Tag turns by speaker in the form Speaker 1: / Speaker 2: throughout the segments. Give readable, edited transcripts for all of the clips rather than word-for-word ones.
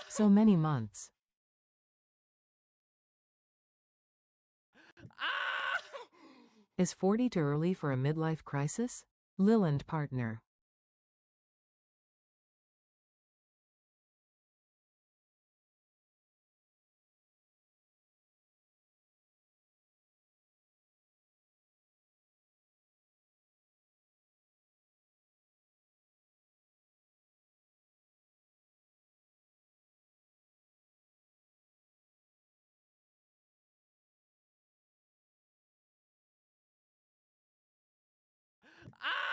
Speaker 1: So many months. Is 40 too early for a midlife crisis? Liland partner. Ah!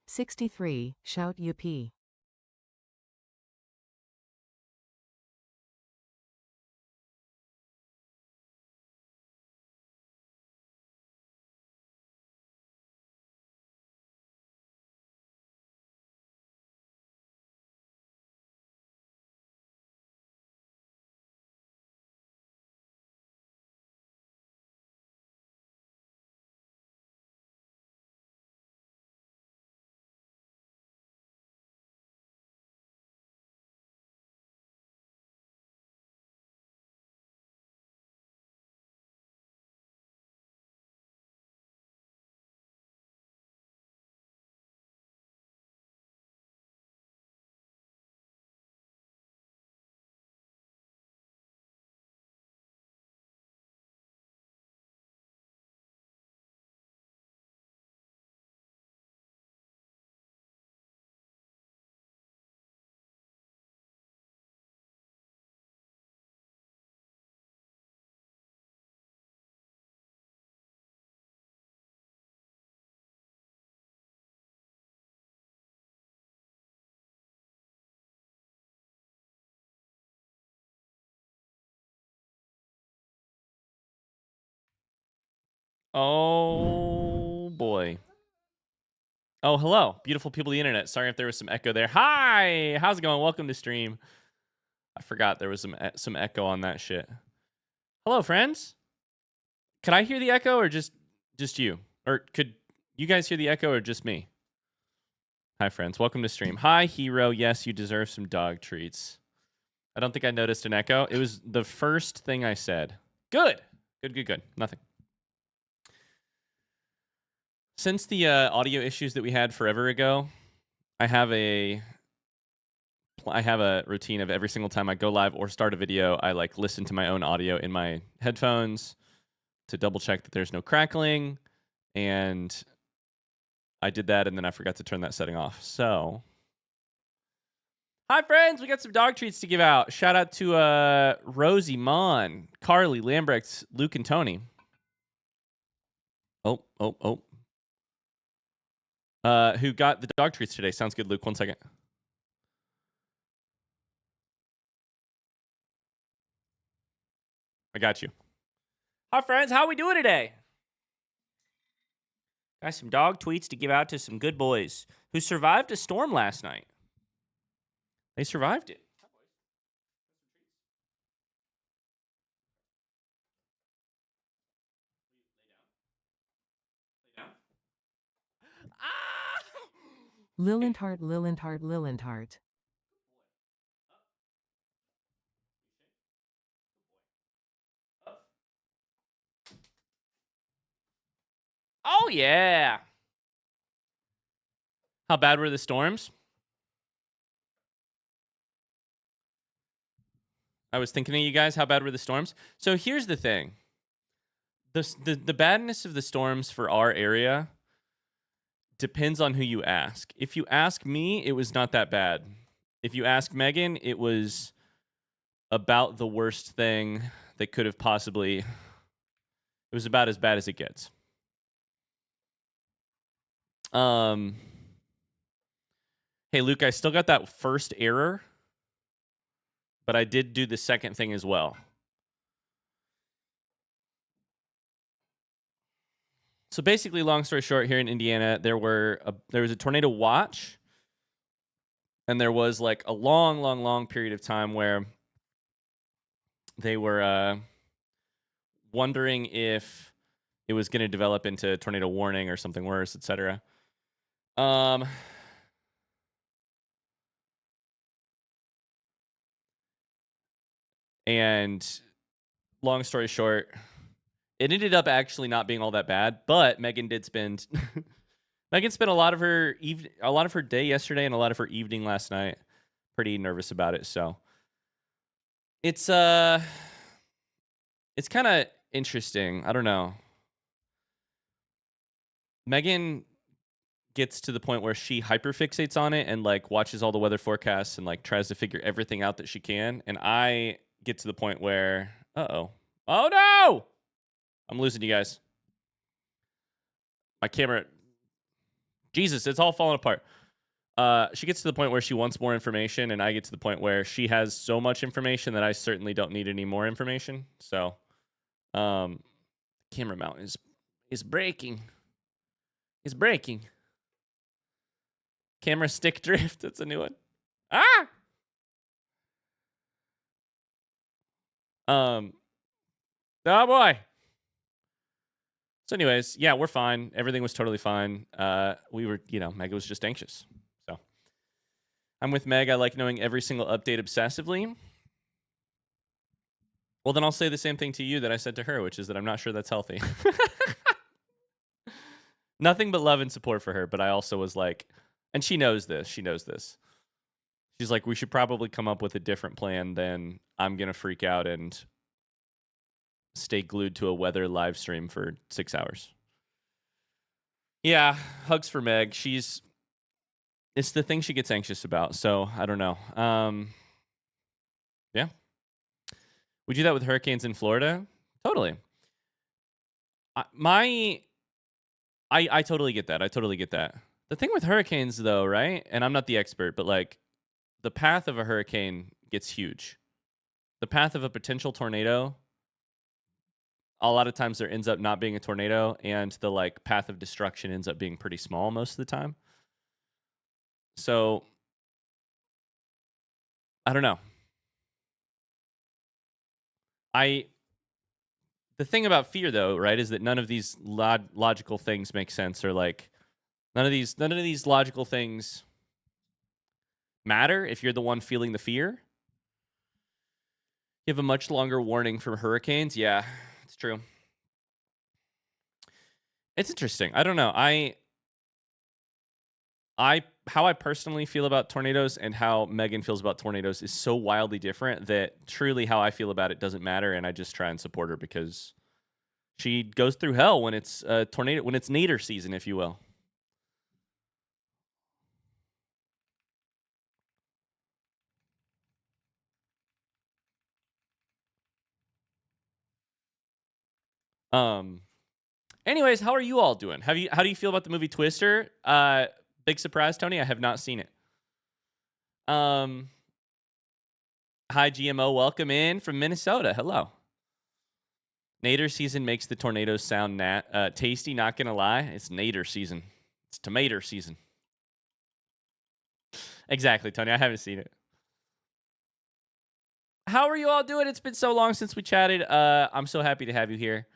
Speaker 1: 63, shout UP.
Speaker 2: Oh, boy. Oh, hello, beautiful people of the internet. Sorry if there was some echo there. Hi, how's it going? Welcome to stream. I forgot there was some echo on that shit. Hello, friends. Could I hear the echo or just you? Or could you guys hear the echo or just me? Hi, friends. Welcome to stream. Hi, hero. Yes, you deserve some dog treats. I don't think I noticed an echo. It was the first thing I said. Good. Good. Nothing. Since the audio issues that we had forever ago, I have a routine of every single time I go live or start a video, I like listen to my own audio in my headphones to double check that there's no crackling. And I did that, and then I forgot to turn that setting off. So, hi friends, we got some dog treats to give out. Shout out to Rosie, Mon, Carly, Lambrecht, Luke, and Tony. Oh. Who got the dog treats today? Sounds good, Luke. 1 second. I got you. Hi friends, how we doing today? Got some dog tweets to give out to some good boys who survived a storm last night. They survived it.
Speaker 1: Lillandhart.
Speaker 2: Oh, yeah. How bad were the storms? I was thinking of you guys. How bad were the storms? So here's the thing. The badness of the storms for our area depends on who you ask. If you ask me, it was not that bad. If you ask Megan, it was about the worst thing that could have possibly... It was about as bad as it gets. Hey, Luke, I still got that first error, but I did do the second thing as well. So basically, long story short, here in Indiana, there was a tornado watch, and there was like a long period of time where they were wondering if it was going to develop into tornado warning or something worse, etc. And long story short, it ended up actually not being all that bad, but Megan did spend Megan spent a lot of her day yesterday and a lot of her evening last night pretty nervous about it. So it's kind of interesting. I don't know. Megan gets to the point where she hyperfixates on it and like watches all the weather forecasts and like tries to figure everything out that she can. And I get to the point where, oh no, I'm losing you guys. My camera, Jesus, it's all falling apart. She gets to the point where she wants more information, and I get to the point where she has so much information that I certainly don't need any more information. So, camera mount is breaking. It's breaking. Camera stick drift. That's a new one. Ah. Oh boy. So, anyways, yeah, we're fine. Everything was totally fine. We were, Meg was just anxious. So, I'm with Meg. I like knowing every single update obsessively. Well, then I'll say the same thing to you that I said to her, which is that I'm not sure that's healthy. Nothing but love and support for her. But I also was like, and she knows this. She's like, we should probably come up with a different plan than I'm going to freak out and stay glued to a weather live stream for 6 hours. Yeah, hugs for Meg. It's the thing she gets anxious about. So I don't know. Yeah. We do that with hurricanes in Florida. Totally. I totally get that. The thing with hurricanes, though, right? And I'm not the expert, but like the path of a hurricane gets huge. The path of a potential tornado, a lot of times there ends up not being a tornado, and the like path of destruction ends up being pretty small most of the time. So I don't know. The thing about fear, though, right, is that none of these logical things make sense, or like none of these logical things matter if you're the one feeling the fear. You have a much longer warning from hurricanes. Yeah, it's true. It's interesting. I don't know. How I personally feel about tornadoes and how Megan feels about tornadoes is so wildly different that truly how I feel about it doesn't matter, and I just try and support her because she goes through hell when it's tornado, when it's nadir season, if you will. Anyways, how are you all doing? How do you feel about the movie Twister? Big surprise, Tony. I have not seen it. Hi GMO, welcome in from Minnesota. Hello. Nadir season makes the tornadoes sound tasty. Not gonna lie, it's nadir season. It's tomato season. Exactly, Tony. I haven't seen it. How are you all doing? It's been so long since we chatted. I'm so happy to have you here.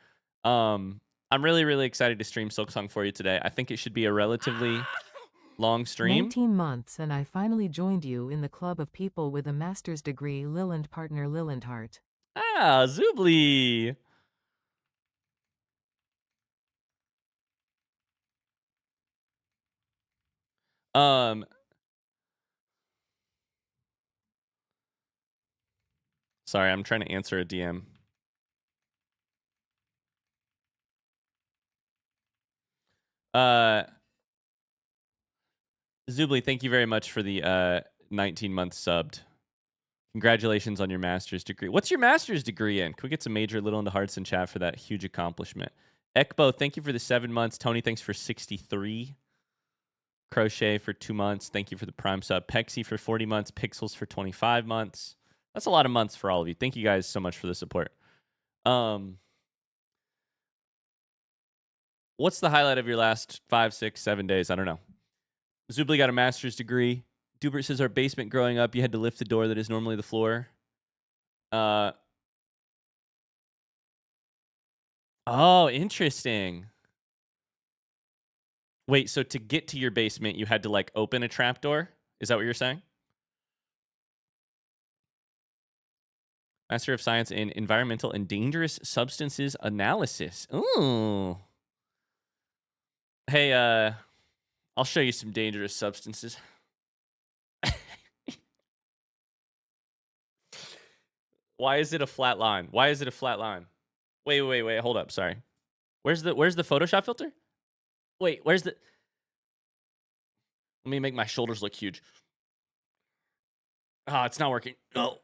Speaker 2: I'm really, really excited to stream Silksong for you today. I think it should be a relatively long stream.
Speaker 1: 19 months, and I finally joined you in the club of people with a master's degree. Liland partner Liland Hart.
Speaker 2: Ah, Zubli. Sorry, I'm trying to answer a DM. Zubli, thank you very much for the 19-month subbed. Congratulations on your master's degree. What's your master's degree in? Can we get some major little into hearts in chat for that huge accomplishment? Ekbo, thank you for the 7 months. Tony, thanks for 63. Crochet for 2 months. Thank you for the Prime sub. Pexy for 40 months. Pixels for 25 months. That's a lot of months for all of you. Thank you guys so much for the support. What's the highlight of your last 5, 6, 7 days? I don't know. Zubli got a master's degree. Dubert says our basement growing up, you had to lift the door that is normally the floor. Oh, interesting. Wait, so to get to your basement, you had to like open a trapdoor? Is that what you're saying? Master of Science in Environmental and Dangerous Substances Analysis. Ooh. Hey, I'll show you some dangerous substances. Why is it a flat line? Why is it a flat line? Wait, hold up, sorry. Where's the Photoshop filter? Wait, where's the... Let me make my shoulders look huge. Oh, it's not working. No.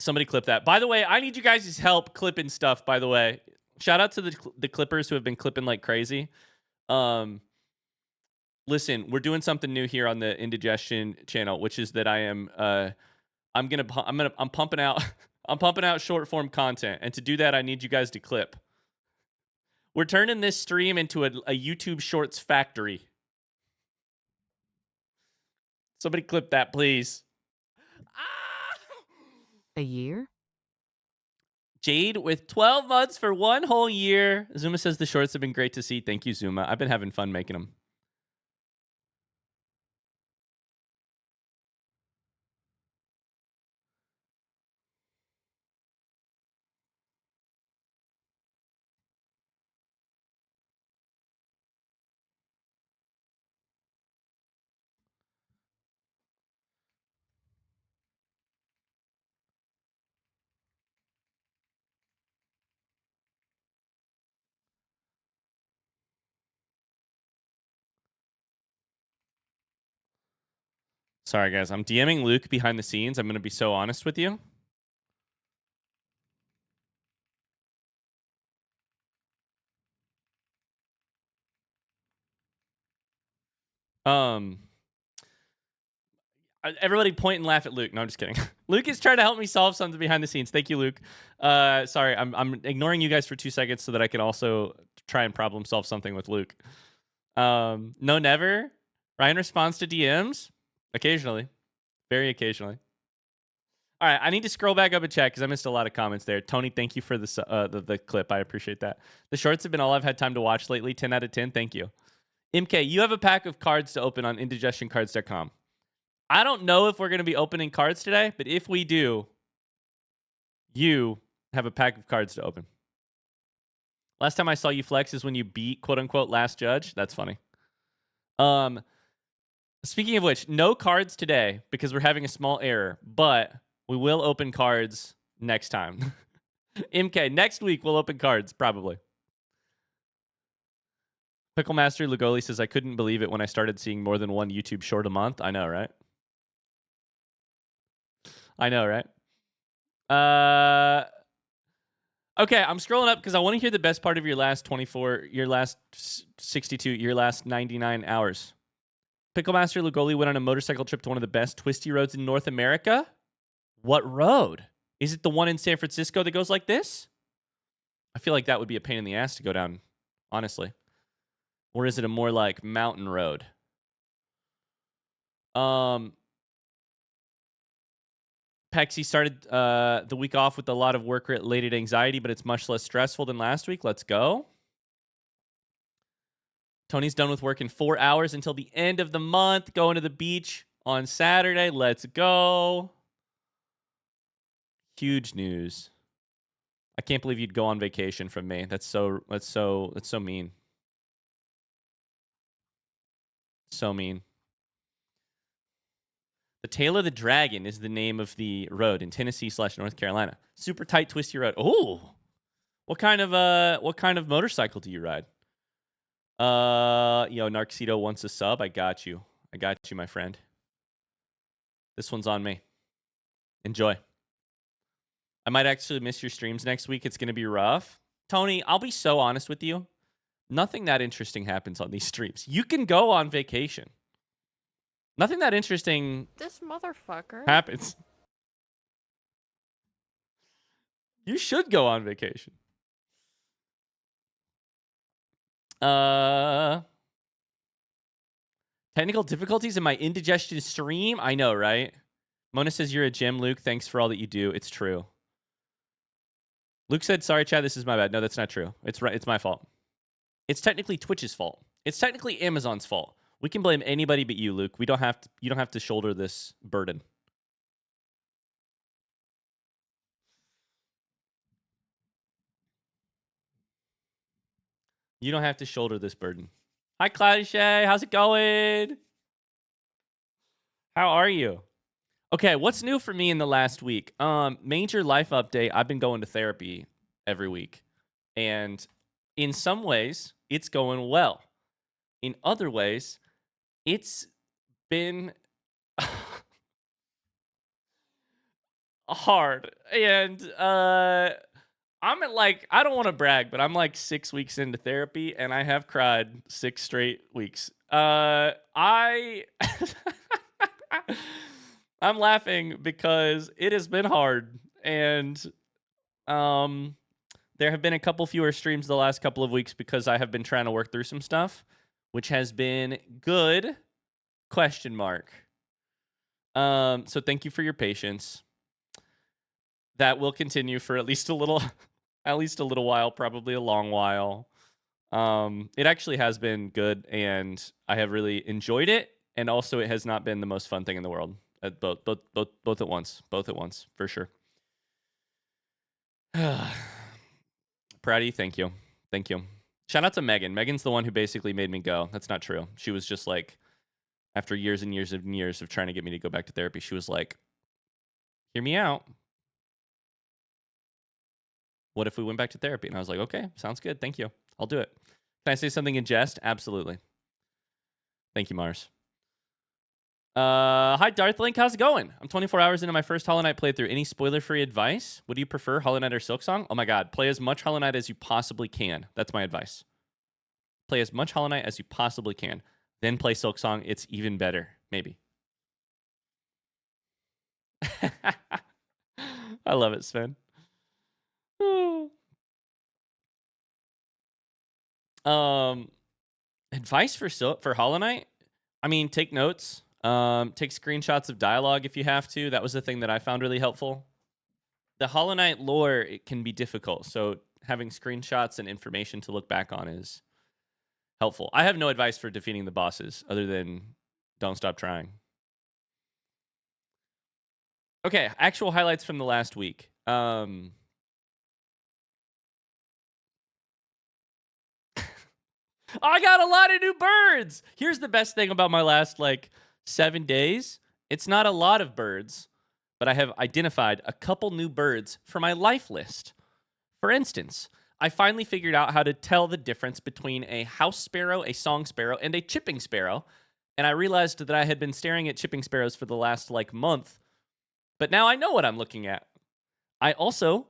Speaker 2: Somebody clip that. By the way, I need you guys' help clipping stuff, by the way. Shout out to the clippers who have been clipping like crazy. Listen, we're doing something new here on the Indigestion channel, which is that I'm pumping out short form content. And to do that, I need you guys to clip. We're turning this stream into a YouTube Shorts factory. Somebody clip that, please.
Speaker 1: A year?
Speaker 2: Jade with 12 months for 1 whole year. Zuma says the shorts have been great to see. Thank you, Zuma. I've been having fun making them. Sorry, guys. I'm DMing Luke behind the scenes. I'm going to be so honest with you. Everybody point and laugh at Luke. No, I'm just kidding. Luke is trying to help me solve something behind the scenes. Thank you, Luke. Sorry, I'm ignoring you guys for 2 seconds so that I can also try and problem solve something with Luke. No, never. Ryan responds to DMs occasionally, very occasionally. All right, I need to scroll back up and check because I missed a lot of comments there. Tony, thank you for the clip. I appreciate that. The shorts have been all I've had time to watch lately. 10 out of 10. Thank you. MK, you have a pack of cards to open on indigestioncards.com. I don't know if we're going to be opening cards today, but if we do, you have a pack of cards to open. Last time I saw you flex is when you beat, quote unquote, Last Judge. That's funny. Speaking of which, no cards today because we're having a small error, but we will open cards next time. MK, next week we'll open cards, probably. Picklemaster Lugoli says, I couldn't believe it when I started seeing more than one YouTube short a month. I know, right? I know, right? Okay, I'm scrolling up because I want to hear the best part of your last 24, your last 62, your last 99 hours. Picklemaster Lugoli went on a motorcycle trip to one of the best twisty roads in North America. What road? Is it the one in San Francisco that goes like this? I feel like that would be a pain in the ass to go down, honestly. Or is it a more like mountain road? Pexy started the week off with a lot of work-related anxiety, but it's much less stressful than last week. Let's go. Tony's done with work in 4 hours until the end of the month. Going to the beach on Saturday. Let's go. Huge news. I can't believe you'd go on vacation from me. That's so mean. So mean. The Tail of the Dragon is the name of the road in Tennessee/North Carolina. Super tight, twisty road. Oh, what kind of motorcycle do you ride? Narcito wants a sub. I got you, my friend. This one's on me. Enjoy. I might actually miss your streams next week. It's gonna be rough. Tony, I'll be so honest with you. Nothing that interesting happens on these streams. You can go on vacation. Nothing that interesting
Speaker 3: This motherfucker.
Speaker 2: happens. You should go on vacation. Technical difficulties in my indigestion stream? I know, right? Mona says you're a gem, Luke. Thanks for all that you do. It's true. Luke said, sorry, Chad, this is my bad. No, that's not true. It's right. It's my fault. It's technically Twitch's fault. It's technically Amazon's fault. We can blame anybody but you, Luke. You don't have to shoulder this burden. You don't have to shoulder this burden. Hi, Cloudy Shay. How's it going? How are you? Okay, what's new for me in the last week? Major life update. I've been going to therapy every week. And in some ways, it's going well. In other ways, it's been hard. And I'm at like, I don't want to brag, but I'm like 6 weeks into therapy and I have cried 6 straight weeks. I'm laughing because it has been hard, and there have been a couple fewer streams the last couple of weeks because I have been trying to work through some stuff, which has been good, ? So thank you for your patience. That will continue for at least a little while, probably a long while. It actually has been good, and I have really enjoyed it, and also it has not been the most fun thing in the world. Both at once, for sure. Proud of you, thank you. Shout out to Megan. Megan's the one who basically made me go. That's not true. She was just like, after years and years and years of trying to get me to go back to therapy, she was like, hear me out. What if we went back to therapy? And I was like, okay, sounds good. Thank you. I'll do it. Can I say something in jest? Absolutely. Thank you, Mars. Hi, Darthlink. How's it going? I'm 24 hours into my first Hollow Knight playthrough. Any spoiler-free advice? Would you prefer Hollow Knight or Silksong? Oh my god, play as much Hollow Knight as you possibly can. That's my advice. Play as much Hollow Knight as you possibly can. Then play Silksong. It's even better. Maybe. I love it, Sven. Advice for Hollow Knight? I mean, take notes. Take screenshots of dialogue if you have to. That was the thing that I found really helpful. The Hollow Knight lore, it can be difficult, so having screenshots and information to look back on is helpful. I have no advice for defeating the bosses other than don't stop trying. Okay, actual highlights from the last week. I got a lot of new birds. Here's the best thing about my last 7 days. It's not a lot of birds, but I have identified a couple new birds for my life list. For instance, I finally figured out how to tell the difference between a house sparrow, a song sparrow, and a chipping sparrow. And I realized that I had been staring at chipping sparrows for the last month, but now I know what I'm looking at. I also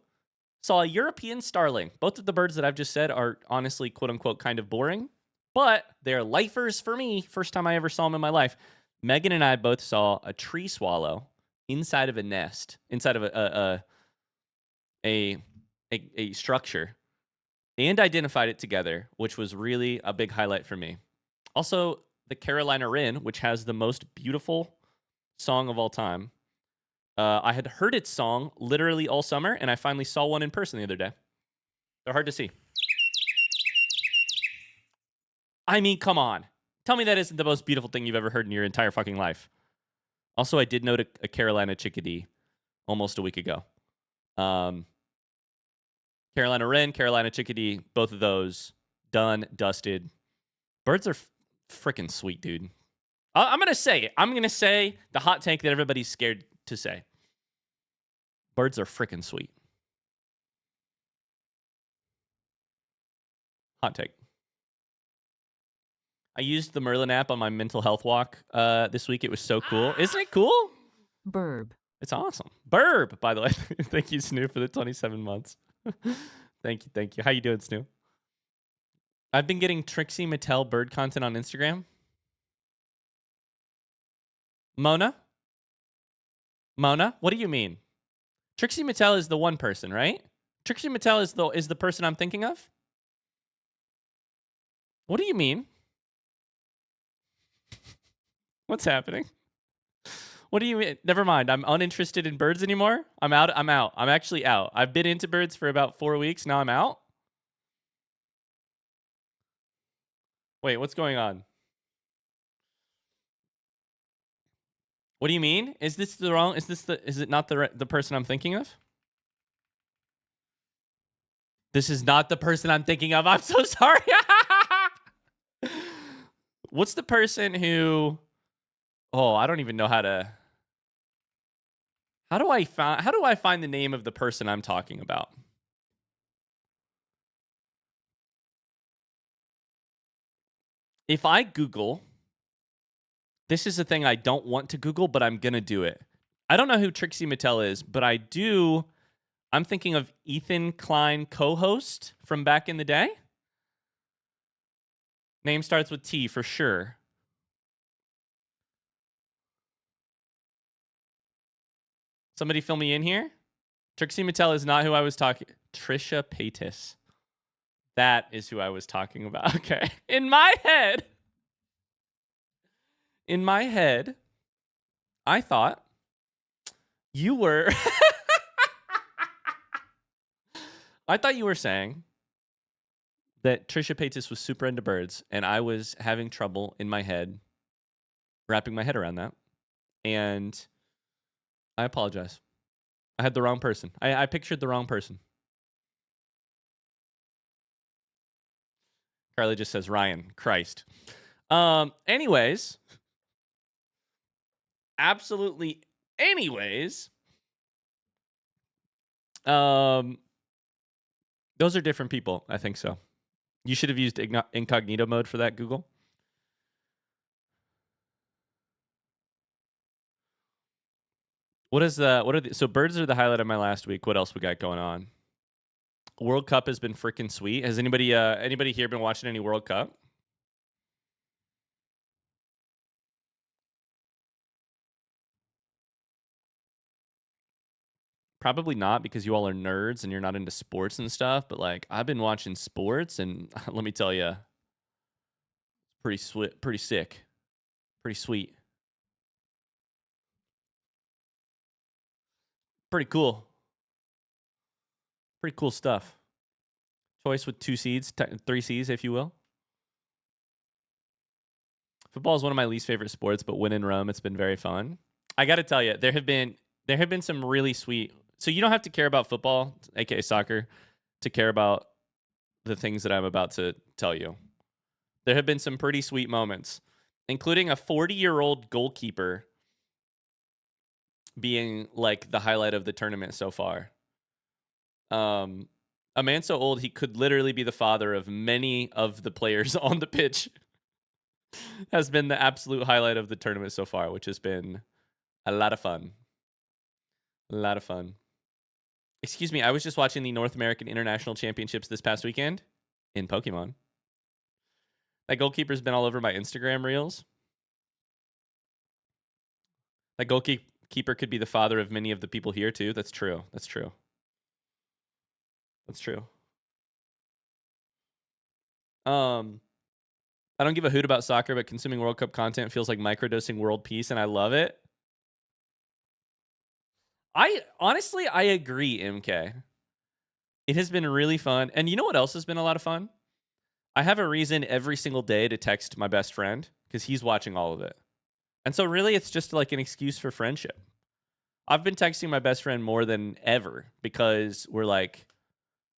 Speaker 2: saw a European starling. Both of the birds that I've just said are honestly, quote unquote, kind of boring, but they're lifers for me. First time I ever saw them in my life. Megan and I both saw a tree swallow inside of a nest, inside of a structure, and identified it together, which was really a big highlight for me. Also, the Carolina wren, which has the most beautiful song of all time. I had heard its song literally all summer, and I finally saw one in person the other day. They're hard to see. I mean, come on. Tell me that isn't the most beautiful thing you've ever heard in your entire fucking life. Also, I did note a Carolina chickadee almost a week ago. Carolina wren, Carolina chickadee, both of those done, dusted. Birds are freaking sweet, dude. I'm going to say it. I'm going to say the hot take that everybody's scared to say. Birds are freaking sweet. Hot take. I used the Merlin app on my mental health walk this week. It was so cool. Isn't it cool?
Speaker 1: Burb.
Speaker 2: It's awesome. Burb, by the way. Thank you, Snoop, for the 27 months. Thank you. How you doing, Snoop? I've been getting Trixie Mattel bird content on Instagram. Mona, what do you mean? Trixie Mattel is the one person, right? Trixie Mattel is the person I'm thinking of? What do you mean? What's happening? What do you mean? Never mind. I'm uninterested in birds anymore. I'm out. I'm actually out. I've been into birds for about 4 weeks. Now I'm out. Wait, what's going on? What do you mean? Is this the wrong? Is it not the person I'm thinking of? This is not the person I'm thinking of. I'm so sorry. What's the person who? Oh, I don't even know how to. How do I find the name of the person I'm talking about? If I Google, this is a thing I don't want to Google, but I'm gonna do it. I don't know who Trixie Mattel is, but I do. I'm thinking of Ethan Klein, co-host from back in the day. Name starts with T for sure. Somebody fill me in here. Trixie Mattel is not who I was talking. Trisha Paytas. That is who I was talking about. Okay. In my head, I thought you were. I thought you were saying that Trisha Paytas was super into birds, and I was having trouble in my head wrapping my head around that. And I apologize. I had the wrong person. I pictured the wrong person. Carly just says Ryan. Christ. Anyways. Absolutely. Anyways. Those are different people. I think so. You should have used incognito mode for that, Google. So birds are the highlight of my last week. What else we got going on? World Cup has been freaking sweet. Has anybody here been watching any World Cup? Probably not, because you all are nerds and you're not into sports and stuff. But like, I've been watching sports, and let me tell you, pretty sick, pretty sweet, pretty cool stuff. Choice with 2 seeds, 3 C's, if you will. Football is one of my least favorite sports, but when in Rome, it's been very fun. I got to tell you, there have been some really sweet. So you don't have to care about football, aka soccer, to care about the things that I'm about to tell you. There have been some pretty sweet moments, including a 40-year-old goalkeeper being like the highlight of the tournament so far. A man so old he could literally be the father of many of the players on the pitch has been the absolute highlight of the tournament so far, which has been a lot of fun. A lot of fun. Excuse me, I was just watching the North American International Championships this past weekend in Pokemon. That goalkeeper's been all over my Instagram reels. That goalkeeper could be the father of many of the people here too. That's true. That's true. That's true. I don't give a hoot about soccer, but consuming World Cup content feels like microdosing world peace, and I love it. I agree, MK. It has been really fun. And you know what else has been a lot of fun? I have a reason every single day to text my best friend because he's watching all of it. And so really it's just like an excuse for friendship. I've been texting my best friend more than ever because we're like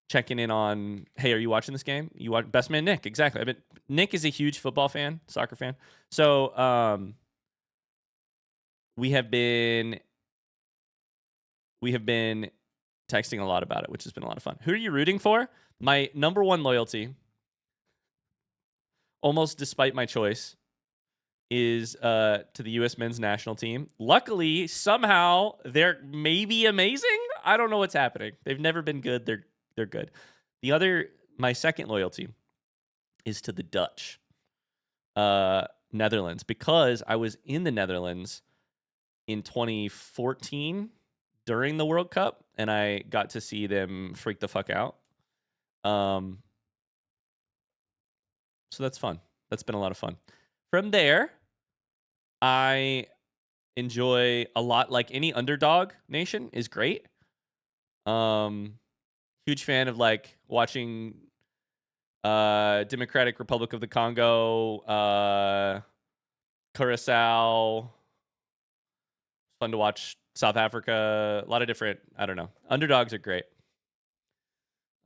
Speaker 2: checking in on, hey, are you watching this game? You watch Best Man Nick, exactly. Nick is a huge football fan, soccer fan. So we have been texting a lot about it, which has been a lot of fun. Who are you rooting for? My number one loyalty, almost despite my choice, is to the U.S. men's national team. Luckily, somehow, they're maybe amazing. I don't know what's happening. They've never been good. They're good. My second loyalty, is to the Dutch. Netherlands, because I was in the Netherlands in 2014 during the World Cup, and I got to see them freak the fuck out. So that's fun. That's been a lot of fun. From there, I enjoy a lot, like any underdog nation is great. Huge fan of like watching Democratic Republic of the Congo, Curacao. Fun to watch South Africa. A lot of different, I don't know. Underdogs are great.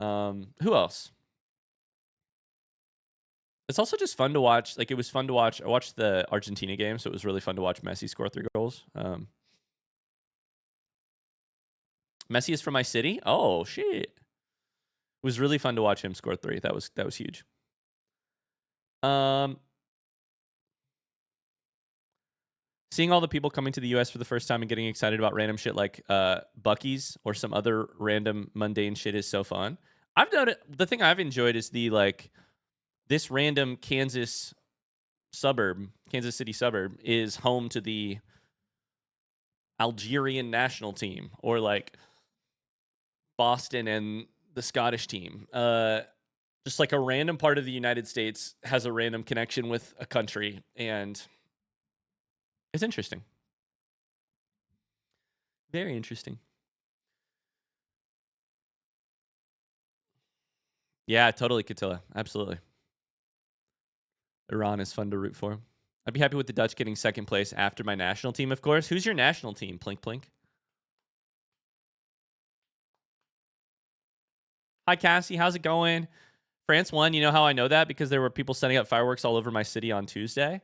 Speaker 2: Who else? It's also just fun to watch. Like, it was fun to watch. I watched the Argentina game, so it was really fun to watch Messi score 3 goals. Messi is from my city. Oh shit! It was really fun to watch him score 3. That was huge. Seeing all the people coming to the US for the first time and getting excited about random shit like Buc-ee's or some other random mundane shit is so fun. I've done it. The thing I've enjoyed is the like this random Kansas City suburb is home to the Algerian national team, or like Boston and the Scottish team. Just like a random part of the United States has a random connection with a country, and it's interesting. Very interesting. Yeah, totally, Catilla. Absolutely. Iran is fun to root for. I'd be happy with the Dutch getting second place after my national team, of course. Who's your national team, Plink Plink? Hi, Cassie. How's it going? France won. You know how I know that? Because there were people setting up fireworks all over my city on Tuesday.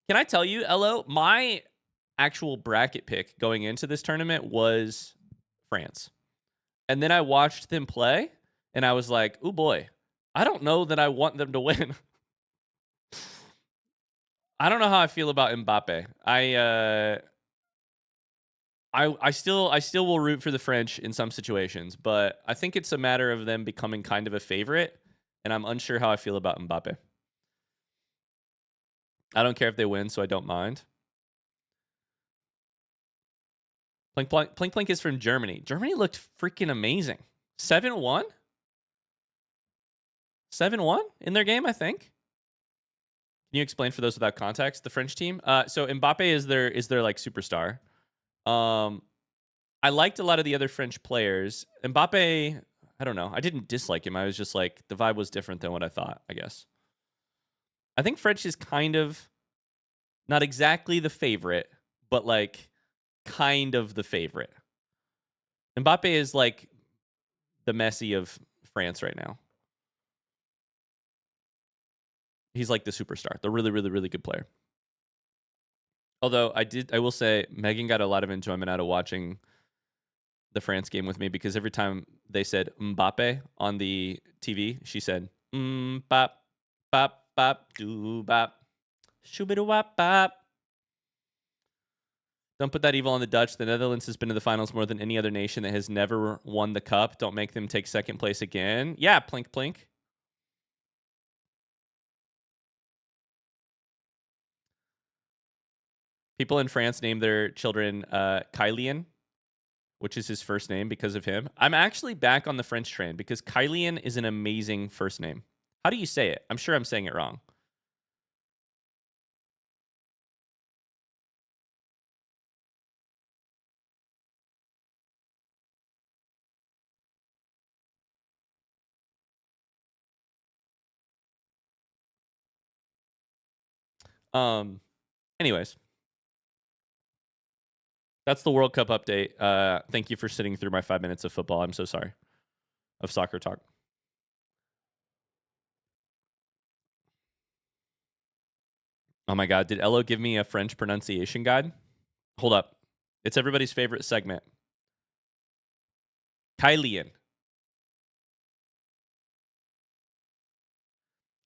Speaker 2: Can I tell you, Elo, my actual bracket pick going into this tournament was France. And then I watched them play, and I was like, oh boy, I don't know that I want them to win. I don't know how I feel about Mbappe. I still will root for the French in some situations, but I think it's a matter of them becoming kind of a favorite, and I'm unsure how I feel about Mbappe. I don't care if they win, so I don't mind. Plink Plink is from Germany. Germany looked freaking amazing. 7-1? 7-1 in their game, I think. Can you explain for those without context the French team? So Mbappe is their like superstar. I liked a lot of the other French players. Mbappe, I don't know. I didn't dislike him. I was just like, the vibe was different than what I thought, I guess. I think French is kind of not exactly the favorite, but like kind of the favorite. Mbappe is like the Messi of France right now. He's like the superstar, the really, really, really good player. Although I will say Megan got a lot of enjoyment out of watching the France game with me, because every time they said Mbappe on the TV, she said bop bop bop doo bop shoobidu wop bop. Don't put that evil on the Dutch. The Netherlands has been to the finals more than any other nation that has never won the cup. Don't make them take second place again. Yeah, Plink Plink. People in France name their children Kylian, which is his first name because of him. I'm actually back on the French train because Kylian is an amazing first name. How do you say it? I'm sure I'm saying it wrong. Anyways, that's the World Cup update. Thank you for sitting through my 5 minutes of football. I'm so sorry. Of soccer talk. Oh my God. Did Elo give me a French pronunciation guide? Hold up. It's everybody's favorite segment. Kylian.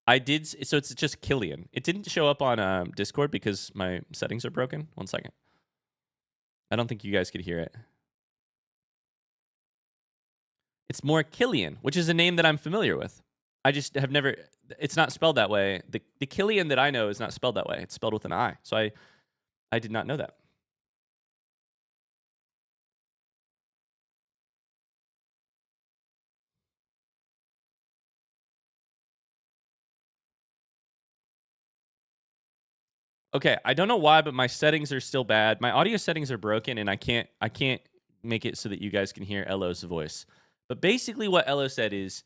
Speaker 2: I did. So it's just Killian. It didn't show up on Discord because my settings are broken. 1 second. I don't think you guys could hear it. It's more Killian, which is a name that I'm familiar with. I just have never. It's not spelled that way. The Killian that I know is not spelled that way. It's spelled with an I. So I did not know that. Okay, I don't know why, but my settings are still bad. My audio settings are broken, and I can't make it so that you guys can hear Elo's voice. But basically, what Elo said is,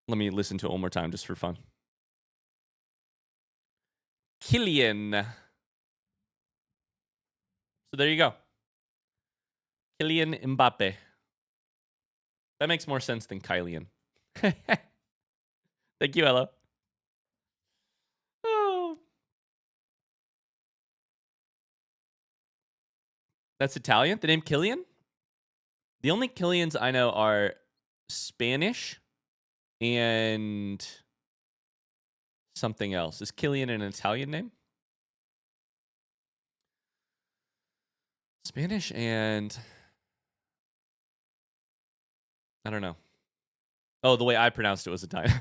Speaker 2: let me listen to it one more time just for fun. Killian. So there you go. Kylian Mbappe. That makes more sense than Kylian. Thank you, Elo. Oh. That's Italian? The name Killian? The only Killians I know are Spanish and something else. Is Killian an Italian name? Spanish and I don't know. Oh, the way I pronounced it was Italian.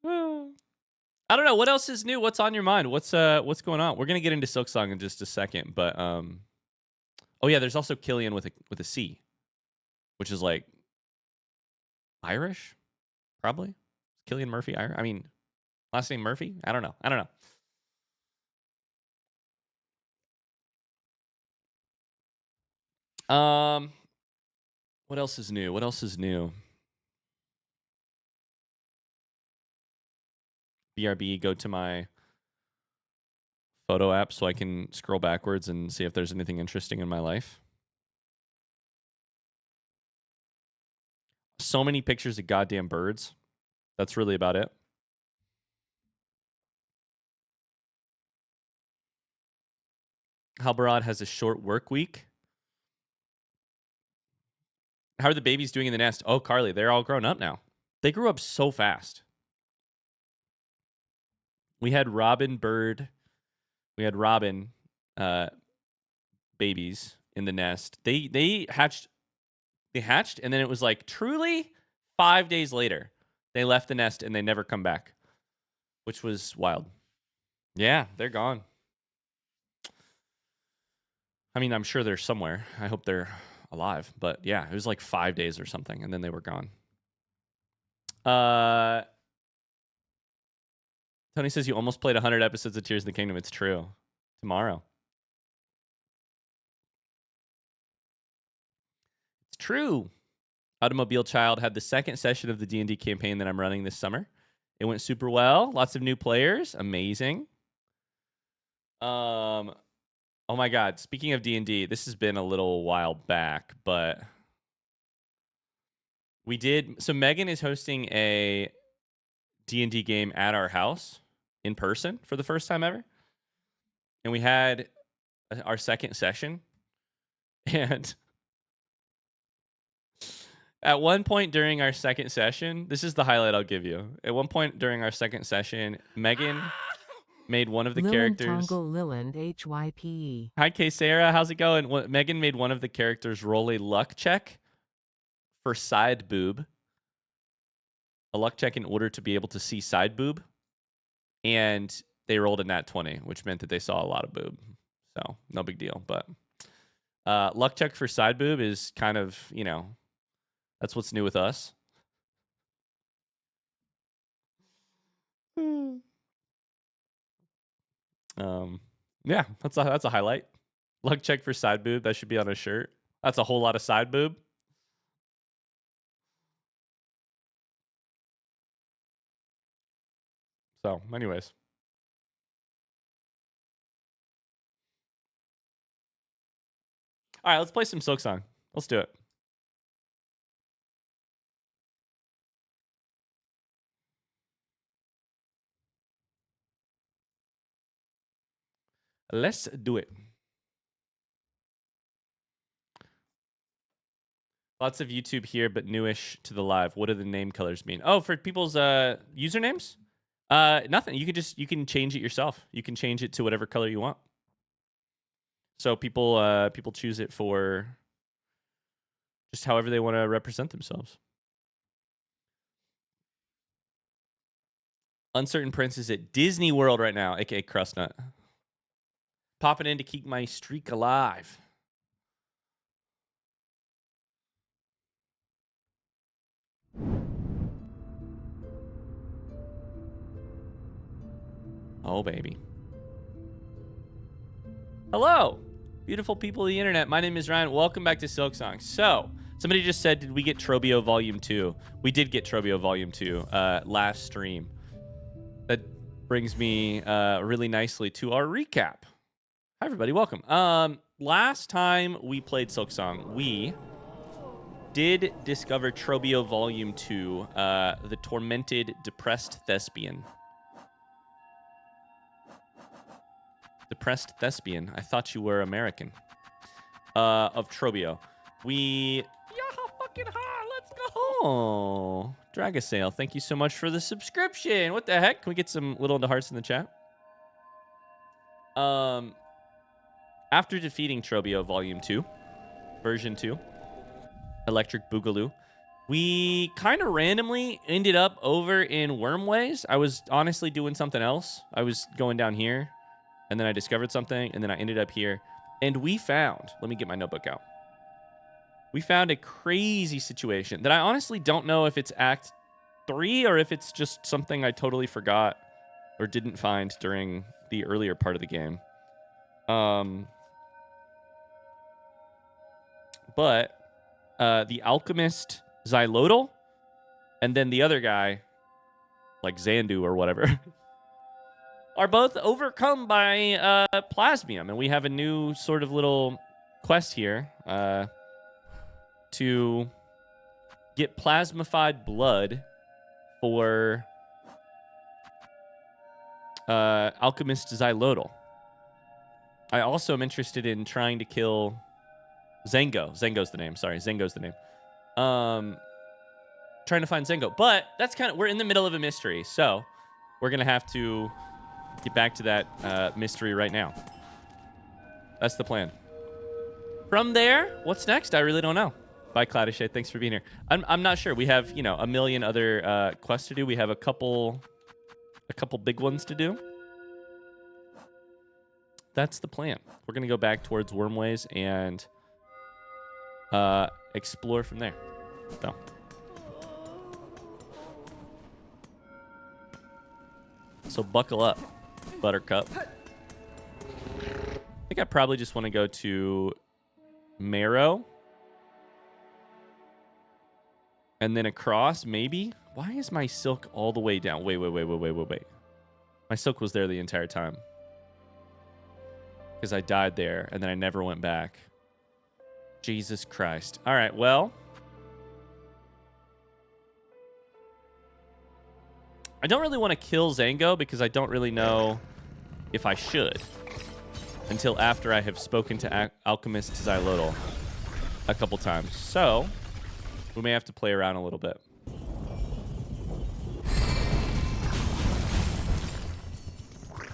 Speaker 2: I don't know. What else is new? What's on your mind? What's going on? We're gonna get into Silksong in just a second, but oh yeah, there's also Killian with a C, which is like Irish, probably. Killian Murphy. I mean, last name Murphy. I don't know. What else is new? BRB, go to my photo app so I can scroll backwards and see if there's anything interesting in my life. So many pictures of goddamn birds. That's really about it. Halbarad has a short work week. How are the babies doing in the nest? Oh, Carly, they're all grown up now. They grew up so fast. We had Robin babies in the nest. They hatched, and then it was like truly 5 days later, they left the nest and they never come back, which was wild. Yeah, they're gone. I mean, I'm sure they're somewhere. I hope they're alive. But yeah, it was like 5 days or something, and then they were gone. Tony says you almost played 100 episodes of Tears of the Kingdom. It's true. Tomorrow. It's true. Automobile Child had the second session of the D&D campaign that I'm running this summer. It went super well. Lots of new players. Amazing. Oh my God. Speaking of D&D, this has been a little while back, but we did. So Megan is hosting a D&D game at our house in person for the first time ever. And we had our second session. And at one point during our second session, this is the highlight I'll give you. At one point during our second session, Megan made one of the characters.
Speaker 1: Liland HYPE.
Speaker 2: Hi, K. Sarah. How's it going? Megan made one of the characters roll a luck check for side boob. A luck check in order to be able to see side boob. And they rolled a nat 20, which meant that they saw a lot of boob. So, no big deal. But luck check for side boob is kind of, that's what's new with us. Yeah, that's a highlight. Luck check for side boob. That should be on a shirt. That's a whole lot of side boob. So, anyways. All right, let's play some Silksong. Let's do it. Let's do it. Lots of YouTube here, but newish to the live. What do the name colors mean? Oh, for people's usernames? Nothing. You can change it yourself. You can change it to whatever color you want. So people choose it for Just however they want to represent themselves. Uncertain Prince is at Disney World right now, aka Crustnut. Popping in to keep my streak alive. Oh, baby. Hello, beautiful people of the internet. My name is Ryan. Welcome back to Silksong. So, somebody just said, did we get Trobio Volume 2? We did get Trobio Volume 2 last stream. That brings me really nicely to our recap. Hi, everybody. Welcome. Last time we played Silksong, we did discover Trobio Volume 2, the Tormented Depressed Thespian. Depressed Thespian. I thought you were American. Of Trobio. Yeah, fucking high. Let's go. Oh, Dragasail, thank you so much for the subscription. What the heck? Can we get some little into hearts in the chat? After defeating Trobio Volume 2, Version 2, Electric Boogaloo, we kind of randomly ended up over in Wormways. I was honestly doing something else. I was going down here, and then I discovered something, and then I ended up here. And we found, let me get my notebook out. We found a crazy situation that I honestly don't know if it's Act 3 or if it's just something I totally forgot or didn't find during the earlier part of the game. But the alchemist Xylotl and then the other guy, like Xandu or whatever, are both overcome by plasmium. And we have a new sort of little quest here to get plasmified blood for alchemist Xylotl. I also am interested in trying to kill Zango. Zango's the name. Sorry, Zango's the name. Trying to find Zango. But that's we're in the middle of a mystery. So we're going to have to get back to that mystery right now. That's the plan. From there, what's next? I really don't know. Bye, Cloudishay. Thanks for being here. I'm not sure. We have, a million other quests to do. We have a couple big ones to do. That's the plan. We're going to go back towards Wormways and explore from there. So buckle up, Buttercup. I think I probably just want to go to Marrow. And then across, maybe? Why is my silk all the way down? Wait. My silk was there the entire time. Because I died there, and then I never went back. Jesus Christ. All right, well. I don't really want to kill Zango because I don't really know if I should. Until after I have spoken to Alchemist Xylotl a couple times. So, we may have to play around a little bit.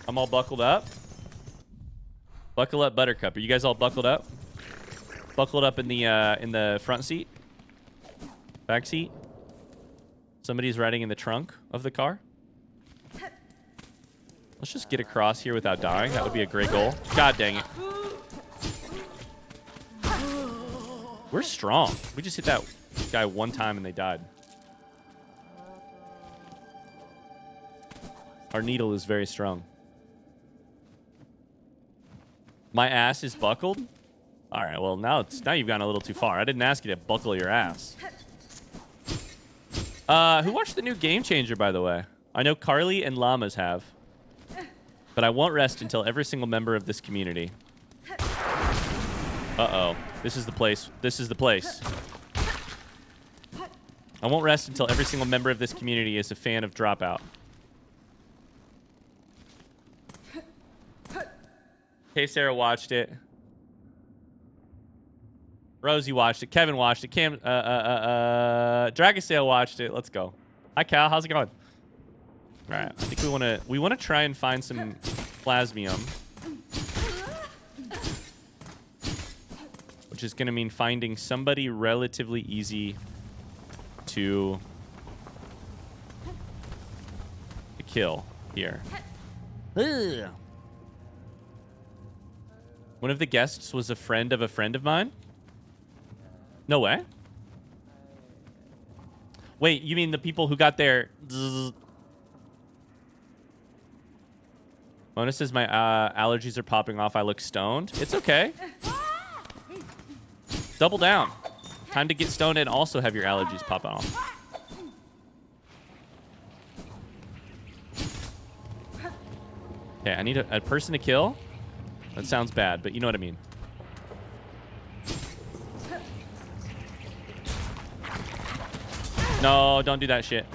Speaker 2: I'm all buckled up. Buckle up, Buttercup. Are you guys all buckled up? Buckled up in the front seat? Back seat? Somebody's riding in the trunk of the car? Let's just get across here without dying. That would be a great goal. God dang it. We're strong. We just hit that guy one time and they died. Our needle is very strong. My ass is buckled? All right, well, now you've gone a little too far. I didn't ask you to buckle your ass. Who watched the new Game Changer, by the way? I know Carly and Llamas have. But I won't rest until every single member of this community. Uh-oh. This is the place. This is the place. I won't rest until every single member of this community is a fan of Dropout. Okay, Sarah watched it. Rosie watched it. Kevin watched it. Dragasail watched it. Let's go. Hi, Cal. How's it going? All right. I think we want to try and find some plasmium. which is going to mean finding somebody relatively easy to kill here. Ugh. One of the guests was a friend of mine. No way. Wait, you mean the people who got their... Mona says my allergies are popping off. I look stoned. It's okay. Double down. Time to get stoned and also have your allergies pop off. Okay, I need a person to kill. That sounds bad, but you know what I mean. No, don't do that shit.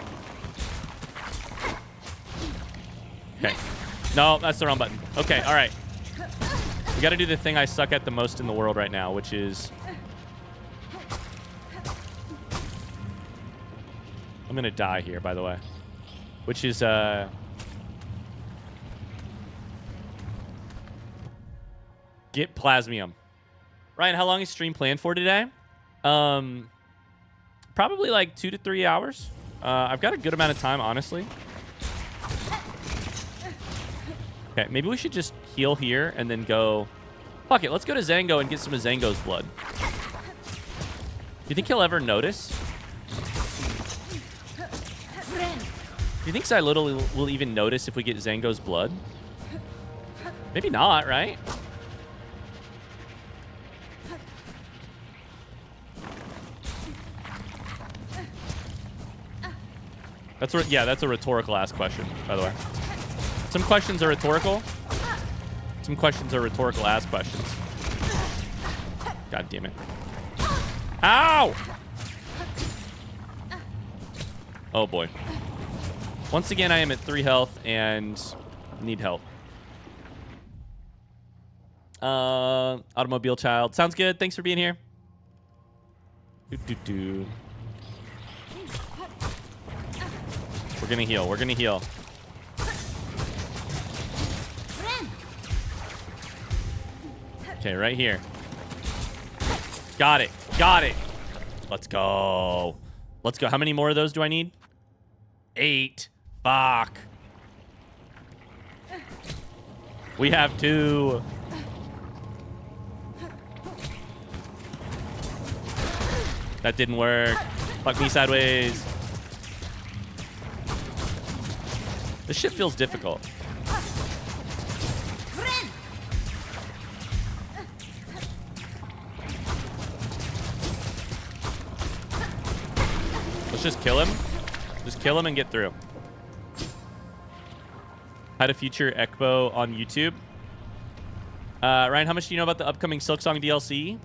Speaker 2: Okay. No, that's the wrong button. Okay, all right. We got to do the thing I suck at the most in the world right now, which is... I'm going to die here, by the way. Which is... Get Plasmium. Ryan, how long is stream planned for today? Probably like 2 to 3 hours. I've got a good amount of time, honestly. Okay, maybe we should just heal here and then go... Fuck it, let's go to Zango and get some of Zango's blood. Do you think he'll ever notice? Do you think Xylitl will even notice if we get Zango's blood? Maybe not, right? That's a rhetorical ass question, by the way. Some questions are rhetorical. Some questions are rhetorical ass questions. God damn it. Ow! Oh boy. Once again, I am at 3 health and need help. Automobile child. Sounds good. Thanks for being here. Doo-doo-doo. We're gonna heal. We're gonna heal. Okay, right here. Got it. Got it. Let's go. Let's go. How many more of those do I need? 8. Fuck. We have 2. That didn't work. Fuck me sideways. This shit feels difficult. Let's just kill him. Just kill him and get through. How to feature Ekbo on YouTube. Ryan, how much do you know about the upcoming Silksong DLC?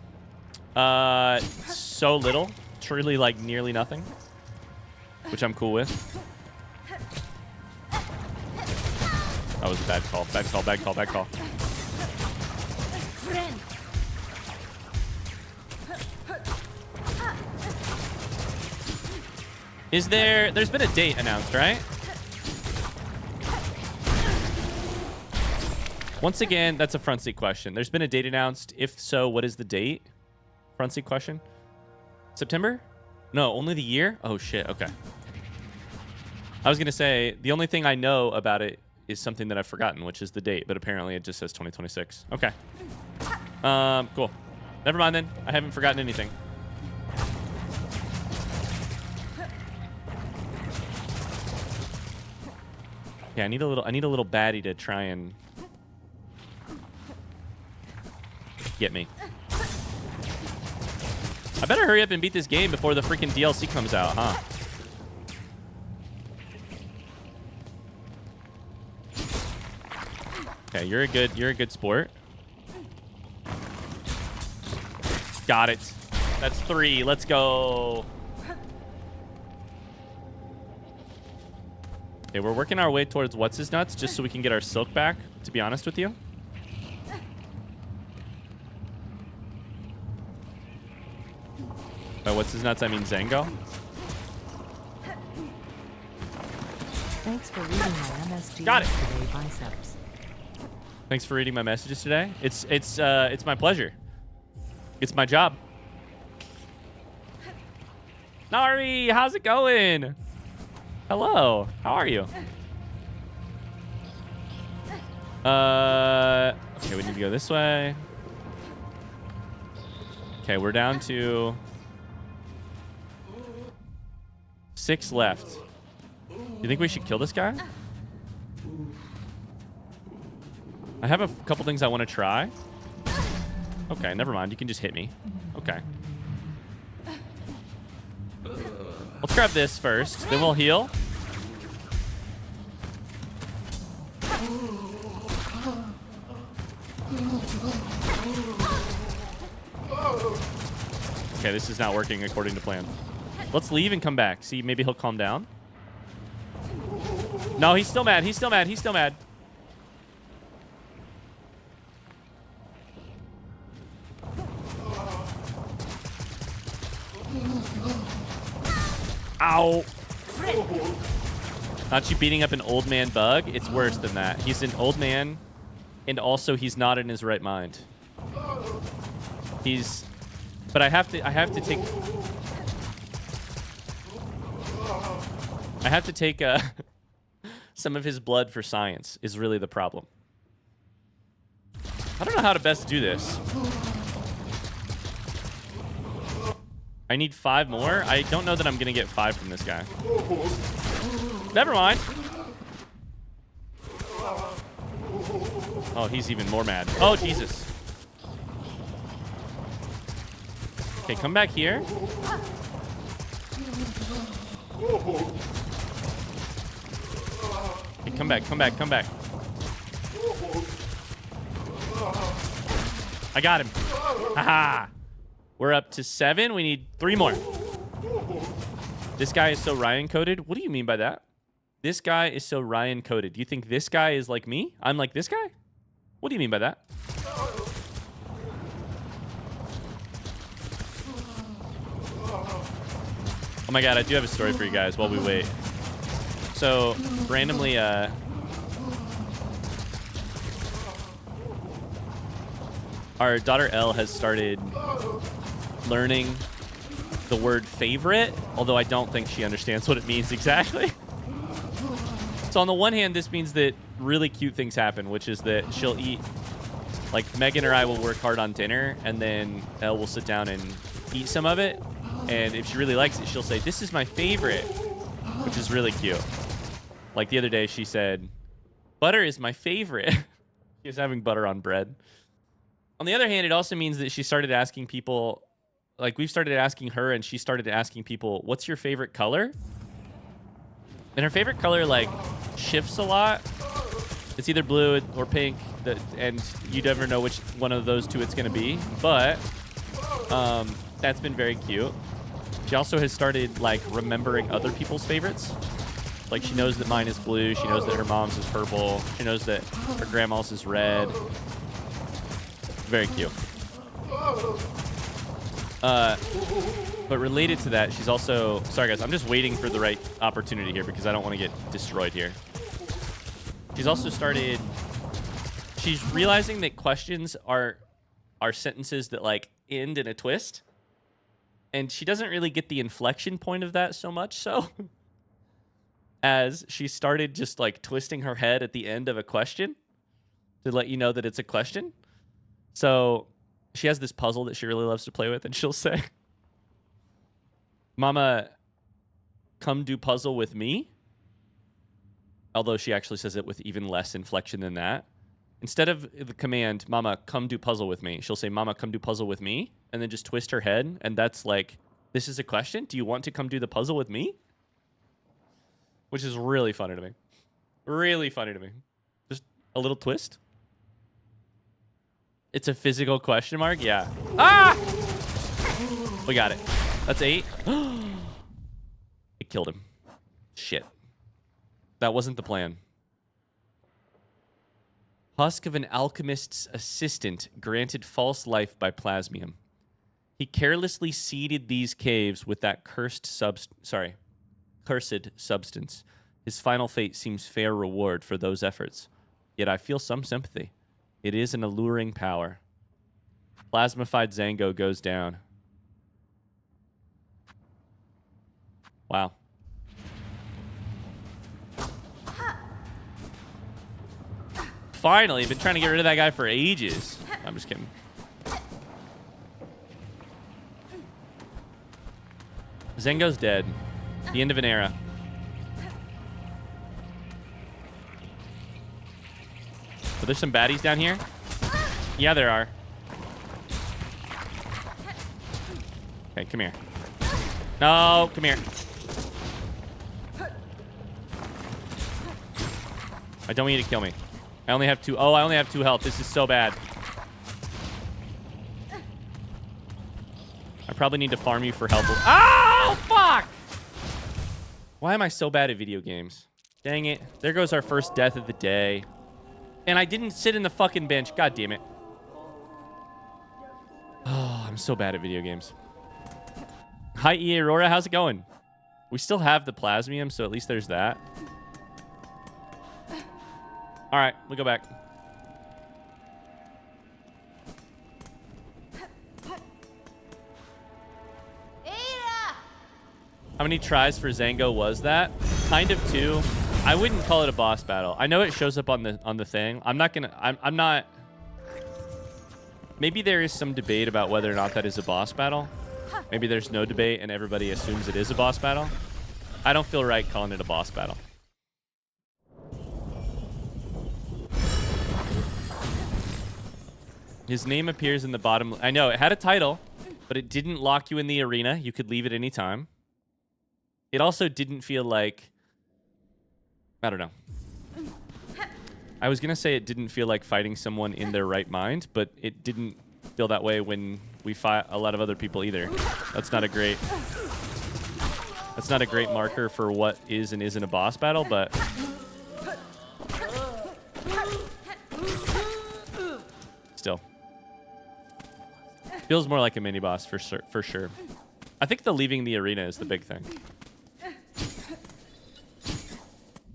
Speaker 2: So little. Truly, like, nearly nothing. Which I'm cool with. That was a bad call. Bad call, bad call, bad call. There's been a date announced, right? Once again, that's a front seat question. There's been a date announced. If so, what is the date? Front seat question. September? No, only the year? Oh, shit. Okay. I was going to say, the only thing I know about it is something that I've forgotten, which is the date. But apparently it just says 2026. Okay. Cool. Never mind then. I haven't forgotten anything. Yeah, I need a little baddie to try and get me. I better hurry up and beat this game before the freaking DLC comes out, huh? Okay, you're a good sport. Got it. That's 3. Let's go. Okay, we're working our way towards what's his nuts just so we can get our silk back, to be honest with you. By what's his nuts, I mean Zango.
Speaker 1: Thanks for reading my MSG
Speaker 2: Got it.
Speaker 1: today, biceps.
Speaker 2: Thanks for reading my messages today. It's my pleasure. It's my job. Nari, how's it going? Hello. How are you? Okay, we need to go this way. Okay, we're down to 6 left. You think we should kill this guy? I have a couple things I want to try. Okay, never mind. You can just hit me. Okay. Let's grab this first. Then we'll heal. Okay, this is not working according to plan. Let's leave and come back. See, maybe he'll calm down. No, he's still mad. He's still mad. He's still mad. Ow. Not you beating up an old man bug. It's worse than that. He's an old man, and also he's not in his right mind. He's... But I have to take some of his blood for science is really the problem. I don't know how to best do this. I need 5 more. I don't know that I'm gonna get 5 from this guy. Never mind. Oh, he's even more mad. Oh, Jesus. Okay, come back here. Okay, come back, come back, come back. I got him. Haha. We're up to 7. We need 3 more. This guy is so Ryan coded. What do you mean by that? This guy is so Ryan coded. Do you think this guy is like me? I'm like this guy? What do you mean by that? Oh my god, I do have a story for you guys while we wait. So, randomly, our daughter Elle has started learning the word favorite, although I don't think she understands what it means exactly. So on the one hand, this means that really cute things happen, which is that she'll eat, like Megan or I will work hard on dinner, and then Elle will sit down and eat some of it. And if she really likes it, she'll say, "This is my favorite," which is really cute. Like the other day, she said, "Butter is my favorite." She was having butter on bread. On the other hand, it also means that she started asking people, like we've started asking her, and she started asking people, "What's your favorite color?" And her favorite color, like, shifts a lot. It's either blue or pink, and you never know which one of those two it's going to be. But that's been very cute. She also has started, like, remembering other people's favorites. Like, she knows that mine is blue. She knows that her mom's is purple. She knows that her grandma's is red. Very cute. But related to that, she's also... Sorry, guys. I'm just waiting for the right opportunity here because I don't want to get destroyed here. She's also started... She's realizing that questions are sentences that, like, end in a twist. And she doesn't really get the inflection point of that so much so. As she started just, like, twisting her head at the end of a question to let you know that it's a question. So she has this puzzle that she really loves to play with, and she'll say, "Mama, come do puzzle with me." Although she actually says it with even less inflection than that. Instead of the command, "Mama, come do puzzle with me," she'll say, "Mama, come do puzzle with me," and then just twist her head. And that's like, this is a question? Do you want to come do the puzzle with me? Which is really funny to me. Really funny to me. Just a little twist. It's a physical question mark? Yeah. Ah! We got it. That's 8. It killed him. Shit. That wasn't the plan. Husk of an alchemist's assistant granted false life by plasmium. He carelessly seeded these caves with that cursed substance. His final fate seems fair reward for those efforts. Yet I feel some sympathy. It is an alluring power. Plasmified Zango goes down. Wow. Finally, been trying to get rid of that guy for ages. I'm just kidding. Zango's dead. The end of an era. Are there some baddies down here? Yeah, there are. Okay, come here. No, come here. I don't want you to kill me. I only have 2. Oh, I only have 2 health. This is so bad. I probably need to farm you for health. Oh, fuck! Why am I so bad at video games? Dang it. There goes our first death of the day. And I didn't sit in the fucking bench. God damn it. Oh, I'm so bad at video games. Hi, E. Aurora. How's it going? We still have the Plasmium, so at least there's that. All right, we'll go back. How many tries for Zango was that? Kind of 2. I wouldn't call it a boss battle. I know it shows up on the thing. I'm not. Maybe there is some debate about whether or not that is a boss battle. Maybe there's no debate and everybody assumes it is a boss battle. I don't feel right calling it a boss battle. His name appears in the bottom. I know it had a title, but it didn't lock you in the arena. You could leave at any time. It also didn't feel like, I don't know. I was going to say it didn't feel like fighting someone in their right mind, but it didn't feel that way when we fought a lot of other people either. That's not a great marker for what is and isn't a boss battle, but still. Feels more like a mini boss for sure. I think the leaving the arena is the big thing.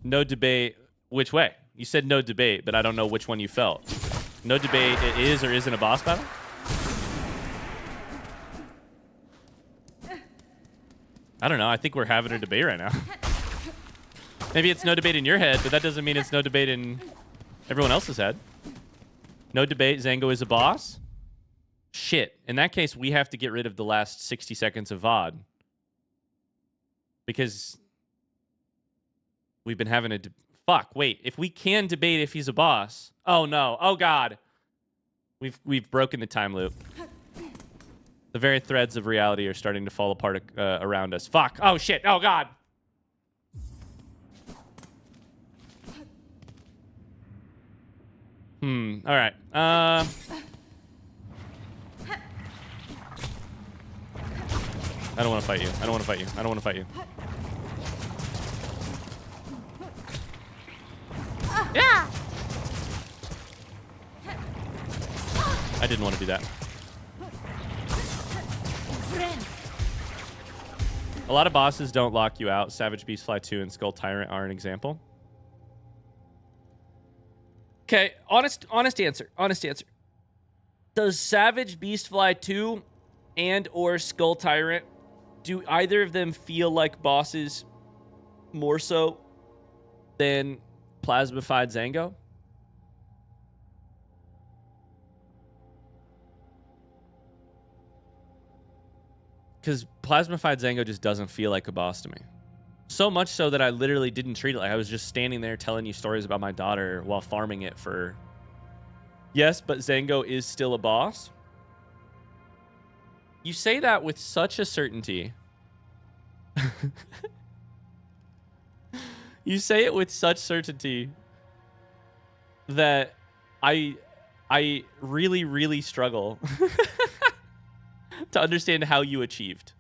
Speaker 2: No debate. Which way? You said no debate, but I don't know which one you felt. No debate. It is or isn't a boss battle? I don't know. I think we're having a debate right now. Maybe it's no debate in your head, but that doesn't mean it's no debate in everyone else's head. No debate. Zango is a boss? Shit. In that case, we have to get rid of the last 60 seconds of VOD. Because we've been having a... Fuck, wait. If we can debate if he's a boss... Oh, no. Oh, God. We've broken the time loop. The very threads of reality are starting to fall apart around us. Fuck. Oh, shit. Oh, God. All right. I don't want to fight you. I don't want to fight you. I don't want to fight you. Yeah. I didn't want to do that. A lot of bosses don't lock you out. Savage Beastfly 2 and Skull Tyrant are an example. Okay, honest answer. Honest answer. Does Savage Beastfly 2 and or Skull Tyrant, do either of them feel like bosses more so than Plasmified Zango? Because Plasmified Zango just doesn't feel like a boss to me. So much so that I literally didn't treat it like I was just standing there telling you stories about my daughter while farming it for... Yes, but Zango is still a boss. You say that with such a certainty. You say it with such certainty that I really, really struggle to understand how you achieved.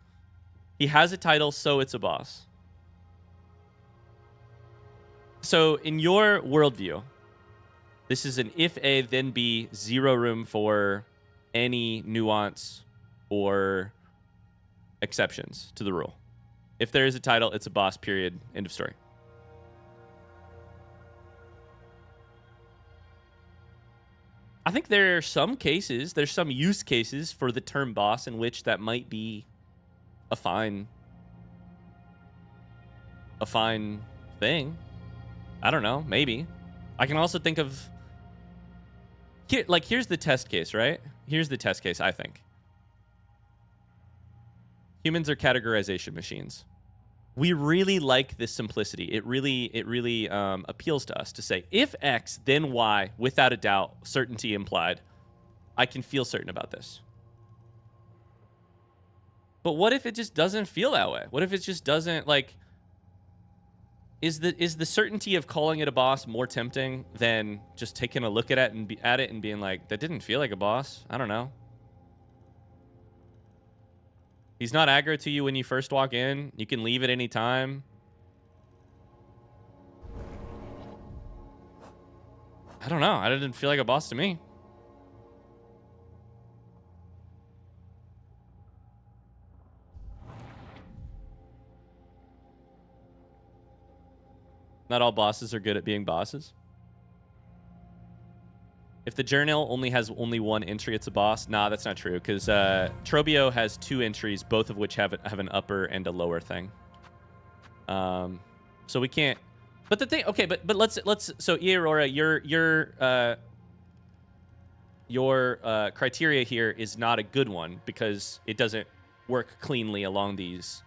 Speaker 2: He has a title, so it's a boss. So in your worldview, this is an if A, then B, zero room for any nuance or exceptions to the rule. If there is a title, it's a boss, period, end of story. I think there are some cases, there's some use cases for the term boss in which that might be a fine thing. I don't know, maybe. I can also think of here, like, here's the test case, right? Here's the test case, I think. Humans are categorization machines. We really like this simplicity. It really appeals to us to say, if X, then Y, without a doubt, certainty implied. I can feel certain about this. But what if it just doesn't feel that way? What if it just doesn't, like, is the certainty of calling it a boss more tempting than just taking a look at it and being like, that didn't feel like a boss? I don't know. He's not aggro to you when you first walk in. You can leave at any time. I don't know. I didn't feel like a boss to me. Not all bosses are good at being bosses. If the journal only has one entry, it's a boss. Nah, that's not true, because Trobio has 2 entries, both of which have an upper and a lower thing. So we can't. But the thing, okay, but let's so Aurora, your criteria here is not a good one because it doesn't work cleanly along these.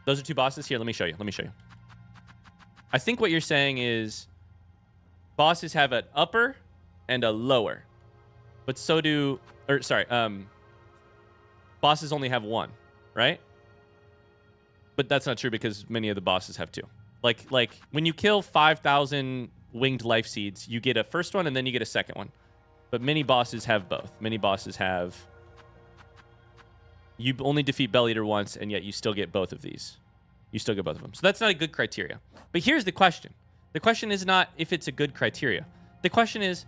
Speaker 2: Those are 2 bosses here. Let me show you. I think what you're saying is bosses have an upper and a lower, but so do, or sorry, bosses only have 1, right? But that's not true because many of the bosses have 2. Like when you kill 5,000 winged life seeds, you get a first one and then you get a second one. But many bosses have both. Many bosses have, you only defeat Bell Eater once and yet you still get both of these. You still get both of them. So that's not a good criteria. But here's the question. The question is not if it's a good criteria. The question is,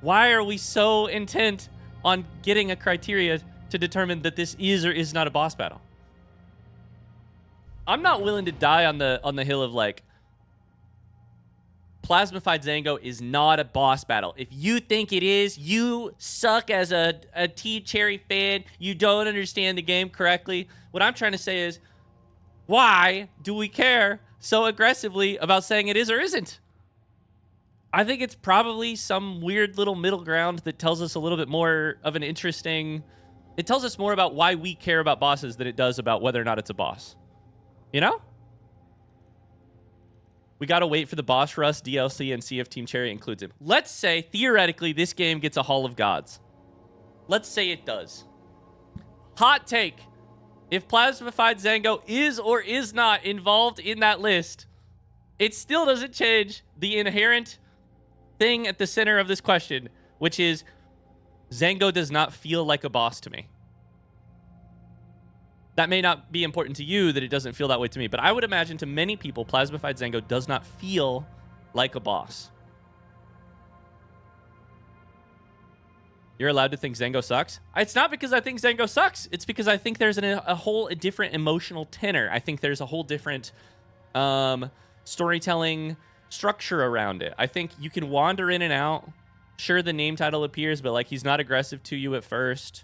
Speaker 2: why are we so intent on getting a criteria to determine that this is or is not a boss battle? I'm not willing to die on the hill of, like, Plasmified Zango is not a boss battle. If you think it is, you suck as a T-Cherry fan. You don't understand the game correctly. What I'm trying to say is, why do we care so aggressively about saying it is or isn't? I think it's probably some weird little middle ground that tells us a little bit more of an interesting... It tells us more about why we care about bosses than it does about whether or not it's a boss. You know? We gotta wait for the Boss Rush DLC and see if Team Cherry includes him. Let's say, theoretically, this game gets a Hall of Gods. Let's say it does. Hot take. If Plasmified Zango is or is not involved in that list, it still doesn't change the inherent thing at the center of this question, which is Zango does not feel like a boss to me. That may not be important to you, that it doesn't feel that way to me, but I would imagine to many people, Plasmified Zango does not feel like a boss. You're allowed to think Zango sucks? It's not because I think Zango sucks. It's because I think there's a whole different emotional tenor. I think there's a whole different storytelling structure around it. I think you can wander in and out. Sure, the name title appears, but like he's not aggressive to you at first.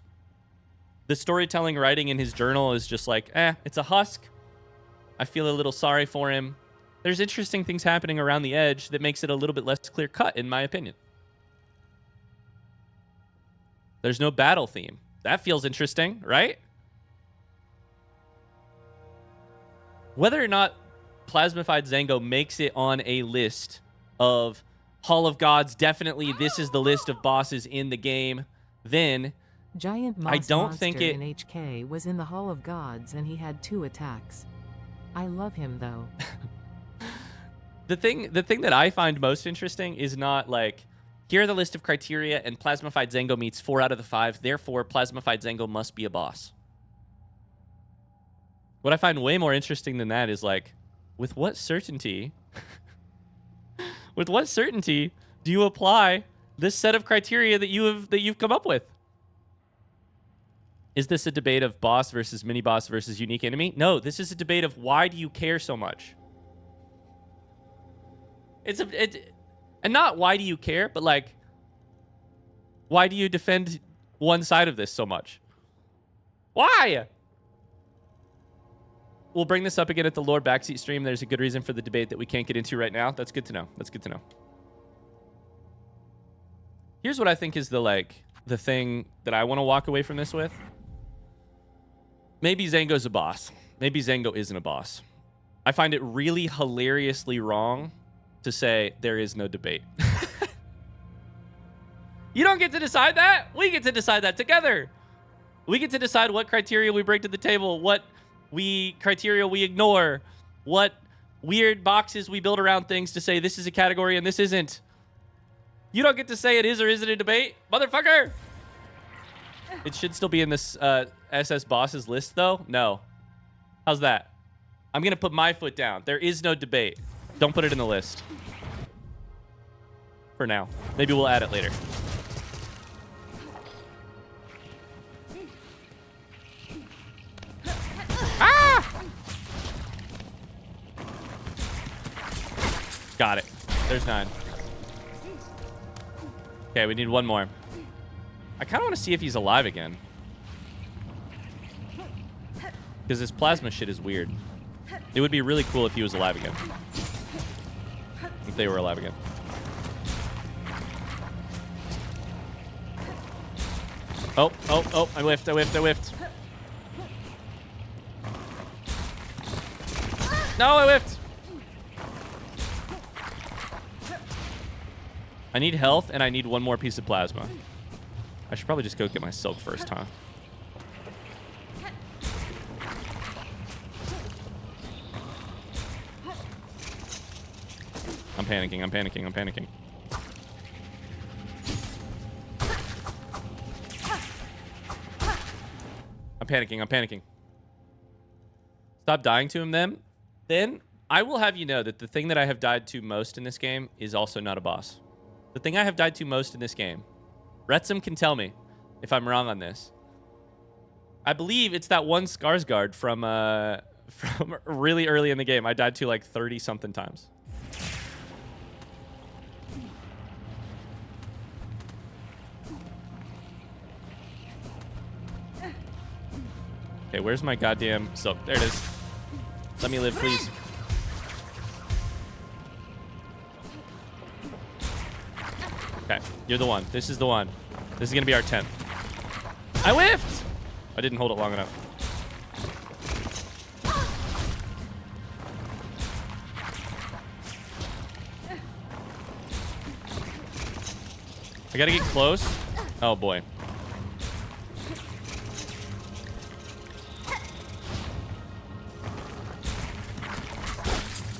Speaker 2: The storytelling writing in his journal is just like, it's a husk. I feel a little sorry for him. There's interesting things happening around the edge that makes it a little bit less clear cut, in my opinion. There's no battle theme. That feels interesting, right? Whether or not Plasmified Zango makes it on a list of Hall of Gods, definitely this is the list of bosses in the game, then
Speaker 1: Giant Moss
Speaker 2: I don't
Speaker 1: Monster
Speaker 2: think it...
Speaker 1: in HK was in the Hall of Gods and he had 2 attacks. I love him though.
Speaker 2: The thing that I find most interesting is not like, here are the list of criteria and Plasmified Zango meets 4 out of the 5, therefore Plasmified Zango must be a boss. What I find way more interesting than that is like, with what certainty do you apply this set of criteria that you've come up with? Is this a debate of boss versus mini boss versus unique enemy? No, this is a debate of why do you care so much? And not why do you care, but like, Why do you defend one side of this so much? Why? We'll bring this up again at the Lord Backseat stream. There's a good reason for the debate that we can't get into right now. That's good to know. That's good to know. Here's what I think is the thing that I want to walk away from this with. Maybe Zango's a boss. Maybe Zango isn't a boss. I find it really hilariously wrong to say there is no debate. You don't get to decide that. We get to decide that together. We get to decide what criteria we bring to the table, what criteria we ignore, what weird boxes we build around things to say this is a category and this isn't. You don't get to say it is or isn't a debate, motherfucker. It should still be in this SS bosses list, though. No. How's that? I'm going to put my foot down. There is no debate. Don't put it in the list. For now. Maybe we'll add it later. Ah! Got it. There's 9. Okay, we need one more. I kind of want to see if he's alive again. Because this plasma shit is weird. It would be really cool if he was alive again. If they were alive again. Oh, I whiffed. No, I whiffed. I need health, and I need one more piece of plasma. I should probably just go get my silk first, huh? I'm panicking. I'm panicking. Stop dying to him then I will have you know that the thing that I have died to most in this game is also not a boss. The thing I have died to most in this game, Retsum can tell me if I'm wrong on this. I believe it's that one Skarsgård from really early in the game. I died to like 30 something times. Okay, where's my goddamn silk? There it is. Let me live, please. Okay, you're the one. This is the one. This is going to be our 10th. I whiffed! I didn't hold it long enough. I got to get close. Oh, boy.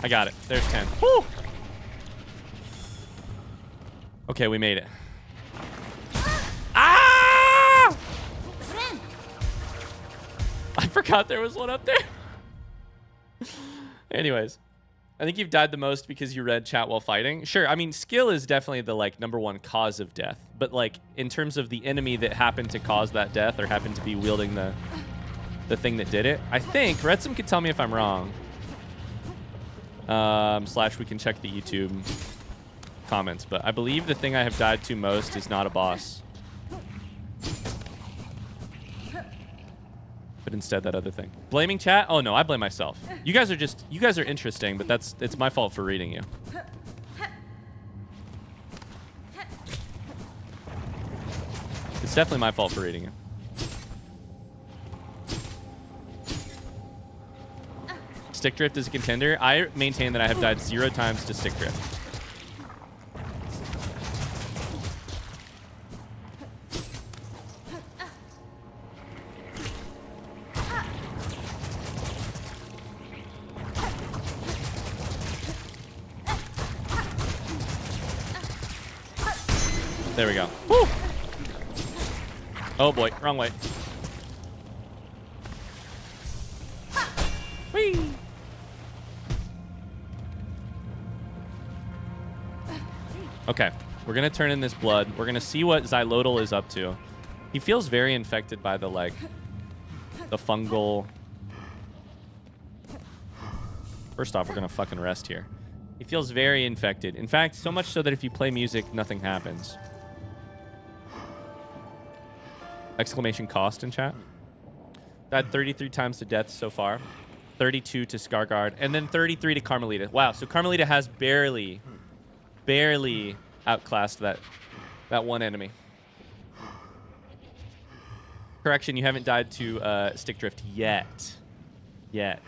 Speaker 2: I got it. There's 10. Woo! Okay, we made it. Ah! I forgot there was one up there. Anyways, I think you've died the most because you read chat while fighting. Sure, I mean, skill is definitely the #1 cause of death. But like in terms of the enemy that happened to cause that death or happened to be wielding the thing that did it, I think Retsum can tell me if I'm wrong. / we can check the YouTube comments, but I believe the thing I have died to most is not a boss, but instead that other thing. Blaming chat? Oh no, I blame myself. You guys are interesting, but it's my fault for reading you. It's definitely my fault for reading you. Stick drift is a contender. I maintain that I have died 0 times to stick drift. There we go. Woo! Oh boy, wrong way. Whee! Okay, we're gonna turn in this blood. We're gonna see what Xylotl is up to. He feels very infected by the fungal. First off, we're gonna fucking rest here. He feels very infected. In fact, so much so that if you play music, nothing happens. Exclamation cost in chat. Died 33 times to death so far. 32 to Scarguard. And then 33 to Carmelita. Wow, so Carmelita has barely outclassed that one enemy. Correction, you haven't died to Stick Drift yet. Yet.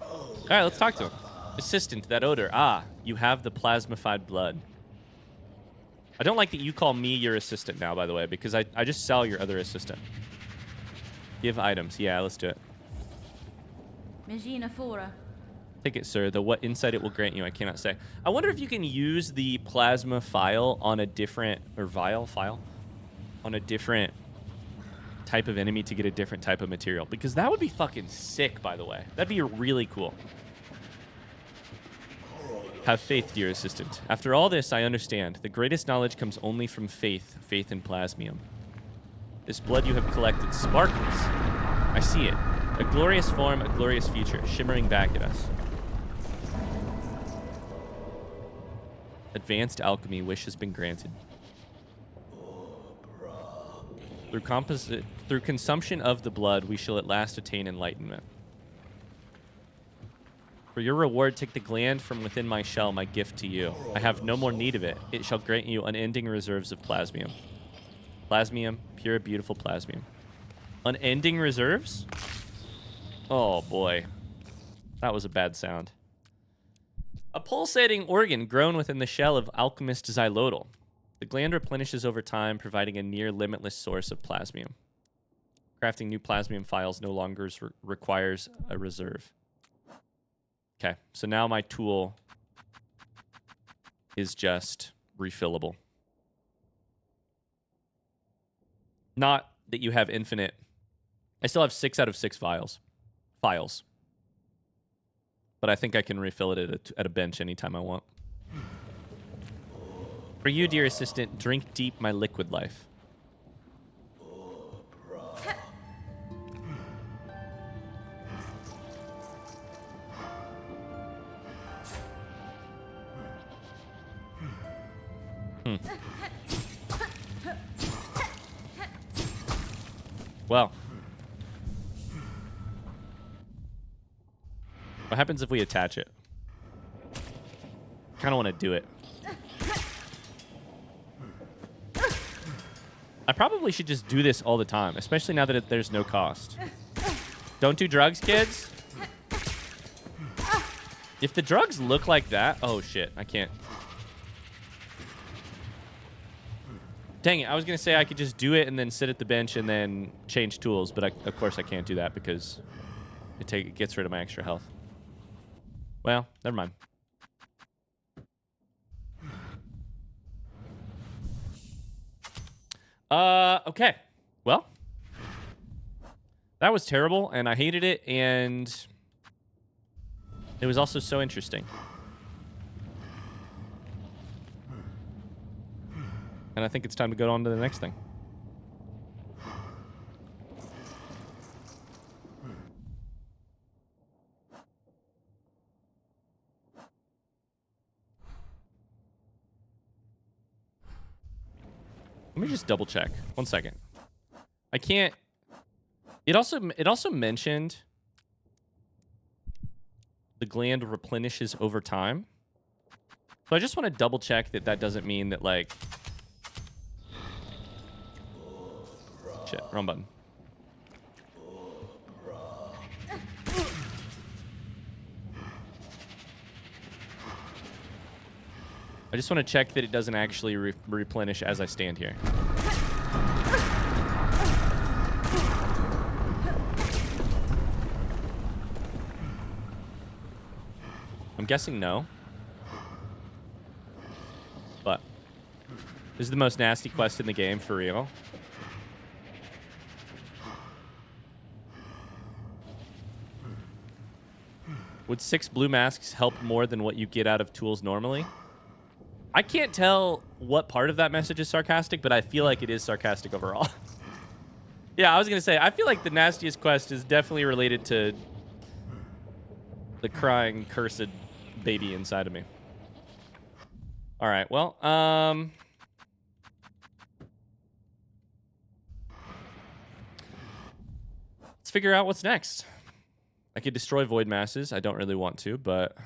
Speaker 2: All right, let's talk to him. Assistant, that odor. Ah, you have the plasmified blood. I don't like that you call me your assistant now, by the way, because I just sell your other assistant. Give items. Yeah, let's do it. Take it, sir. Though what insight it will grant you, I cannot say. I wonder if you can use the plasma file on a different, or vial file, on a different type of enemy to get a different type of material. Because that would be fucking sick, by the way. That'd be really cool. Have faith, dear assistant. After all this, I understand. The greatest knowledge comes only from faith. Faith in plasmium. This blood you have collected sparkles. I see it. A glorious form, a glorious future, shimmering back at us. Advanced alchemy wish has been granted. Through consumption of the blood, we shall at last attain enlightenment. For your reward, take the gland from within my shell, my gift to you. I have no more need of it. It shall grant you unending reserves of plasmium. Plasmium, pure, beautiful plasmium. Unending reserves? Oh, boy. That was a bad sound. A pulsating organ grown within the shell of alchemist Xylotl. The gland replenishes over time, providing a near limitless source of plasmium. Crafting new plasmium files no longer requires a reserve. Okay, so now my tool is just refillable. Not that you have infinite. I still have 6 out of 6 files. But I think I can refill it at a bench anytime I want. For you, dear assistant, drink deep my liquid life. Well. What happens if we attach it? Kind of want to do it. I probably should just do this all the time, especially now that there's no cost. Don't do drugs, kids. If the drugs look like that... Oh, shit. I can't. Dang it. I was going to say I could just do it and then sit at the bench and then change tools, but of course I can't do that because it gets rid of my extra health. Well, never mind. Okay. Well, that was terrible, and I hated it, and it was also so interesting. And I think it's time to go on to the next thing. Let me just double check. 1 second. I can't. It also mentioned the gland replenishes over time. So I just want to double check that that doesn't mean that, like... Shit, wrong button. I just want to check that it doesn't actually replenish as I stand here. I'm guessing no. But this is the most nasty quest in the game, for real. Would 6 blue masks help more than what you get out of tools normally? I can't tell what part of that message is sarcastic, but I feel like it is sarcastic overall. Yeah, I was going to say, I feel like the nastiest quest is definitely related to the crying, cursed baby inside of me. All right, well, figure out what's next. I could destroy void masses. I don't really want to, but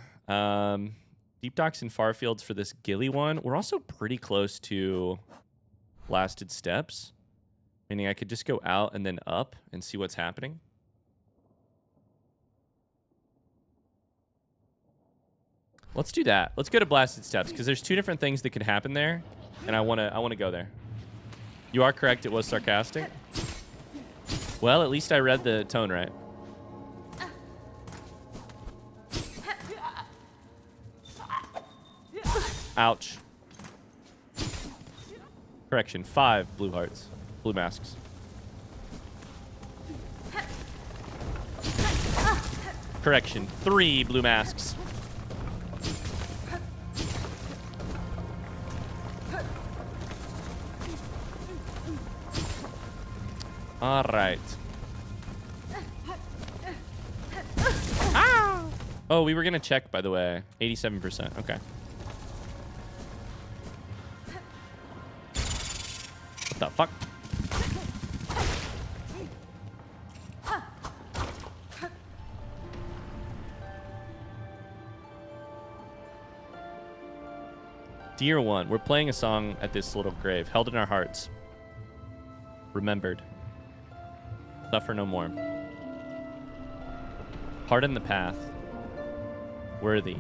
Speaker 2: deep docks and far fields for this Gilly one. We're also pretty close to blasted steps, meaning I could just go out and then up and see what's happening. Let's do that. Let's go to blasted steps because there's 2 different things that could happen there, and I want to go there. You are correct. It was sarcastic. Well, at least I read the tone right. Ouch. Correction, 5 blue hearts. Blue masks. Correction, 3 blue masks. All right. Ah! Oh, we were going to check, by the way. 87%. Okay. What the fuck? Dear one, we're playing a song at this little grave, held in our hearts. Remembered. Suffer no more. Pardon the path. Worthy.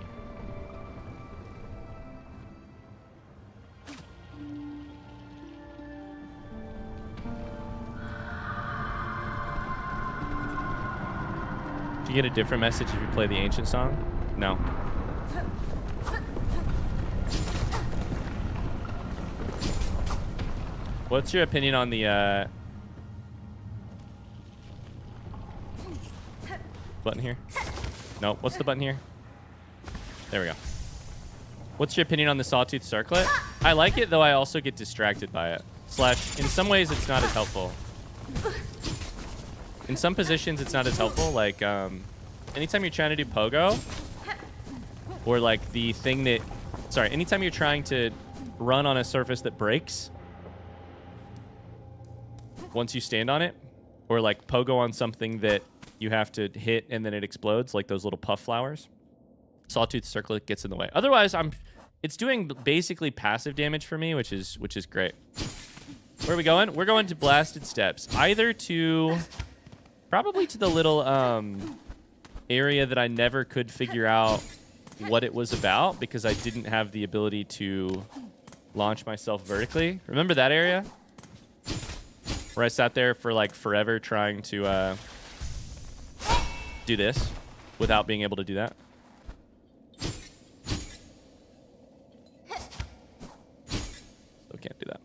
Speaker 2: Do you get a different message if you play the ancient song? No. What's your opinion on the button here? No. What's the button here? There we go. What's your opinion on the Sawtooth Circlet? I like it, though I also get distracted by it. Slash, in some ways, it's not as helpful. In some positions, it's not as helpful. Like, anytime you're trying to do pogo, or like the thing that, sorry, anytime you're trying to run on a surface that breaks, once you stand on it, or like pogo on something that you have to hit and then it explodes, like those little puff flowers, Sawtooth Circlet gets in the way. Otherwise, it's doing basically passive damage for me, which is great. Where are we going? We're going to blasted steps, either to probably to the little area that I never could figure out what it was about because I didn't have the ability to launch myself vertically. Remember that area? Where I sat there for like forever trying to do this without being able to do that. Still can't do that.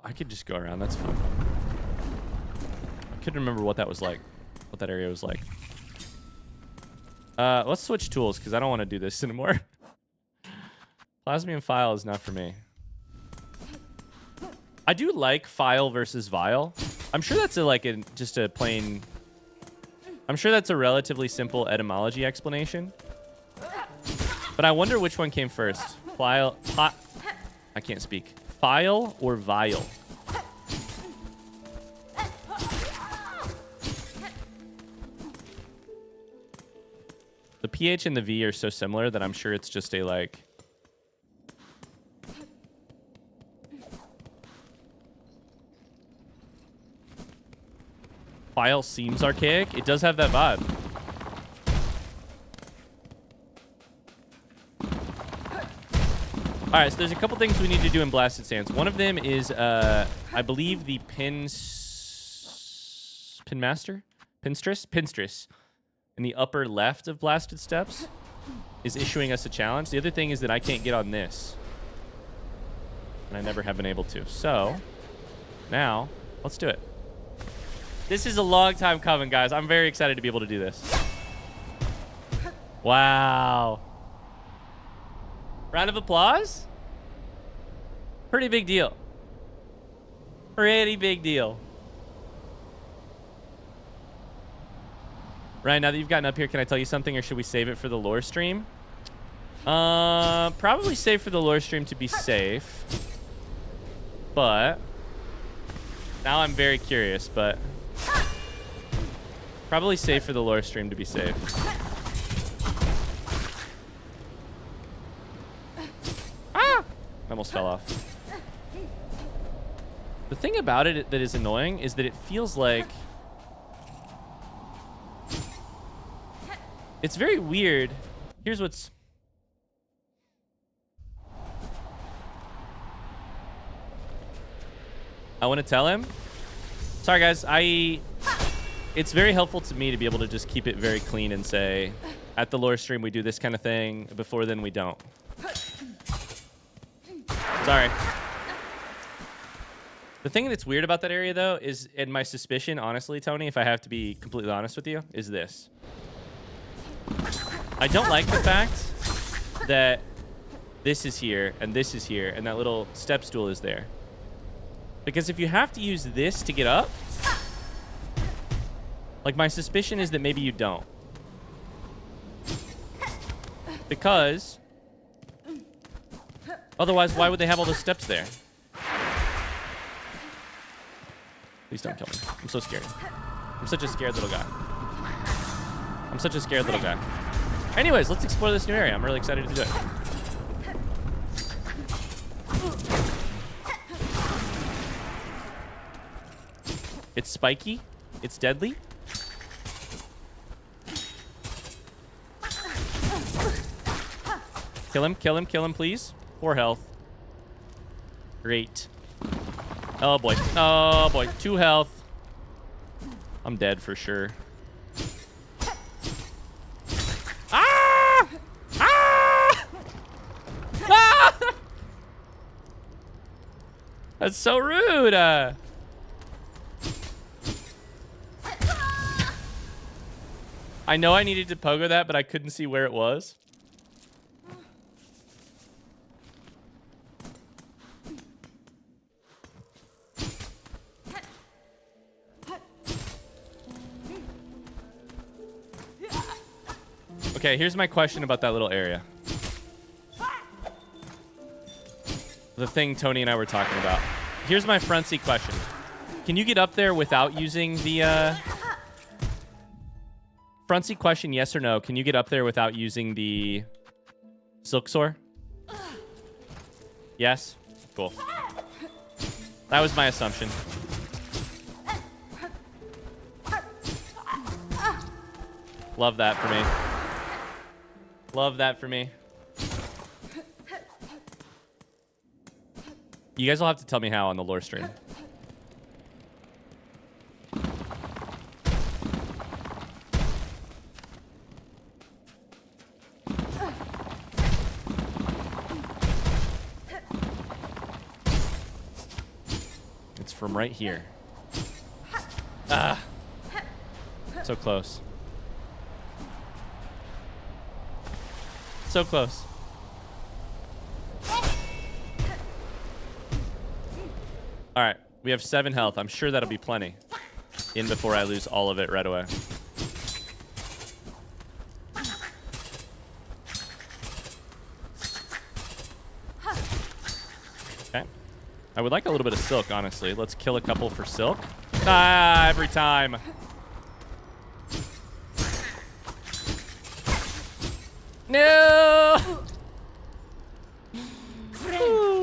Speaker 2: I could just go around. That's fine. I couldn't remember what that was like. What that area was like. Let's switch tools because I don't want to do this anymore. Plasmium file is not for me. I do like file versus vial. I'm sure that's just a plain. I'm sure that's a relatively simple etymology explanation. But I wonder which one came first. File, I can't speak. File or vial? The PH and the V are so similar that I'm sure it's just a like. File seems archaic. It does have that vibe. All right, so there's a couple things we need to do in Blasted Sands. One of them is, I believe, the Pinstress in the upper left of Blasted Steps is issuing us a challenge. The other thing is that I can't get on this, and I never have been able to. So now let's do it. This is a long time coming, guys. I'm very excited to be able to do this. Wow. Round of applause? Pretty big deal. Pretty big deal. Ryan, now that you've gotten up here, can I tell you something, or should we save it for the lore stream? Probably save for the lore stream to be safe. But now I'm very curious, but probably save for the lore stream to be safe. Ah! I almost fell off. The thing about it that is annoying is that it feels like it's very weird. Here's what's... I want to tell him. Sorry, guys. It's very helpful to me to be able to just keep it very clean and say, at the lore stream, we do this kind of thing. Before then, we don't. Sorry. The thing that's weird about that area, though, is, and my suspicion, honestly, Tony, if I have to be completely honest with you, is this. I don't like the fact that this is here, and this is here, and that little step stool is there. Because if you have to use this to get up, like, my suspicion is that maybe you don't. Because otherwise, why would they have all those steps there? Please don't kill me. I'm so scared. I'm such a scared little guy. I'm such a scared little guy. Anyways, let's explore this new area. I'm really excited to do it. It's spiky. It's deadly. Kill him, kill him, kill him, please. 4 health. Great. Oh, boy. Oh, boy. 2 health. I'm dead for sure. Ah! Ah! Ah! That's so rude. I know I needed to pogo that, but I couldn't see where it was. Okay, here's my question about that little area. The thing Tony and I were talking about. Here's my front seat question. Can you get up there without using the... Front seat question, yes or no? Can you get up there without using the Silksong? Yes? Cool. That was my assumption. Love that for me. Love that for me. You guys will have to tell me how on the lore stream. It's from right here. Ah. So close. So close. All right, we have 7 health. I'm sure that'll be plenty. In before I lose all of it right away. Okay. I would like a little bit of silk, honestly. Let's kill a couple for silk. Ah, every time. No!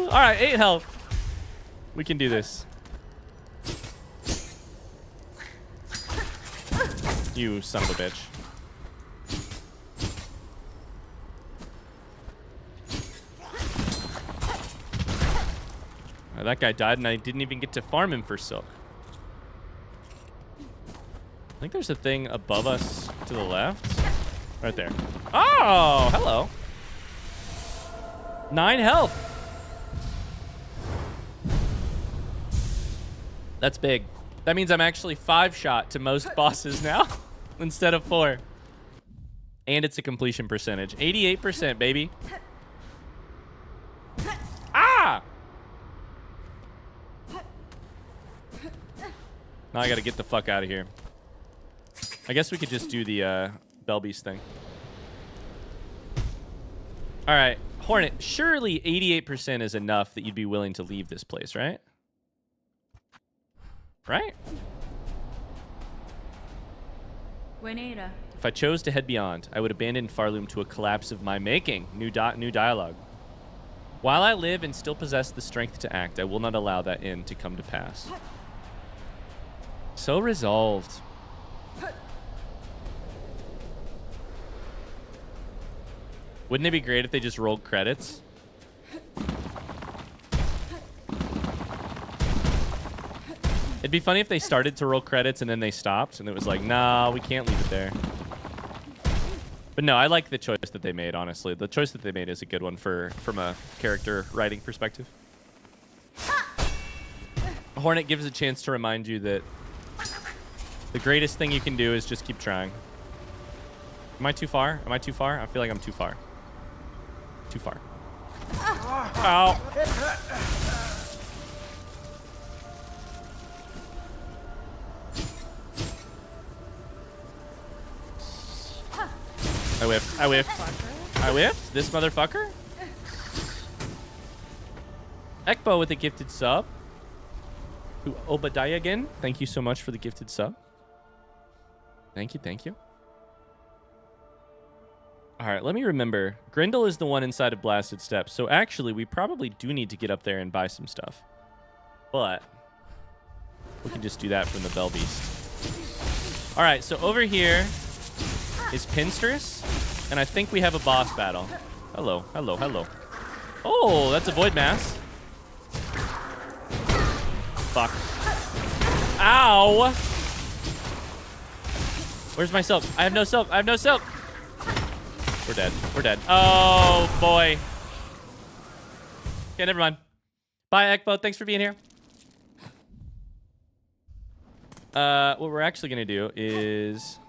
Speaker 2: All right, 8 health. We can do this. You son of a bitch. Oh, that guy died and I didn't even get to farm him for silk. I think there's a thing above us to the left. Right there. Oh, hello. 9 health. That's big. That means I'm actually 5-shot to most bosses now instead of 4. And it's a completion percentage. 88%, baby. Ah! Now I gotta get the fuck out of here. I guess we could just do the Belbeast thing. All right, Hornet, surely 88% is enough that you'd be willing to leave this place, right? Right? If I chose to head beyond, I would abandon Farloom to a collapse of my making. New dialogue. While I live and still possess the strength to act, I will not allow that end to come to pass. So resolved. Wouldn't it be great if they just rolled credits? It'd be funny if they started to roll credits and then they stopped and it was like, nah, we can't leave it there. But no, I like the choice that they made, honestly. The choice that they made is a good one from a character writing perspective. Hornet gives a chance to remind you that the greatest thing you can do is just keep trying. Am I too far? Am I too far? I feel like I'm too far. Too far. Ow. I whiffed. I whiffed. I whiffed? This motherfucker? Ekbo with a gifted sub. To Obadiah again. Thank you so much for the gifted sub. Thank you, thank you. All right, let me remember. Grendel is the one inside of Blasted Steps, so actually we probably do need to get up there and buy some stuff. But we can just do that from the Belbeast. All right, so over here is Pinstress, and I think we have a boss battle. Hello, hello, hello. Oh, that's a Void Mass. Fuck. Ow! Where's my silk? I have no silk. I have no silk. We're dead. We're dead. Oh, boy. Okay, never mind. Bye, Ekbo. Thanks for being here. What we're actually going to do is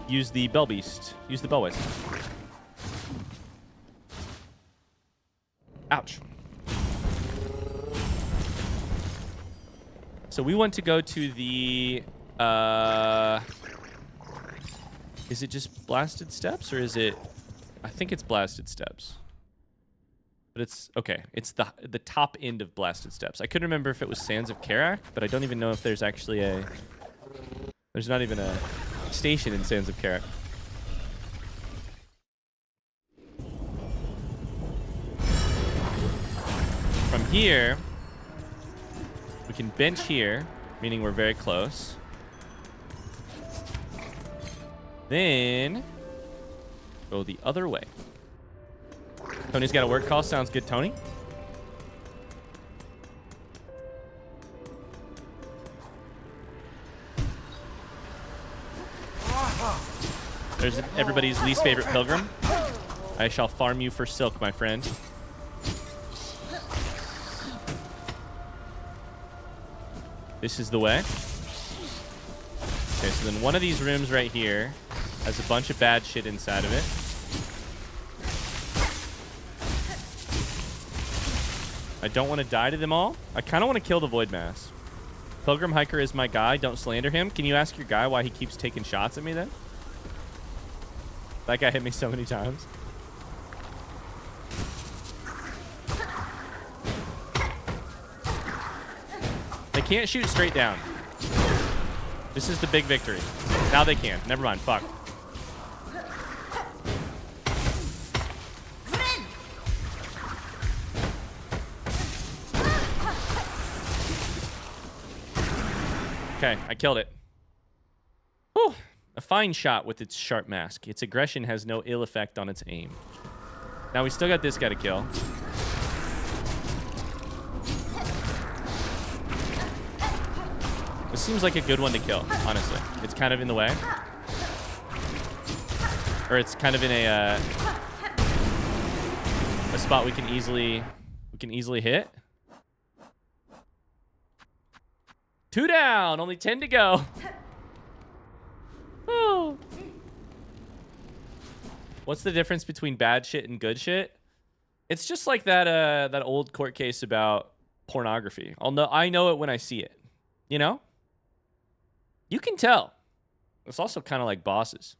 Speaker 2: use the Belbeast. Use the Belbeast. Ouch. So we want to go to the... is it just Blasted Steps, or is it... I think it's Blasted Steps. But it's... Okay, it's the top end of Blasted Steps. I couldn't remember if it was Sands of Karak, but I don't even know if there's actually a... There's not even a station in Sands of Karak. From here, we can bench here, meaning we're very close. Then go the other way. Tony's got a work call. Sounds good, Tony. There's everybody's least favorite pilgrim. I shall farm you for silk, my friend. This is the way. Okay, so then one of these rooms right here has a bunch of bad shit inside of it. I don't want to die to them all. I kind of want to kill the Void Mass. Pilgrim Hiker is my guy. Don't slander him. Can you ask your guy why he keeps taking shots at me then? That guy hit me so many times. They can't shoot straight down. This is the big victory. Now they can. Never mind. Fuck. Okay, I killed it. Whew. A fine shot with its sharp mask. Its aggression has no ill effect on its aim. Now we still got this guy to kill. This seems like a good one to kill, honestly. It's kind of in the way. Or it's kind of in a spot we can easily hit. 2 down, only 10 to go. Oh. What's the difference between bad shit and good shit? It's just like that old court case about pornography. I know it when I see it. You know? You can tell. It's also kind of like bosses.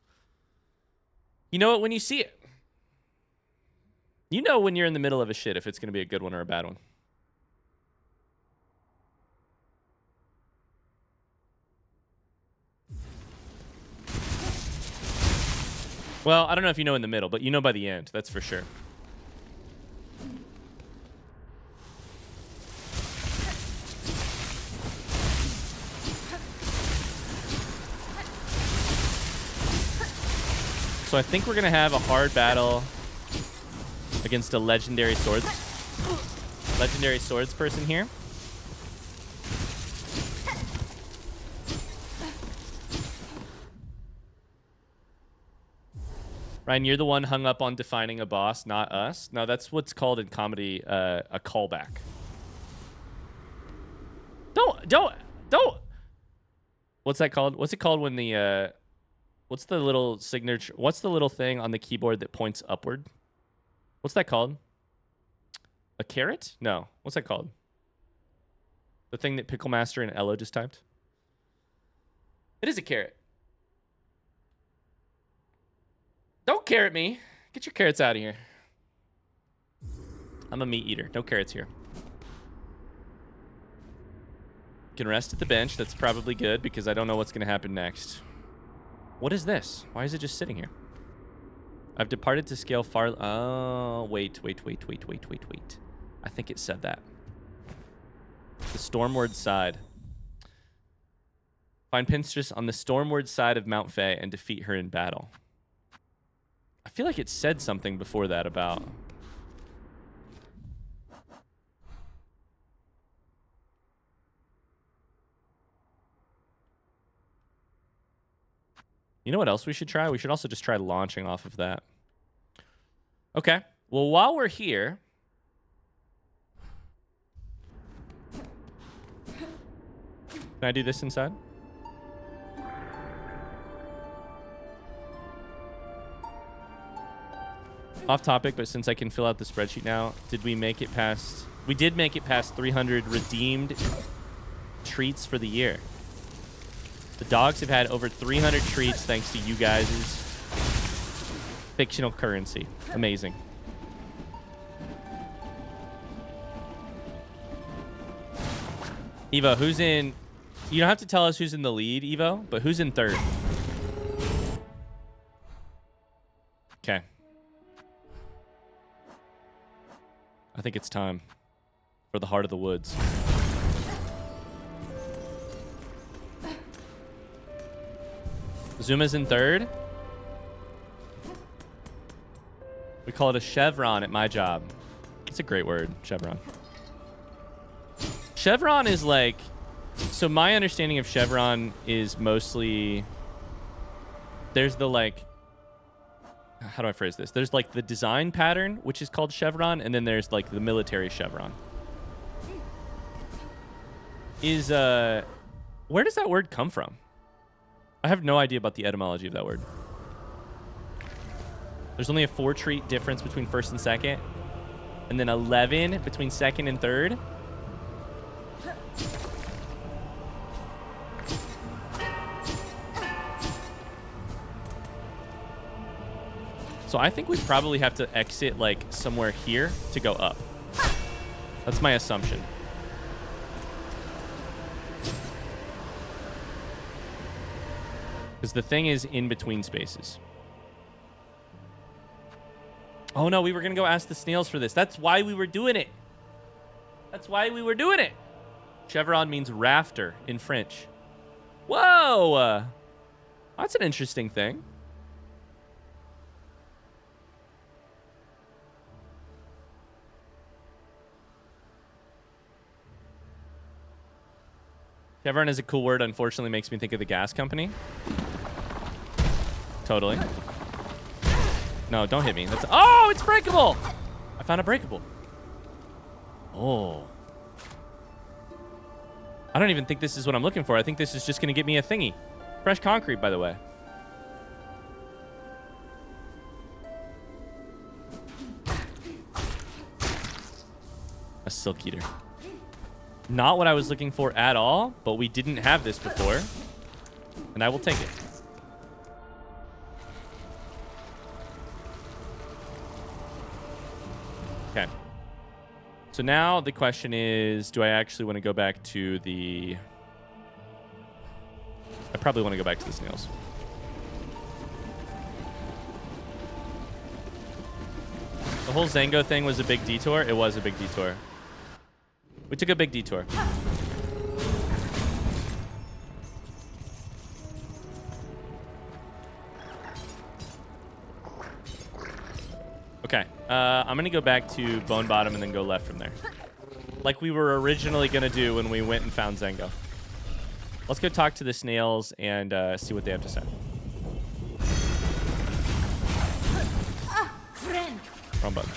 Speaker 2: You know it when you see it. You know when you're in the middle of a shit if it's going to be a good one or a bad one. Well, I don't know if you know in the middle, but you know by the end. That's for sure. So I think we're going to have a hard battle against a legendary swords person here. Ryan, you're the one hung up on defining a boss, not us. No, that's what's called in comedy a callback. Don't. What's that called? What's it called when the what's the little signature? What's the little thing on the keyboard that points upward? What's that called? A caret? No. What's that called? The thing that Pickle Master and Elo just typed? It is a carrot. Don't carrot me. Get your carrots out of here. I'm a meat eater. No carrots here. Can rest at the bench. That's probably good because I don't know what's going to happen next. What is this? Why is it just sitting here? I've departed to scale far... Oh, wait. I think it said that. The stormward side. Find Pinstress on the stormward side of Mount Fae and defeat her in battle. I feel like it said something before that about... You know what else we should try? We should also just try launching off of that. Okay. Well, while we're here... Can I do this inside? Off topic, but since I can fill out the spreadsheet now, did we make it past... We did make it past 300 redeemed treats for the year. The dogs have had over 300 treats thanks to you guys' fictional currency. Amazing. Evo, who's in... You don't have to tell us who's in the lead, Evo, but who's in third? Okay. I think it's time for the heart of the woods. Zuma's in third. We call it a chevron at my job. It's a great word, chevron. Chevron is like... So my understanding of chevron is mostly... There's the like... How do I phrase this? There's like the design pattern, which is called chevron, and then there's like the military chevron. Is, where does that word come from? I have no idea about the etymology of that word. There's only a 4 treat difference between first and second, and then 11 between second and third. So I think we probably have to exit like somewhere here to go up. That's my assumption. Because the thing is in between spaces. Oh no, we were going to go ask the snails for this. That's why we were doing it. That's why we were doing it. Chevron means rafter in French. Whoa! That's an interesting thing. Chevron is a cool word. Unfortunately, makes me think of the gas company. Totally. No, don't hit me. That's... Oh, it's breakable! I found a breakable. Oh. I don't even think this is what I'm looking for. I think this is just going to get me a thingy. Fresh concrete, by the way. A silk eater. Not what I was looking for at all, but we didn't have this before. And I will take it. Okay. So now the question is, do I actually want to go back to the... I probably want to go back to the snails. The whole Zango thing was a big detour. It was a big detour. We took a big detour. Okay. I'm going to go back to Bone Bottom and then go left from there. Like we were originally going to do when we went and found Zango. Let's go talk to the snails and see what they have to say. Wrong button.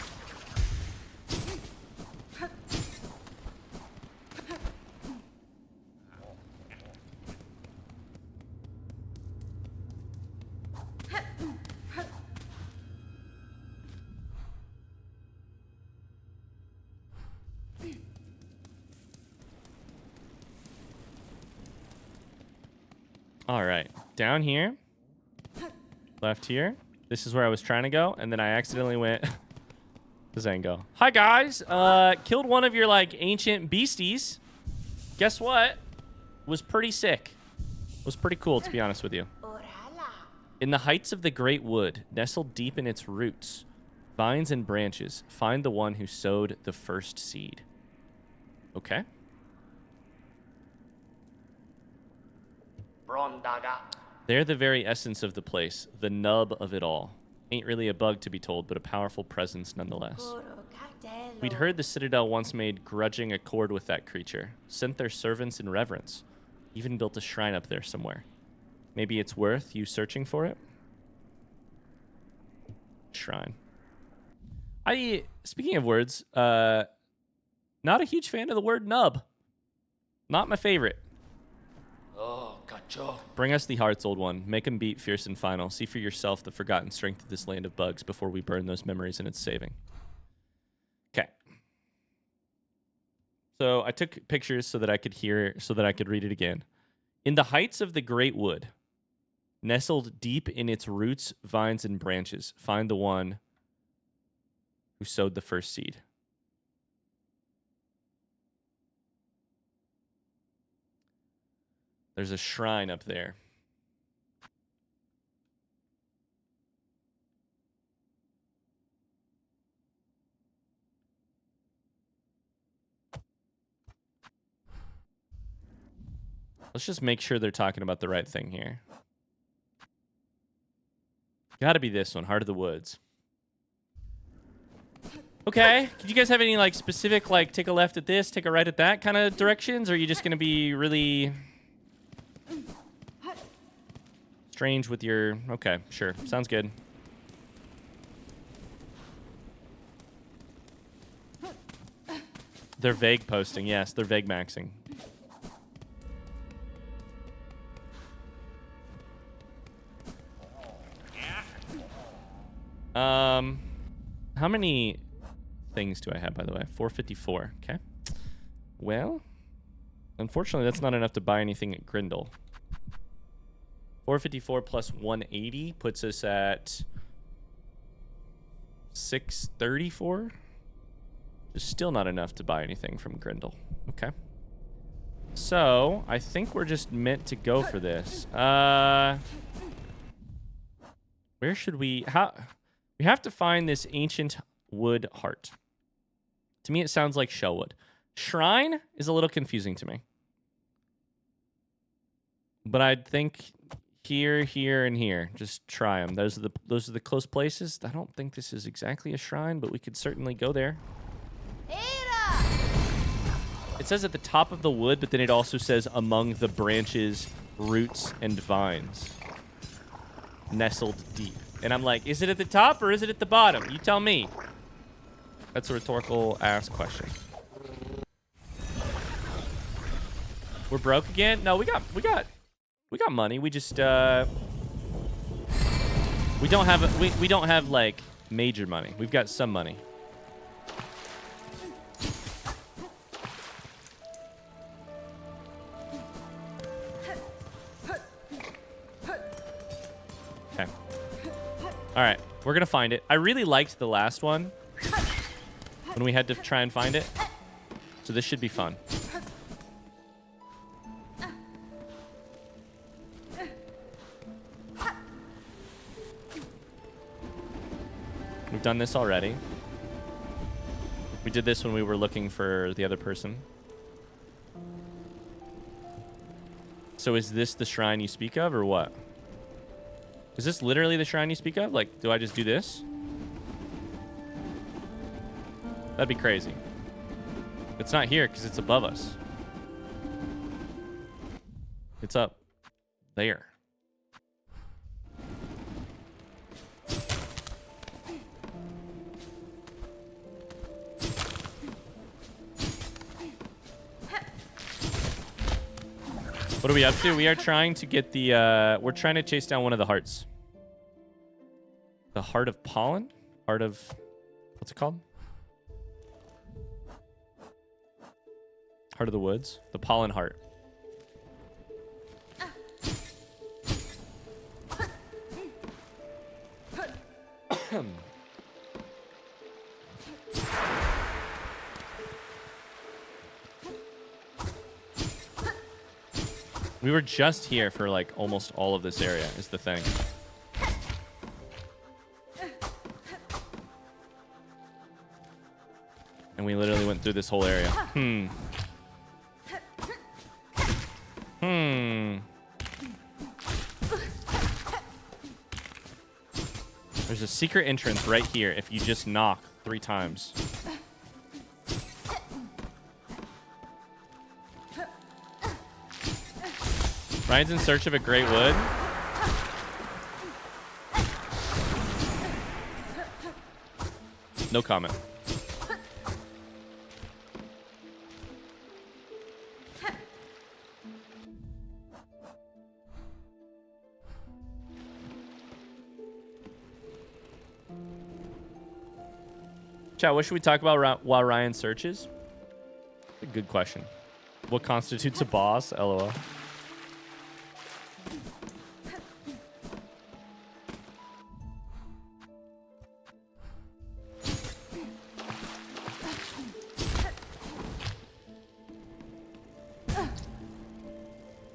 Speaker 2: All right, down here, left here. This is where I was trying to go, and then I accidentally went to Zango. Hi, guys. Killed one of your, like, ancient beasties. Guess what? Was pretty sick. Was pretty cool, to be honest with you. In the heights of the great wood, nestled deep in its roots, vines and branches, find the one who sowed the first seed. Okay. They're the very essence of the place, the nub of it all. Ain't really a bug to be told, but a powerful presence nonetheless. We'd heard the Citadel once made grudging accord with that creature, sent their servants in reverence, even built a shrine up there somewhere. Maybe it's worth you searching for it? Shrine. Speaking of words, not a huge fan of the word nub. Not my favorite. Bring us the hearts, old one. Make him beat fierce and final. See for yourself the forgotten strength of this land of bugs before we burn those memories in its saving. Okay. So I took pictures so that I could read it again. In the heights of the great wood, nestled deep in its roots, vines, and branches, find the one who sowed the first seed. There's a shrine up there. Let's just make sure they're talking about the right thing here. Gotta be this one, Heart of the Woods. Okay. Did you guys have any like specific like take a left at this, take a right at that kind of directions? Or are you just gonna be really strange with your... Okay, sure. Sounds good. They're vague posting. Yes, they're vague maxing. How many things do I have, by the way? 454. Okay. Well, unfortunately, that's not enough to buy anything at Grindel. 454 plus 180 puts us at 634. It's still not enough to buy anything from Grindel. Okay. So, I think we're just meant to go for this. Where should we... We have to find this ancient wood heart. To me, it sounds like shellwood. Shrine is a little confusing to me. But I'd think here, here, and here. Just try them. Those are the close places. I don't think this is exactly a shrine, but we could certainly go there. It says at the top of the wood, but then it also says among the branches, roots, and vines. Nestled deep. And I'm like, is it at the top or is it at the bottom? You tell me. That's a rhetorical ass question. We're broke again? No, we got money. We just we don't have like major money. We've got some money. All right, we're gonna find it. I really liked the last one when we had to try and find it. So this should be fun. We've done this already. We did this when we were looking for the other person. So is this the shrine you speak of, or what? Is this literally the shrine you speak of? Like, do I just do this? That'd be crazy. It's not here because it's above us. It's up there. What are we up to? We are trying to get the, we're trying to chase down one of the hearts. The Heart of Pollen? Heart of, what's it called? Heart of the Woods? The Pollen Heart. We were just here for like almost all of this area is the thing. And we literally went through this whole area. There's a secret entrance right here if you just knock 3 times. Ryan's in search of a great wood. No comment. Chat, what should we talk about while Ryan searches? A good question. What constitutes a boss? LOL.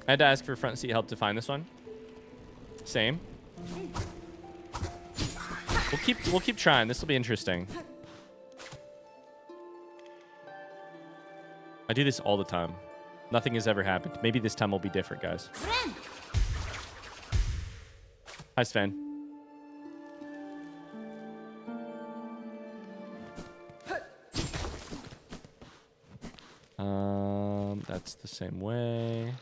Speaker 2: I had to ask for front seat help to find this one. Same. We'll keep trying. This will be interesting. I do this all the time. Nothing has ever happened. Maybe this time will be different, guys. Hi, Sven. That's the same way.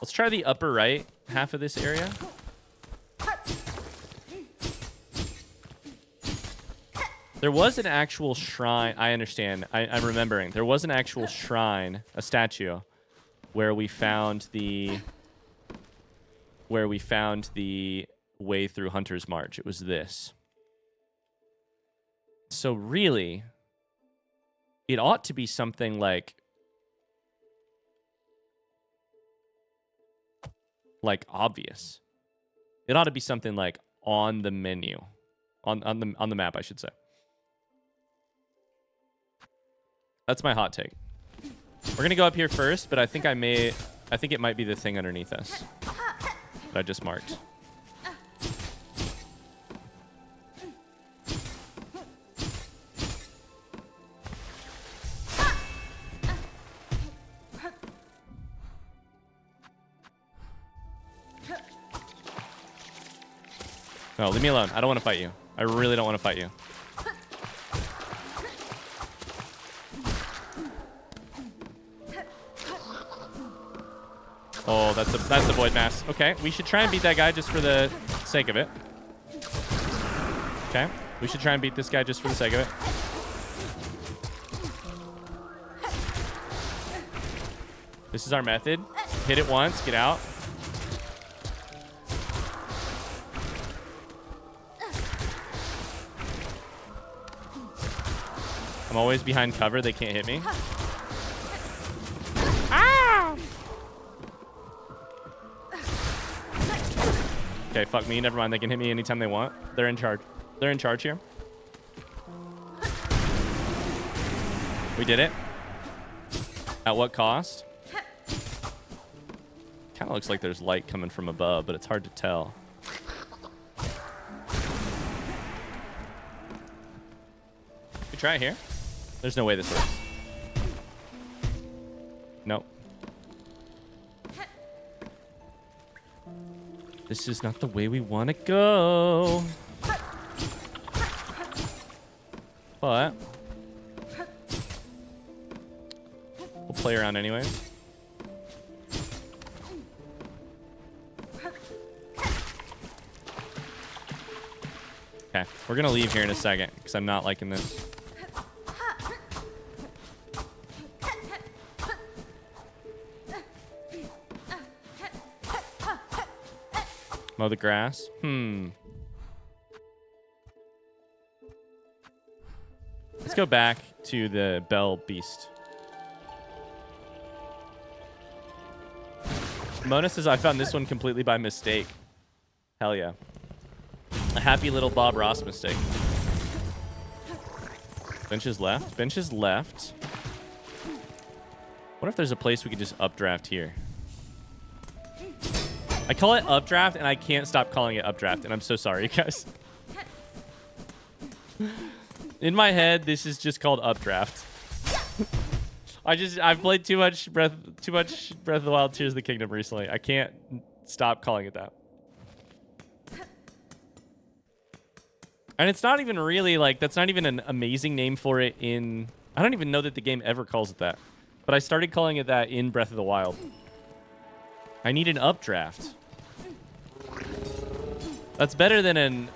Speaker 2: Let's try the upper right half of this area. There was an actual shrine. I understand. I'm remembering. There was an actual shrine, a statue, where we found the way through Hunter's March. It was this. So really, it ought to be something like obvious. It ought to be something like on the menu, on the map, I should say. That's my hot take. We're gonna go up here first, but I think it might be the thing underneath us that I just marked. No, leave me alone. I don't want to fight you. I really don't want to fight you. Oh, that's a void mass. Okay, we should try and beat that guy just for the sake of it. Okay, we should try and beat this guy just for the sake of it. This is our method. Hit it once, get out. I'm always behind cover. They can't hit me. Ah! Okay, fuck me. Never mind. They can hit me anytime they want. They're in charge. They're in charge here. We did it. At what cost? Kind of looks like there's light coming from above, but it's hard to tell. We try it here. There's no way this works. Nope. This is not the way we want to go. But we'll play around anyways. Okay, we're gonna leave here in a second because I'm not liking this. Mow the grass. Let's go back to the Bell Beast. Mona says, I found this one completely by mistake. Hell yeah. A happy little Bob Ross mistake. Benches left. Benches left. What if there's a place we could just updraft here? I call it updraft, and I can't stop calling it updraft, and I'm so sorry, you guys. In my head, this is just called updraft. I've played too much Breath of the Wild Tears of the Kingdom recently. I can't stop calling it that. And it's not even really like, that's not even an amazing name for it in, I don't even know that the game ever calls it that. But I started calling it that in Breath of the Wild. I need an updraft. That's better than an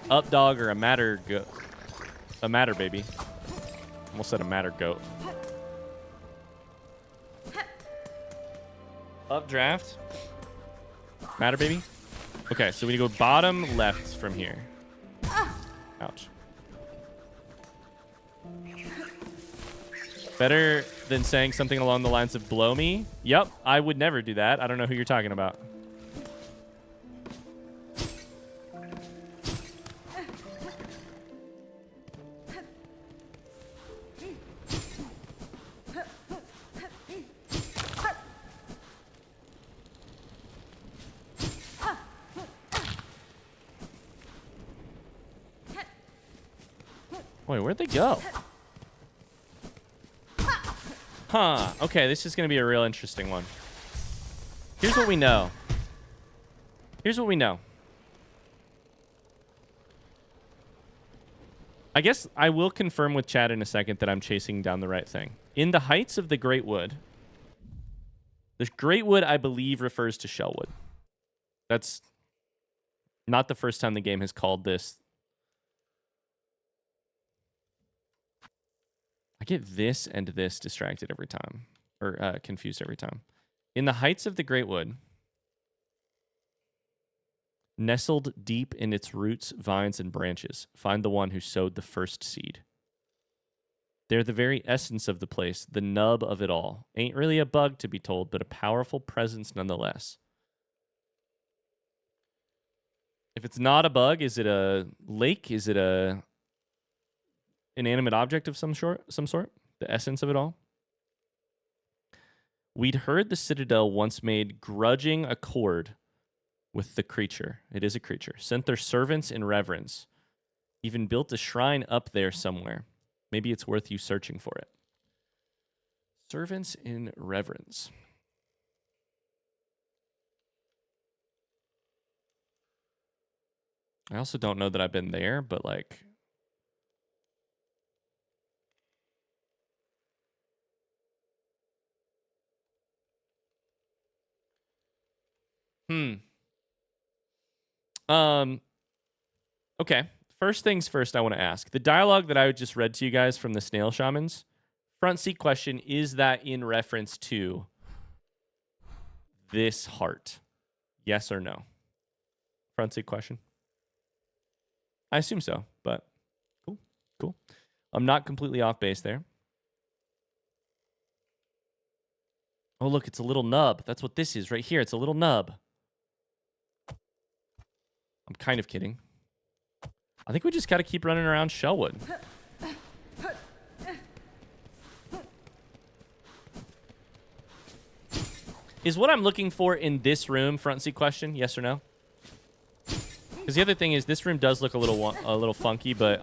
Speaker 2: up dog or a matter goat. A matter baby. Almost said a matter goat. Updraft. Matter baby. Okay, so we go bottom left from here. Ouch. Better than saying something along the lines of blow me. Yep, I would never do that. I don't know who you're talking about. Wait, where'd they go? Huh. Okay, this is going to be a real interesting one. Here's what we know. Here's what we know. I guess I will confirm with Chad in a second that I'm chasing down the right thing. In the heights of the Great Wood, the Great Wood, I believe, refers to Shellwood. That's not the first time the game has called this. I get this and this distracted every time, or confused every time. In the heights of the Great Wood, nestled deep in its roots, vines, and branches, find the one who sowed the first seed. They're the very essence of the place, the nub of it all. Ain't really a bug, to be told, but a powerful presence nonetheless. If it's not a bug, is it a lake? Is it a inanimate object of some sort? The essence of it all? We'd heard the Citadel once made grudging accord with the creature. It is a creature. Sent their servants in reverence. Even built a shrine up there somewhere. Maybe it's worth you searching for it. Servants in reverence. I also don't know that I've been there, but like... Okay. First things first, I want to ask. The dialogue that I just read to you guys from the Snail Shamans, front seat question, is that in reference to this heart? Yes or no? Front seat question. I assume so, but cool. I'm not completely off base there. Oh, look, it's a little nub. That's what this is right here. It's a little nub. I'm kind of kidding. I think we just got to keep running around Shellwood. Is what I'm looking for in this room front seat question? Yes or no? Because the other thing is this room does look a little funky, but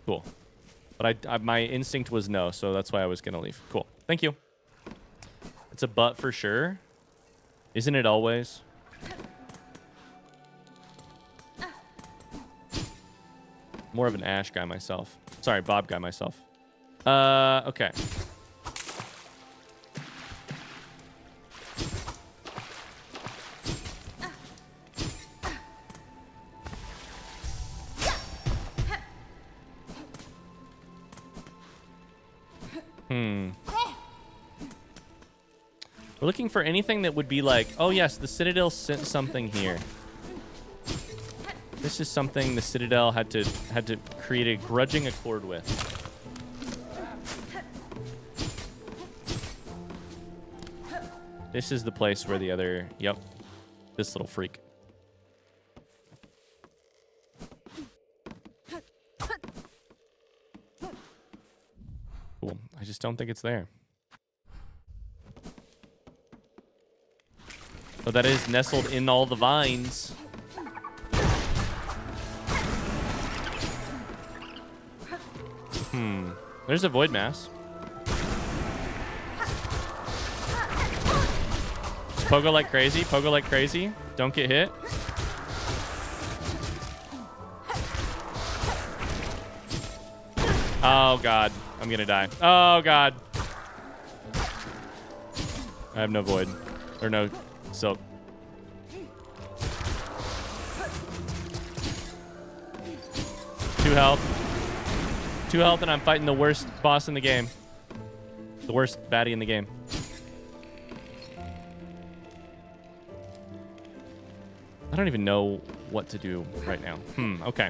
Speaker 2: cool. But my instinct was no, so that's why I was gonna leave. Cool. Thank you. It's a butt for sure. Isn't it always? More of an Ash guy myself. Sorry, Bob guy myself. Okay. We're looking for anything that would be like, oh yes, the Citadel sent something here. This is something the Citadel had to create a grudging accord with. This is the place where the other, yep, this little freak. Cool. I just don't think it's there. Oh, that is nestled in all the vines. There's a void mass. Just pogo like crazy. Pogo like crazy. Don't get hit. Oh, God. I'm going to die. Oh, God. I have no void. Or no silk. Two health. 2 health, and I'm fighting the worst boss in the game. The worst baddie in the game. I don't even know what to do right now. Okay.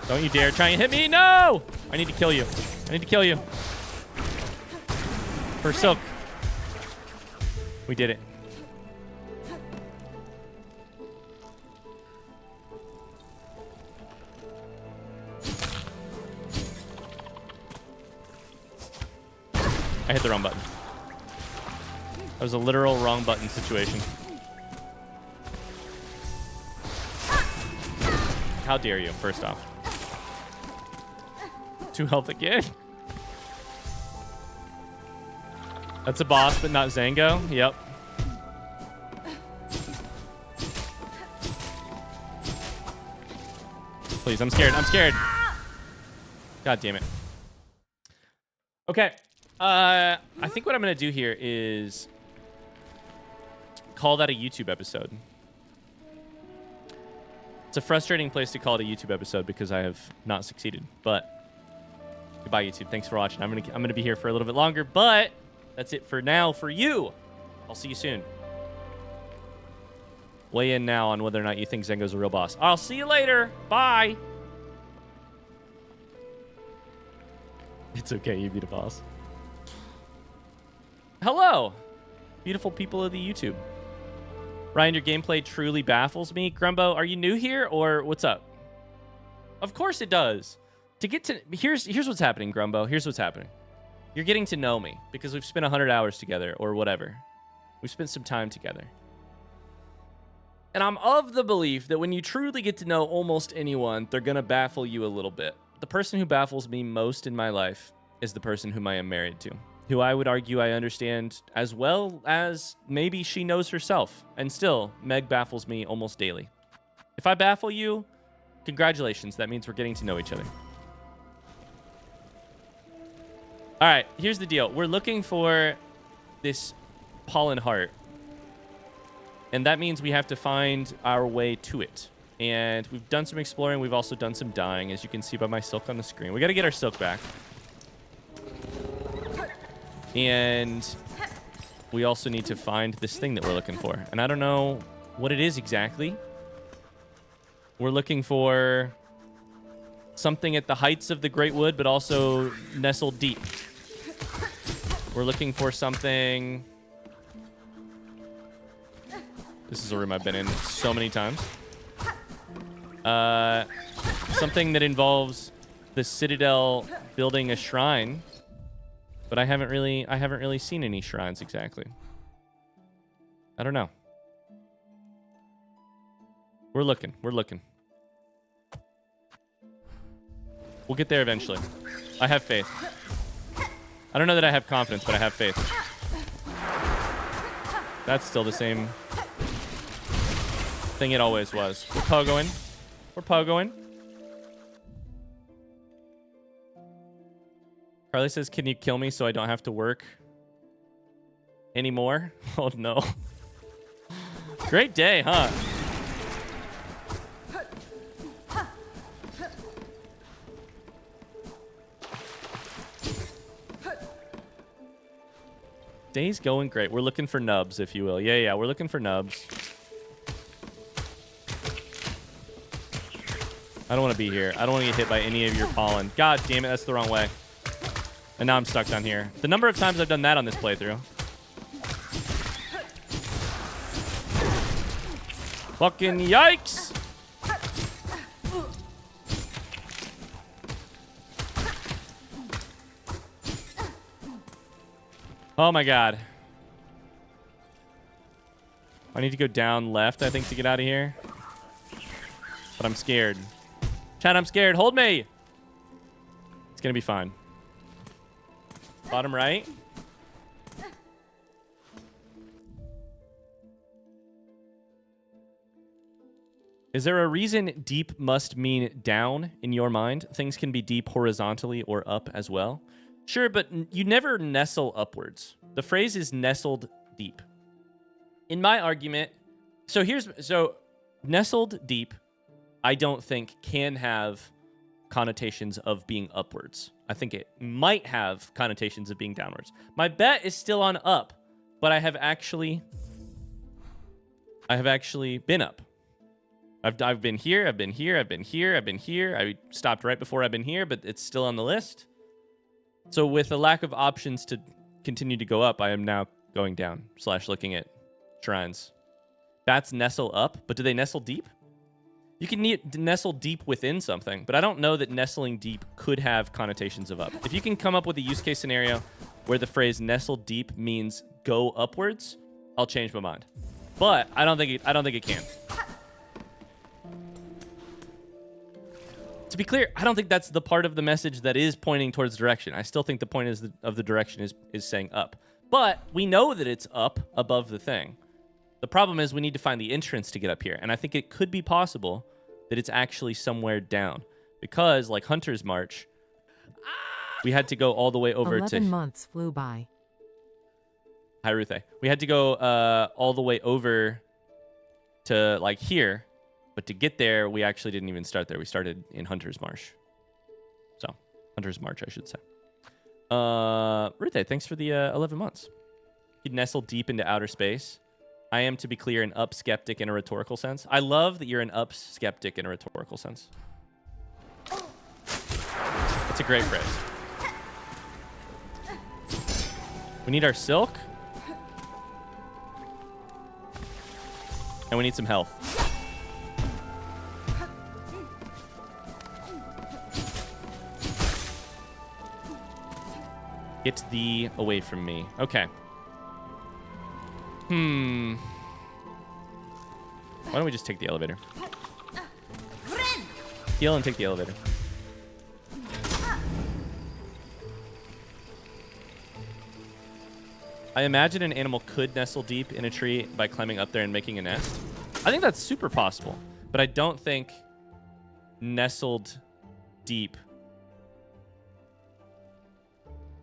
Speaker 2: Don't you dare try and hit me. No! I need to kill you. I need to kill you. For silk. We did it. I hit the wrong button. That was a literal wrong button situation. How dare you, first off. 2 health again. That's a boss, but not Zango. Yep. Please, I'm scared. I'm scared. God damn it. Okay. I think what I'm going to do here is call that a YouTube episode. It's a frustrating place to call it a YouTube episode because I have not succeeded. But goodbye, YouTube. Thanks for watching. I'm gonna be here for a little bit longer, but that's it for now for you. I'll see you soon. Weigh in now on whether or not you think Zengo's a real boss. I'll see you later. Bye. It's okay. You beat a boss. Hello, beautiful people of the YouTube. Ryan, your gameplay truly baffles me. Grumbo, are you new here or what's up? Of course it does. To get to here's what's happening, Grumbo. Here's what's happening. You're getting to know me because we've spent 100 hours together or whatever. We've spent some time together. And I'm of the belief that when you truly get to know almost anyone, they're going to baffle you a little bit. The person who baffles me most in my life is the person whom I am married to, who I would argue I understand as well as maybe she knows herself. And still, Meg baffles me almost daily. If I baffle you, congratulations. That means we're getting to know each other. All right, here's the deal. We're looking for this pollen heart. And that means we have to find our way to it. And we've done some exploring. We've also done some dying, as you can see by my silk on the screen. We got to get our silk back. And we also need to find this thing that we're looking for. And I don't know what it is exactly. We're looking for something at the heights of the Great Wood, but also nestled deep. We're looking for something. This is a room I've been in so many times. Something that involves the Citadel building a shrine, but I haven't really seen any shrines exactly. I don't know. We're looking. We'll get there eventually. I have faith. I don't know that I have confidence, but I have faith. That's still the same thing it always was. We're pogoing. Carly says, can you kill me so I don't have to work anymore? Oh, no. Great day, huh? Day's going great. We're looking for nubs, if you will. Yeah, we're looking for nubs. I don't want to be here. I don't want to get hit by any of your pollen. God damn it, that's the wrong way. And now I'm stuck down here. The number of times I've done that on this playthrough. Fucking yikes! Oh my god. I need to go down left, I think, to get out of here. But I'm scared. Chad, I'm scared. Hold me! It's gonna be fine. Bottom right. Is there a reason deep must mean down in your mind? Things can be deep horizontally or up as well. Sure, but you never nestle upwards. The phrase is nestled deep. In my argument, so nestled deep, I don't think can have connotations of being upwards. I think it might have connotations of being downwards. My bet is still on up, but I have actually been up. I've been here, I've been here, I've been here, I've been here. I stopped right before I've been here, but it's still on the list. So with a lack of options to continue to go up, I am now going down / looking at shrines. Bats nestle up, but do they nestle deep? You can nestle deep within something, but I don't know that nestling deep could have connotations of up. If you can come up with a use case scenario where the phrase nestle deep means go upwards, I'll change my mind. But I don't think it can. To be clear, I don't think that's the part of the message that is pointing towards direction. I still think the point of the direction is saying up. But we know that it's up above the thing. The problem is we need to find the entrance to get up here. And I think it could be possible that it's actually somewhere down. Because, like Hunter's March, we had to go all the way over
Speaker 1: 11 months flew by.
Speaker 2: Hi, Ruthe. We had to go all the way over to, like, here. But to get there, we actually didn't even start there. We started in Hunter's Marsh. So, Hunter's March, I should say. Ruthe, thanks for the 11 months. You'd nestle deep into outer space. I am, to be clear, an up skeptic in a rhetorical sense. I love that you're an up skeptic in a rhetorical sense. That's a great phrase. We need our silk. And we need some health. Get thee away from me. Okay. Why don't we just take the elevator? Heal and take the elevator. I imagine an animal could nestle deep in a tree by climbing up there and making a nest. I think that's super possible, but I don't think nestled deep.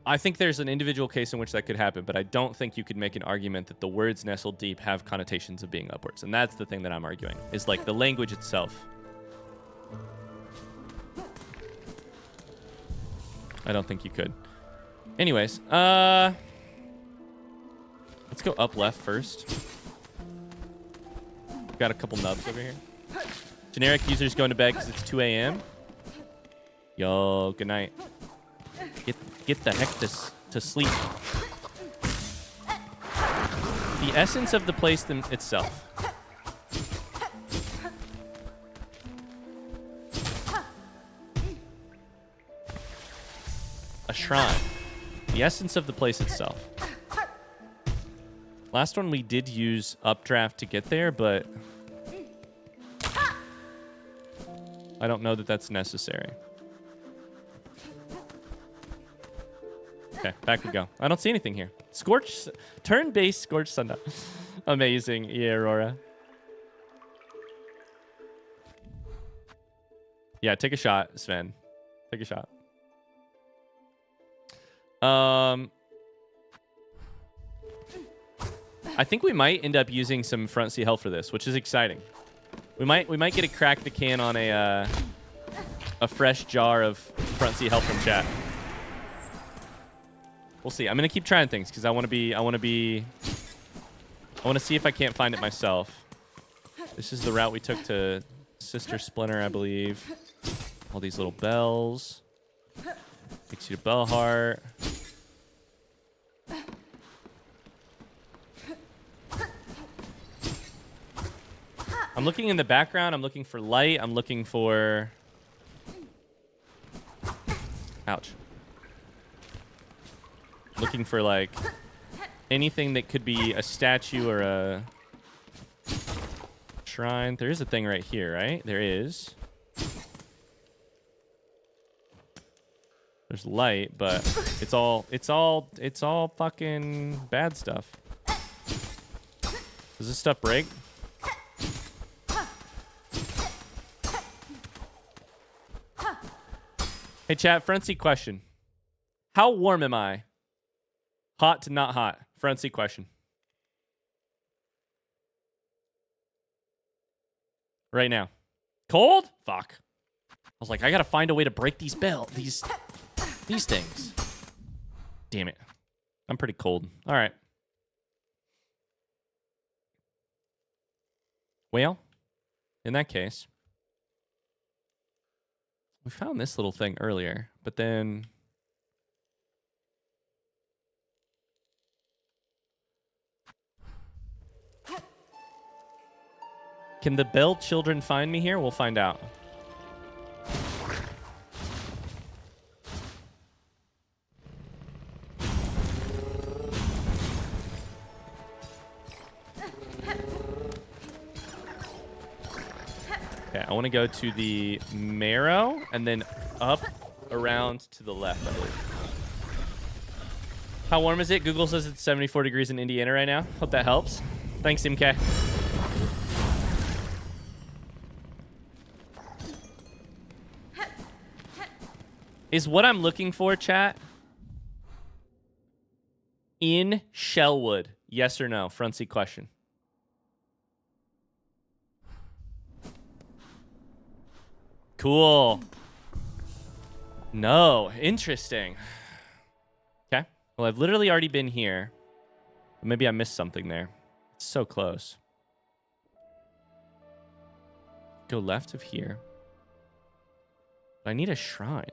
Speaker 2: I think there's an individual case in which that could happen, but I don't think you could make an argument that the words nestled deep have connotations of being upwards. And that's the thing that I'm arguing, is like the language itself. I don't think you could. Anyways, let's go up left first. Got a couple nubs over here. Generic users going to bed because it's 2 a.m. Yo, good night. Get the heck to sleep. The essence of the place itself. A shrine. The essence of the place itself. Last one we did use updraft to get there, but I don't know that that's necessary. Okay, back we go. I don't see anything here. Scorch, turn-based Scorch Sundial. Amazing. Yeah, Aurora. Yeah, take a shot, Sven. Take a shot. I think we might end up using some front seat health for this, which is exciting. We might get to crack the can on a fresh jar of front seat health from chat. We'll see. I'm gonna keep trying things because I want to see if I can't find it myself. This is the route we took to Sister Splinter, I believe. All these little bells. Takes you to Bellheart. I'm looking in the background. I'm looking for light. I'm looking for... Ouch. Looking for, like, anything that could be a statue or a shrine. There is a thing right here, right? There is. There's light, but it's all fucking bad stuff. Does this stuff break? Hey, chat, front seat question. How warm am I? Hot to not hot. Front seat question. Right now. Cold? Fuck. I was like, I gotta find a way to break these these things. Damn it. I'm pretty cold. All right. Well, in that case, we found this little thing earlier, but then... Can the Bell children find me here? We'll find out. Okay, I want to go to the marrow and then up around to the left, I believe. How warm is it? Google says it's 74 degrees in Indiana right now. Hope that helps. Thanks, MK. Is what I'm looking for, chat, in Shellwood? Yes or no? Front seat question. Cool. No. Interesting. Okay. Well, I've literally already been here. Maybe I missed something there. It's so close. Go left of here. But I need a shrine.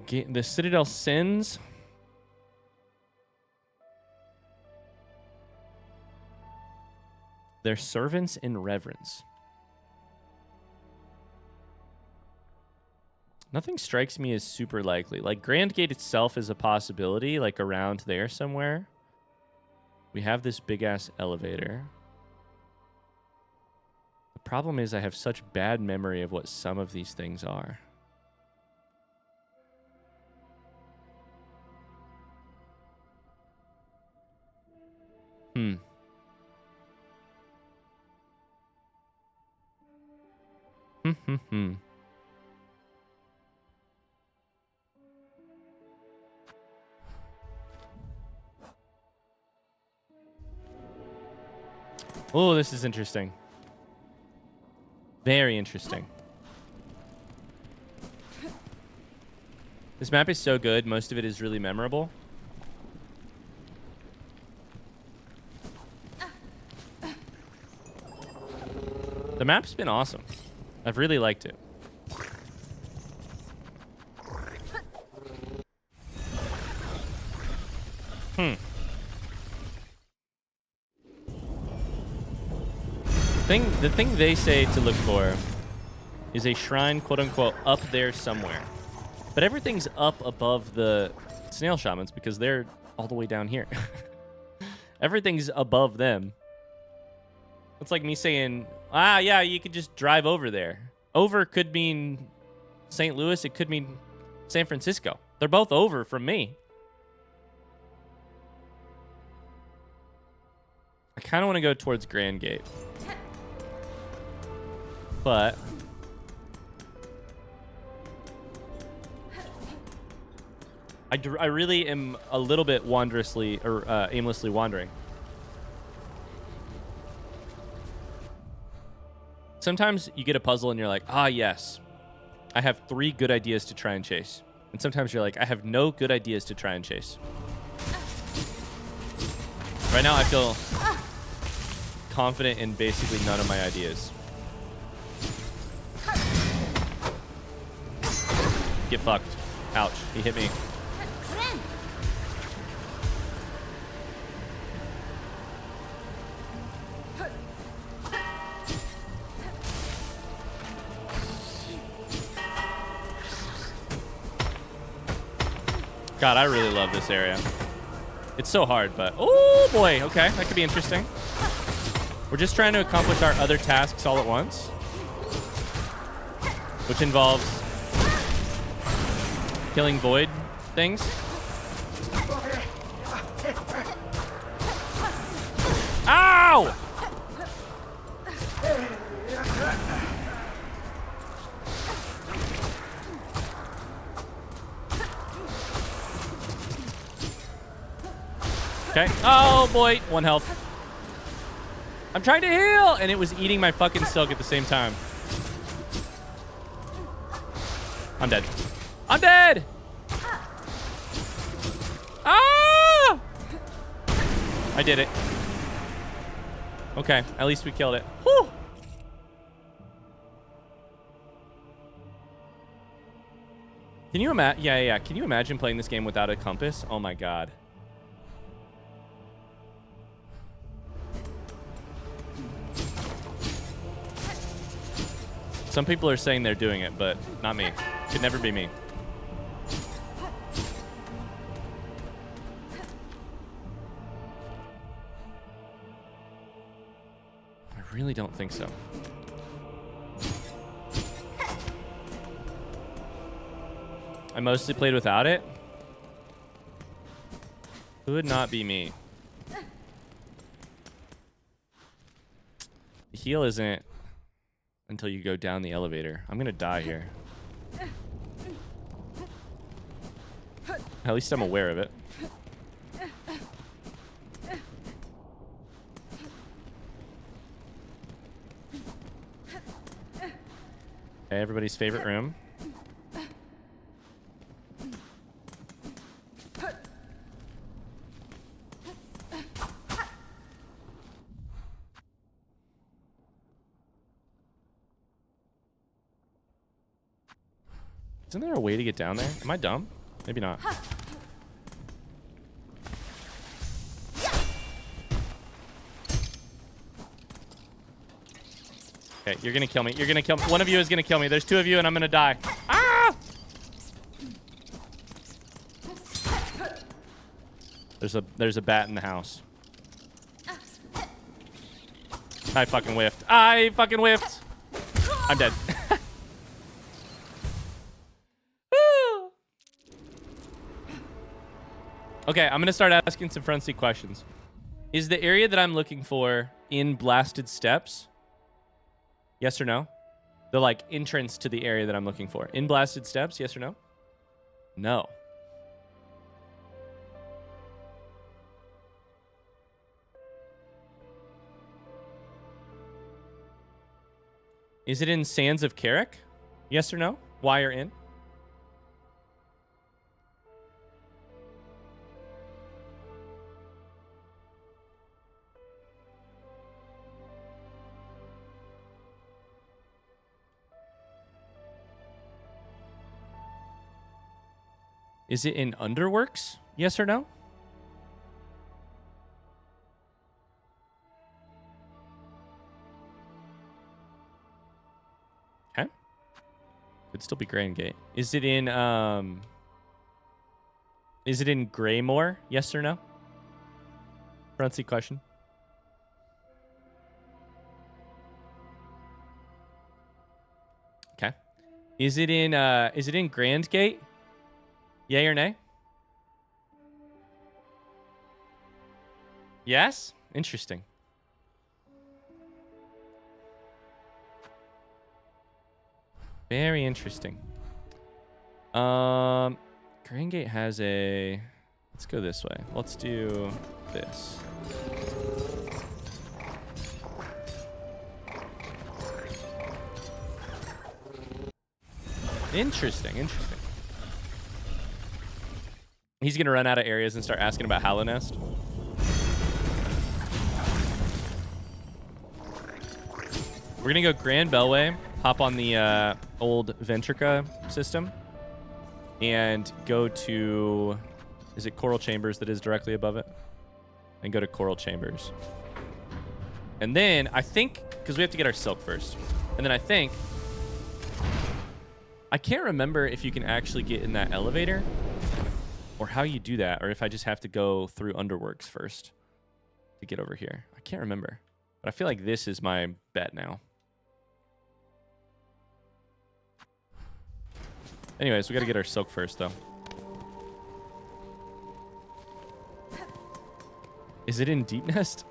Speaker 2: The Citadel sins. Their servants in reverence. Nothing strikes me as super likely. Like, Grand Gate itself is a possibility, like around there somewhere. We have this big-ass elevator. The problem is I have such bad memory of what some of these things are. Oh, this is interesting. Very interesting. This map is so good. Most of it is really memorable. The map's been awesome. I've really liked it. The thing they say to look for is a shrine, quote unquote, up there somewhere. But everything's up above the snail shamans because they're all the way down here. Everything's above them. It's like me saying, yeah, you could just drive over there. Over could mean St. Louis. It could mean San Francisco. They're both over from me. I kind of want to go towards Grand Gate. But I really am a little bit aimlessly wandering. Sometimes you get a puzzle and you're like, yes, I have 3 good ideas to try and chase. And sometimes you're like, I have no good ideas to try and chase. Right now I feel confident in basically none of my ideas. Get fucked. Ouch. He hit me. God, I really love this area. It's so hard, but... Oh, boy. Okay, that could be interesting. We're just trying to accomplish our other tasks all at once. Which involves... killing void things. Ow! Okay. Oh, boy. 1 health. I'm trying to heal! And it was eating my fucking silk at the same time. I'm dead. I'm dead! Ah! I did it. Okay. At least we killed it. Whew! Can you imagine? Yeah. Can you imagine playing this game without a compass? Oh, my God. Some people are saying they're doing it, but not me. Could never be me. I really don't think so. I mostly played without it. Could not be me. The heal isn't until you go down the elevator. I'm gonna die here. At least I'm aware of it. Okay, everybody's favorite room. Isn't there a way to get down there? Am I dumb? Maybe not. Okay, you're gonna kill me. You're gonna kill me. One of you is gonna kill me. There's 2 of you and I'm gonna die. Ah! There's a bat in the house. I fucking whiffed. I fucking whiffed. I'm dead. Okay, I'm gonna start asking some frenzy questions. Is the area that I'm looking for in Blasted Steps? Yes or no? The like entrance to the area that I'm looking for. In Blasted Steps, yes or no? No. Is it in Sands of Carrick? Yes or no? Why or in? Is it in Underworks? Yes or no? Okay. Could still be Grand Gate. Is it in Greymore? Yes or no? Front seat question. Okay. Is it in Grand Gate? Yay or nay? Yes? Interesting. Very interesting. Grand Gate has a... Let's go this way. Let's do this. Interesting, interesting. He's going to run out of areas and start asking about Hallow Nest. We're going to go Grand Bellway, hop on the old Ventrica system, and go to... Is it Coral Chambers that is directly above it? And go to Coral Chambers. And then, I think... Because we have to get our Silk first. And then I think... I can't remember if you can actually get in that elevator or how you do that, or if I just have to go through Underworks first to get over here. I can't remember, but I feel like this is my bet now. Anyways, we got to get our Silk first, though. Is it in Deep Nest?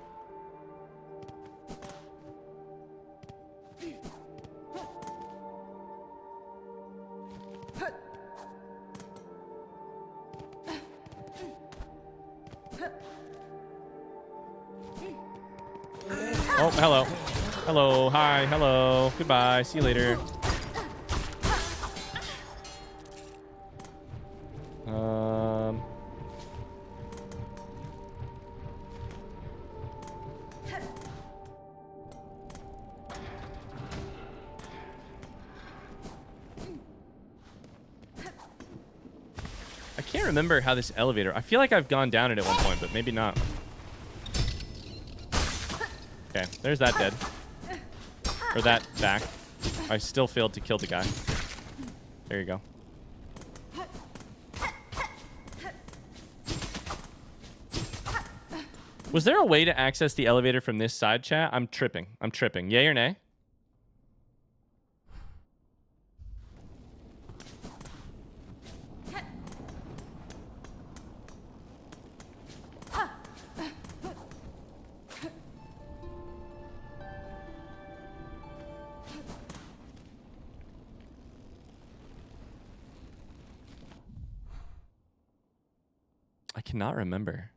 Speaker 2: Oh, hello. Hello. Hi. Hello. Goodbye. See you later. I can't remember how this elevator... I feel like I've gone down it at one point, but maybe not. Okay, there's that dead. Or that back. I still failed to kill the guy. There you go. Was there a way to access the elevator from this side, chat? I'm tripping. I'm tripping. Yay or nay? I cannot remember.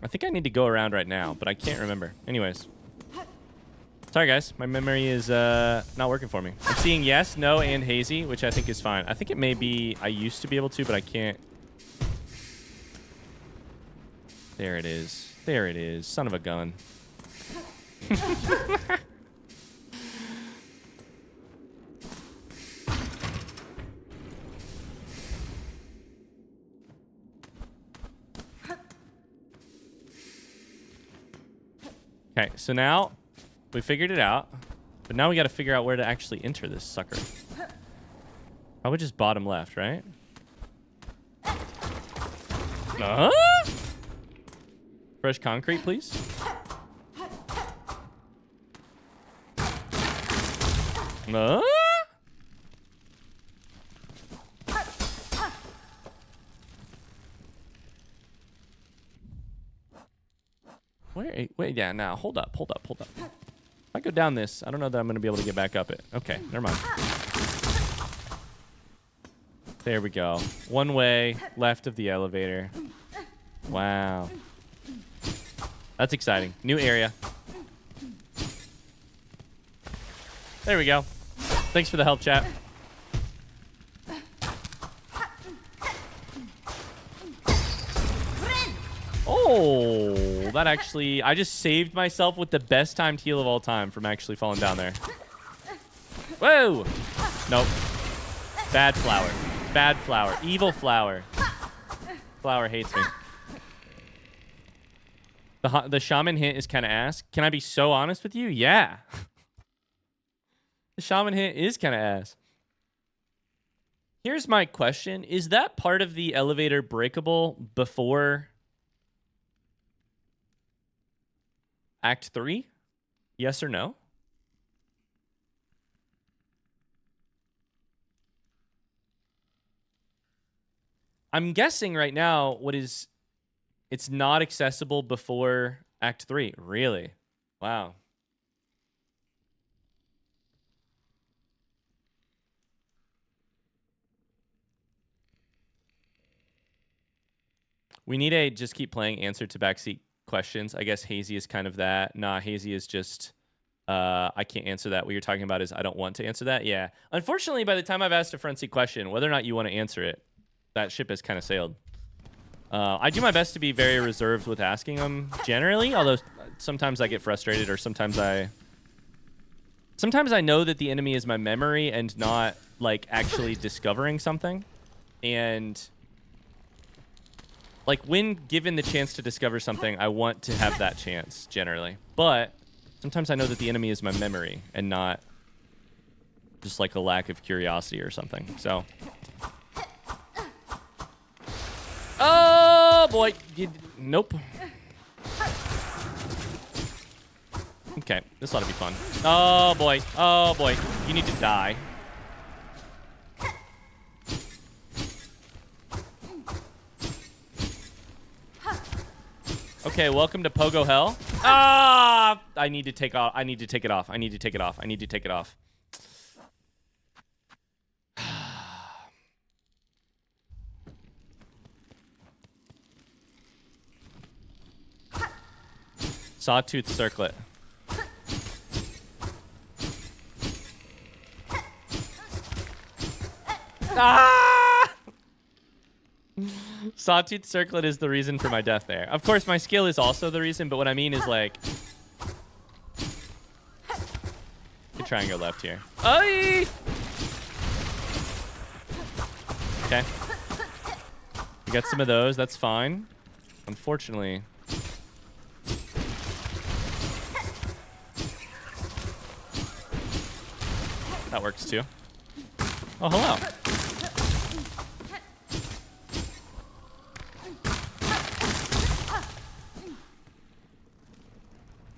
Speaker 2: I think I need to go around right now, but I can't remember. Anyways. Sorry, guys. My memory is not working for me. I'm seeing yes, no, and hazy, which I think is fine. I think it may be... I used to be able to, but I can't. There it is. There it is. Son of a gun. Okay, so now we figured it out, but now we got to figure out where to actually enter this sucker. Probably just bottom left, right? Fresh concrete, please. Wait, yeah, now, hold up. If I go down this, I don't know that I'm going to be able to get back up it. Okay, never mind. There we go. One way, left of the elevator. Wow. That's exciting. New area. There we go. Thanks for the help, chat. Oh, that actually... I just saved myself with the best timed heal of all time from actually falling down there. Whoa! Nope. Bad flower. Bad flower. Evil flower. Flower hates me. The shaman hint is kind of ass. Can I be so honest with you? Yeah. The shaman hint is kind of ass. Here's my question. Is that part of the elevator breakable before Act 3? Yes or no? I'm guessing right now it's not accessible before Act 3. Really? Wow. We need a just keep playing answer to backseat questions. I guess Hazy is kind of that. Nah, Hazy is just I can't answer that. What you're talking about is I don't want to answer that. Yeah. Unfortunately, by the time I've asked a front seat question, whether or not you want to answer it, that ship has kind of sailed. I do my best to be very reserved with asking them generally, although sometimes I get frustrated or sometimes I know that the enemy is my memory and not like actually discovering something. And like when given the chance to discover something, I want to have that chance generally. But sometimes I know that the enemy is my memory and not just like a lack of curiosity or something. So oh boy, nope. Okay, this ought to be fun. Oh boy, you need to die. Okay, welcome to Pogo Hell. Ah, I need to take off. I need to take it off. I need to take it off. I need to take it off. Sawtooth circlet. Ah! Sawtooth circlet is the reason for my death there. Of course, my skill is also the reason, but what I mean is like... Good try and go left here. Aye! Okay. We got some of those. That's fine. Unfortunately... That works too. Oh, hello.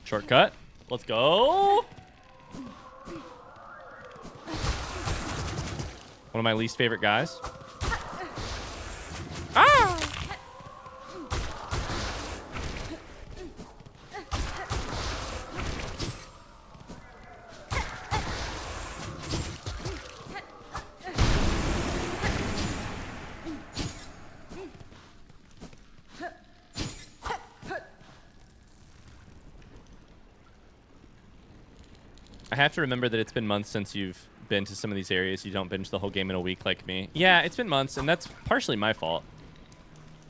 Speaker 2: Shortcut. Let's go. One of my least favorite guys. Ah! I have to remember that it's been months since you've been to some of these areas. You don't binge the whole game in a week like me. Yeah, it's been months, and that's partially my fault.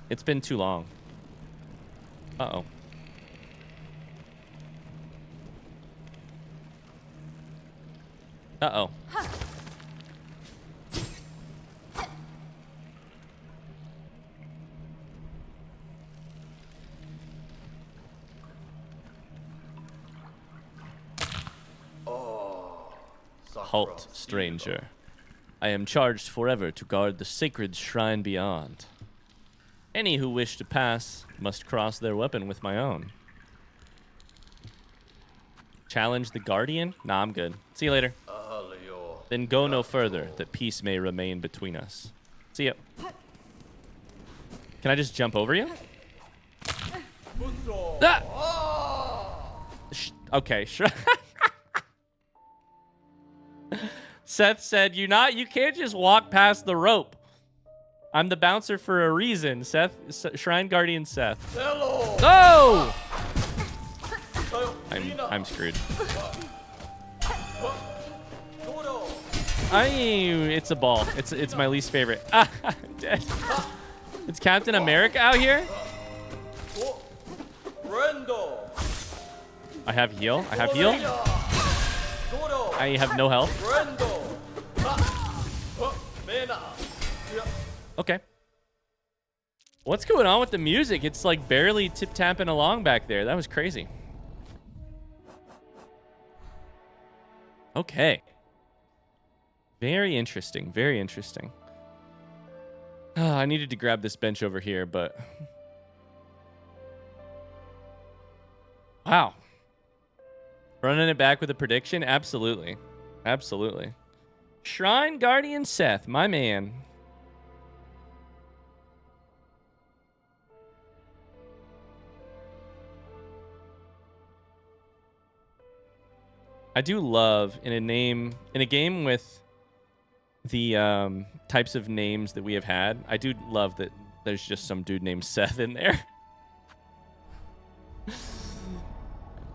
Speaker 2: It's been too long. Uh-oh. Uh-oh. Halt, stranger. I am charged forever to guard the sacred shrine beyond. Any who wish to pass must cross their weapon with my own. Challenge the guardian? Nah, I'm good. See you later. Then go no further, that peace may remain between us. See ya. Can I just jump over you? Ah! Okay, sure. Seth said, you can't just walk past the rope. I'm the bouncer for a reason. Seth, Shrine Guardian Seth. Hello. Oh! I'm screwed. It's a ball. It's my least favorite. Ah, I'm dead. It's Captain America out here? I have heal. I have heal. I have no health. Okay. What's going on with the music? It's like barely tip-tapping along back there. That was crazy. Okay. Very interesting. Very interesting. I needed to grab this bench over here, but... Wow. Running it back with a prediction? Absolutely. Absolutely. Shrine Guardian Seth, my man. I do love in a game with the types of names that we have had. I do love that there's just some dude named Seth in there.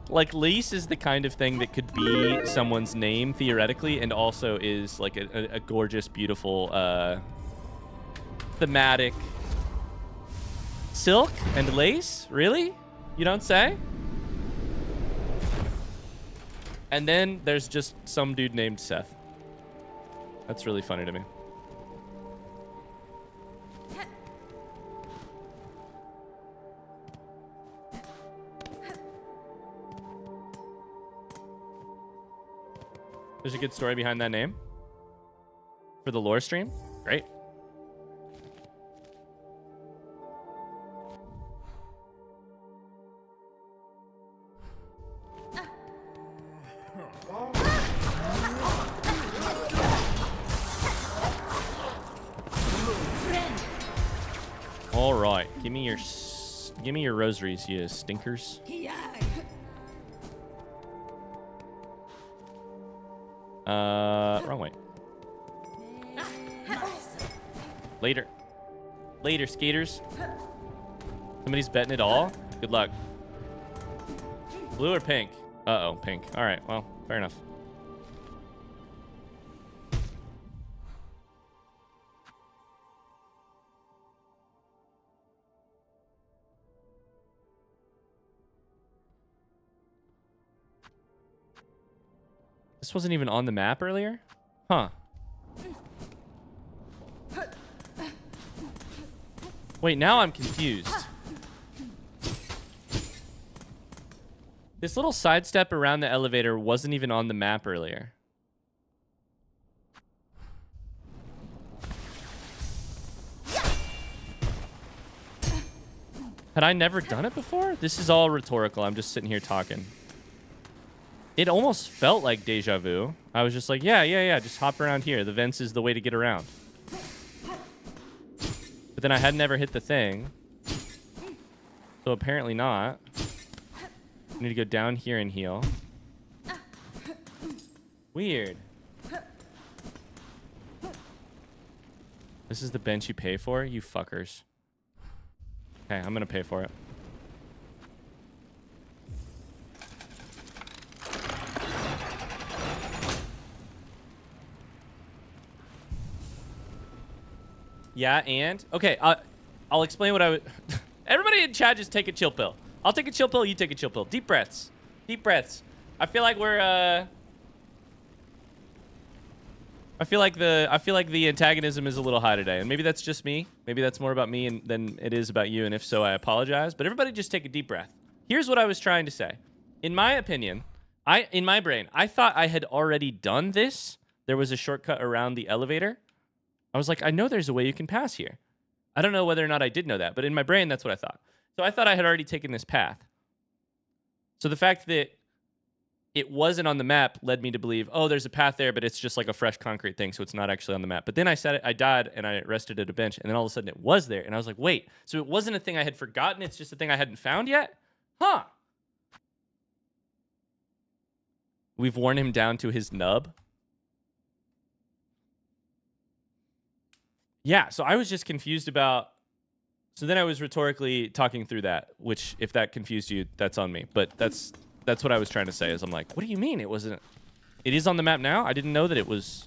Speaker 2: Like, Lise is the kind of thing that could be someone's name theoretically, and also is like a gorgeous, beautiful, thematic. Silk and Lace? Really? You don't say? And then there's just some dude named Seth. That's really funny to me. There's a good story behind that name for the lore stream. Great. All right, give me your rosaries, you stinkers. Wrong way. Later, skaters. Somebody's betting it all. Good luck. Blue or pink? Uh-oh, pink. All right, well, fair enough. This wasn't even on the map earlier? Huh. Wait, now I'm confused. This little sidestep around the elevator wasn't even on the map earlier. Had I never done it before? This is all rhetorical. I'm just sitting here talking. It almost felt like deja vu. I was just like, yeah, just hop around here. The vents is the way to get around. But then I had never hit the thing. So apparently not. I need to go down here and heal. Weird. This is the bench you pay for? You fuckers. Okay, I'm gonna pay for it. Yeah, and okay, I'll explain what I would. Everybody in chat, just take a chill pill. I'll take a chill pill. You take a chill pill. Deep breaths. Deep breaths. I feel like we're. I feel like the antagonism is a little high today, and maybe that's just me. Maybe that's more about me than it is about you. And if so, I apologize. But everybody, just take a deep breath. Here's what I was trying to say. In my opinion, in my brain, I thought I had already done this. There was a shortcut around the elevator. I was like, I know there's a way you can pass here. I don't know whether or not I did know that, but in my brain, that's what I thought. So I thought I had already taken this path. So the fact that it wasn't on the map led me to believe, oh, there's a path there, but it's just like a fresh concrete thing, so it's not actually on the map. But then I said it, I died, and I rested at a bench, and then all of a sudden it was there, and I was like, wait, so it wasn't a thing I had forgotten, it's just a thing I hadn't found yet? Huh. We've worn him down to his nub. Yeah, so I was just confused about... So then I was rhetorically talking through that, which, if that confused you, that's on me. But that's what I was trying to say, is I'm like, what do you mean it wasn't... It is on the map now? I didn't know that it was...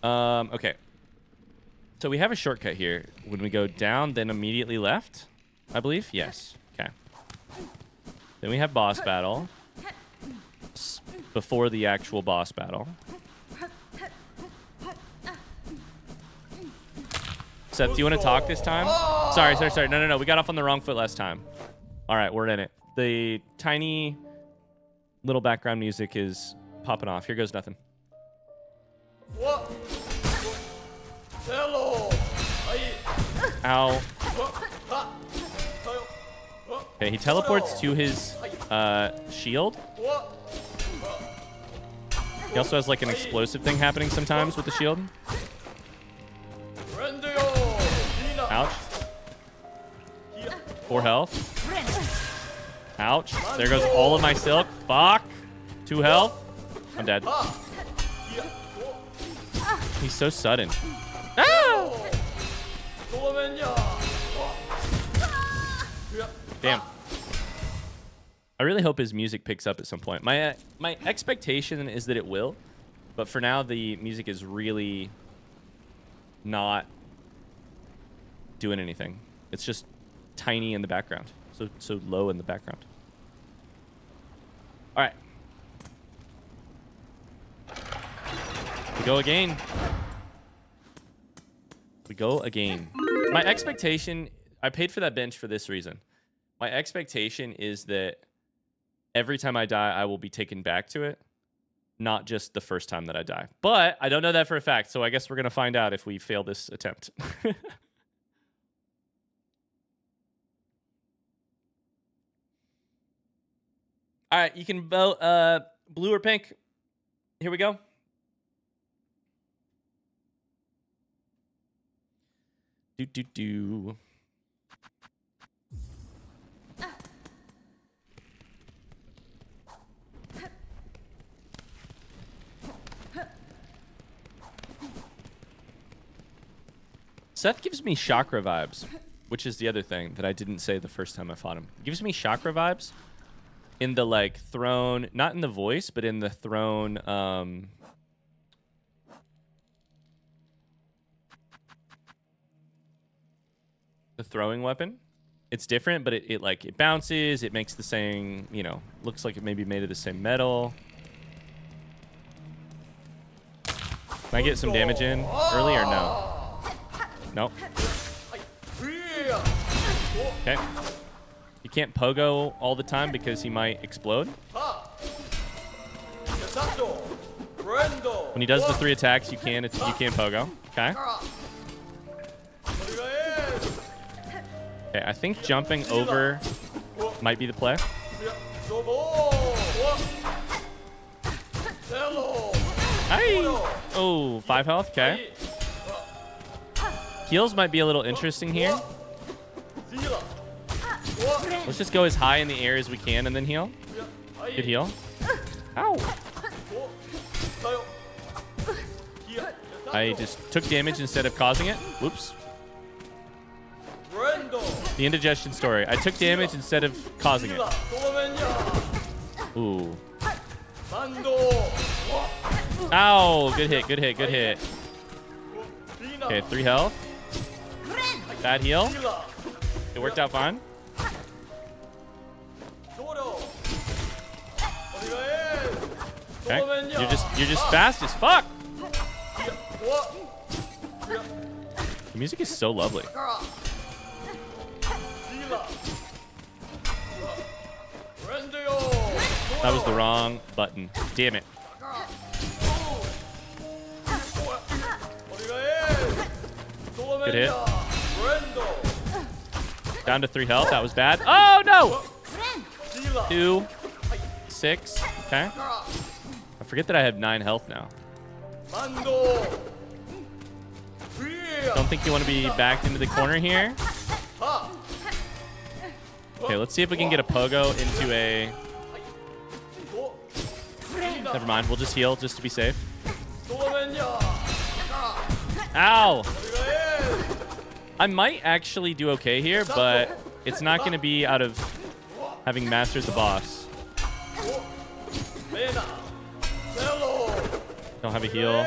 Speaker 2: Okay. So we have a shortcut here. When we go down, then immediately left, I believe. Yes. Okay. Then we have boss battle. Before the actual boss battle. Seth, do you want to talk this time? Sorry. No. We got off on the wrong foot last time. All right, we're in it. The tiny little background music is popping off. Here goes nothing. Ow. Okay, he teleports to his shield. He also has like an explosive thing happening sometimes with the shield. Ouch. 4 health. Ouch. There goes all of my silk. Fuck. 2 health. I'm dead. He's so sudden. Ah! Damn. I really hope his music picks up at some point. My expectation is that it will, but for now the music is really not doing anything. It's just tiny in the background, so low in the background. All right, we go again. We go again. My expectation, I paid for that bench for this reason. My expectation is that every time I die, I will be taken back to it, not just the first time that I die. But I don't know that for a fact, so I guess we're going to find out if we fail this attempt. All right, you can vote blue or pink. Here we go. Do. Seth gives me chakra vibes, which is the other thing that I didn't say the first time I fought him. He gives me chakra vibes in the like throne, not in the voice, but in the throne. The throwing weapon. It's different, but it like it bounces. It makes the same, you know, looks like it may be made of the same metal. Can I get some damage in early or no? Nope. Okay. You can't pogo all the time because he might explode. When he does the 3 attacks, you can pogo. Okay. Okay, I think jumping over might be the play. Hey! Oh, 5 health. Okay. Heals might be a little interesting here. Let's just go as high in the air as we can and then heal. Good heal. Ow. I just took damage instead of causing it. Whoops. The indigestion story. I took damage instead of causing it. Ooh. Ow. Good hit, good hit, good hit. Okay, 3 health. Bad heal. It worked out fine. Okay. You're just fast as fuck. The music is so lovely. That was the wrong button. Damn it. Good hit. Down to 3 health. That was bad. Oh, no! 2, 6. Okay. I forget that I have 9 health now. Don't think you want to be backed into the corner here. Okay, let's see if we can get a pogo into a... Never mind. We'll just heal just to be safe. Ow! I might actually do okay here, but it's not going to be out of having mastered the boss. Don't have a heal.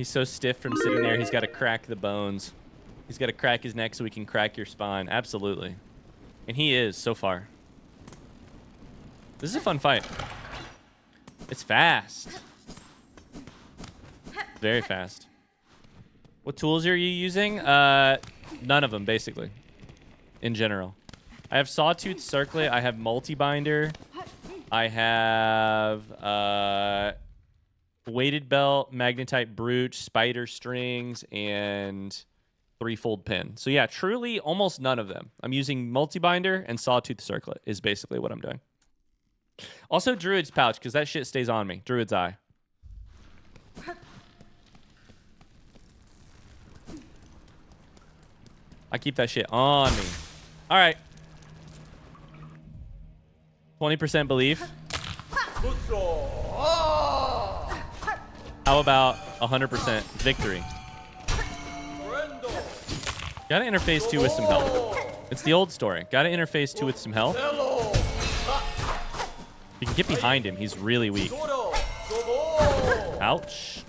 Speaker 2: He's so stiff from sitting there, he's got to crack the bones. He's got to crack his neck so he can crack your spine. Absolutely. And he is, so far. This is a fun fight. It's fast. Very fast. What tools are you using? None of them, basically. In general. I have Sawtooth Circlet. I have Multi-Binder. I have Weighted Belt, Magnetite Brooch, Spider Strings, and 3-fold pin. So yeah, truly almost none of them. I'm using Multi-Binder and Sawtooth Circlet is basically what I'm doing. Also Druid's Pouch, because that shit stays on me. Druid's Eye. I keep that shit on me. All right. 20% belief. How about 100% victory? Gotta interface too with some health. It's the old story. Gotta interface too with some health. You can get behind him. He's really weak. Ouch.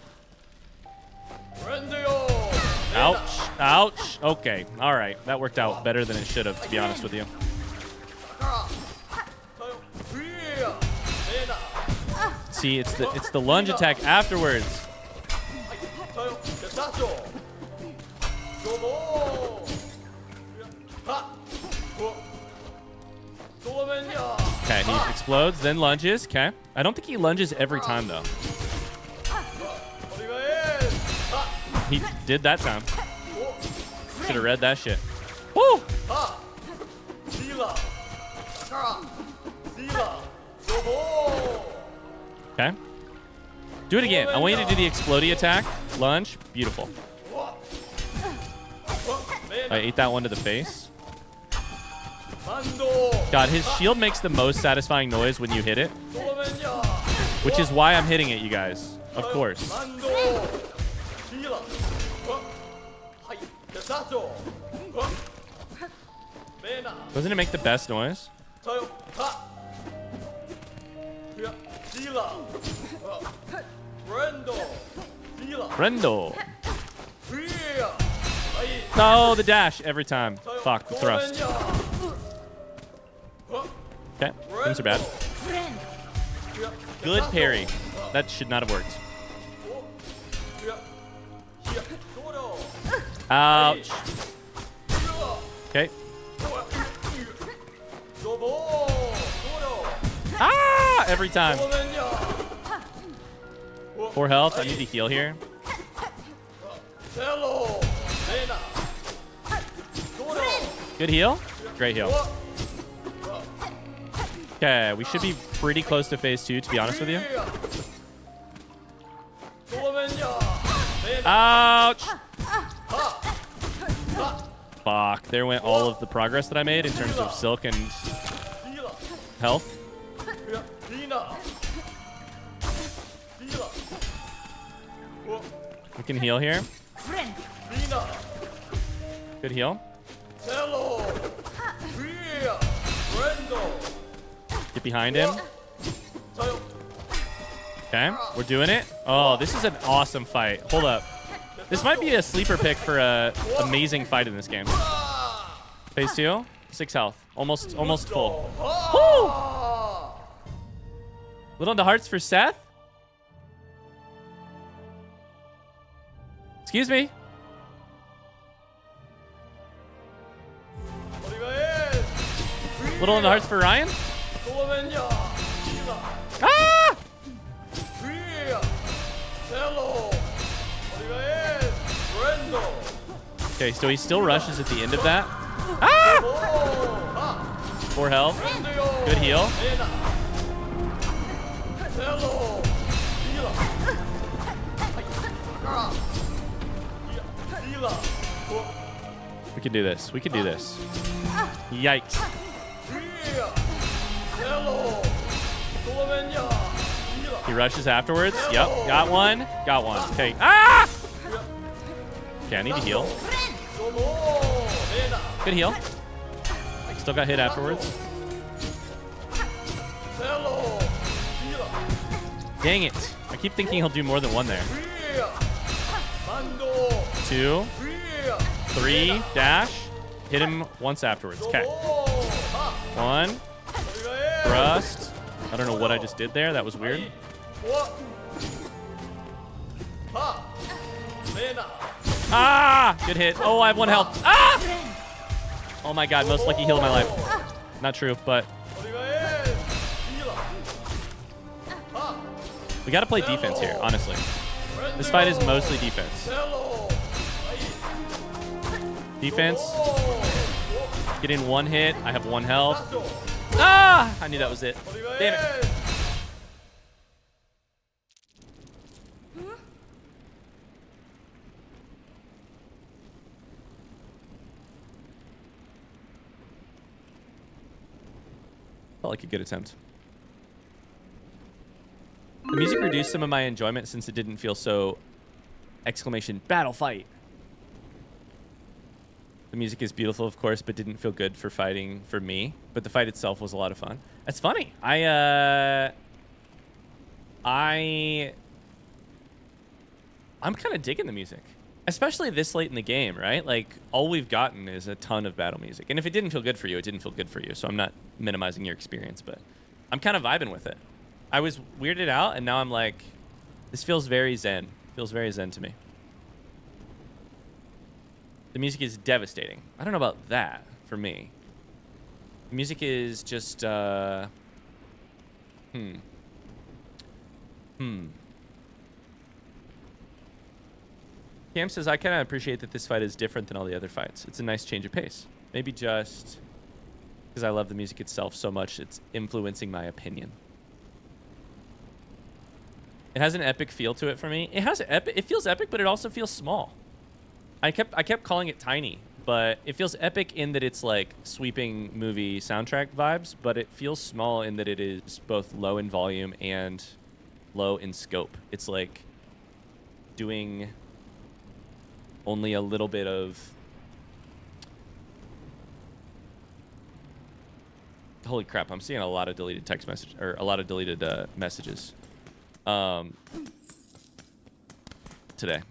Speaker 2: Ouch. Ouch. Okay. All right. That worked out better than it should have, to be honest with you. See, it's the lunge attack afterwards. Okay, he explodes, then lunges. Okay. I don't think he lunges every time, though. He did that time. Should have read that shit. Woo! Okay. Do it again. I want you to do the explodey attack. Lunge. Beautiful. I ate that one to the face. God, his shield makes the most satisfying noise when you hit it. Which is why I'm hitting it, you guys. Of course. Doesn't it make the best noise? Brendo. No, the dash every time. Fuck, the thrust. Okay, things are bad. Good parry. That should not have worked. Ouch. Okay. Ah! Every time. 4 health. I need to heal here. Good heal. Great heal. Okay, we should be pretty close to phase 2, to be honest with you. Ouch! Fuck, there went all of the progress that I made in terms of silk and health. We can heal here. Good heal. Get behind him. Okay, we're doing it. Oh, this is an awesome fight. Hold up. This might be a sleeper pick for a amazing fight in this game. Phase 2, 6 health. Almost full. Woo! Little into hearts for Seth. Excuse me. Little into hearts for Ryan. Ah! Okay, so he still rushes at the end of that. Ah! 4 health. Good heal. We can do this. We can do this. Yikes. He rushes afterwards. Yep. Got one. Got one. Okay. Ah! Okay, I need to heal. Good heal. Still got hit afterwards. Dang it. I keep thinking he'll do more than one there. 2, 3, dash. Hit him once afterwards. Okay. 1, thrust. I don't know what I just did there. That was weird. Ah! Good hit. Oh, I have 1 health. Ah! Oh my god, most lucky heal of my life. Not true, but... we gotta play defense here, honestly. This fight is mostly defense. Defense. Get in 1 hit. I have 1 health. Ah! I knew that was it. Damn it. Felt like a good attempt. The music reduced some of my enjoyment since it didn't feel so... exclamation, battle fight. The music is beautiful, of course, but didn't feel good for fighting for me. But the fight itself was a lot of fun. That's funny. I'm kind of digging the music. Especially this late in the game, right? Like, all we've gotten is a ton of battle music. And if it didn't feel good for you, it didn't feel good for you. So I'm not minimizing your experience, but I'm kind of vibing with it. I was weirded out, and now I'm like, this feels very zen. Feels very zen to me. The music is devastating. I don't know about that for me. The music is just, Cam says, I kind of appreciate that this fight is different than all the other fights. It's a nice change of pace. Maybe just because I love the music itself so much, it's influencing my opinion. It has an epic feel to it for me. It has epic. It feels epic, but it also feels small. I kept calling it tiny, but it feels epic in that it's like sweeping movie soundtrack vibes, but it feels small in that it is both low in volume and low in scope. It's like doing only a little bit of... holy crap, I'm seeing a lot of deleted text message, or a lot of deleted messages today.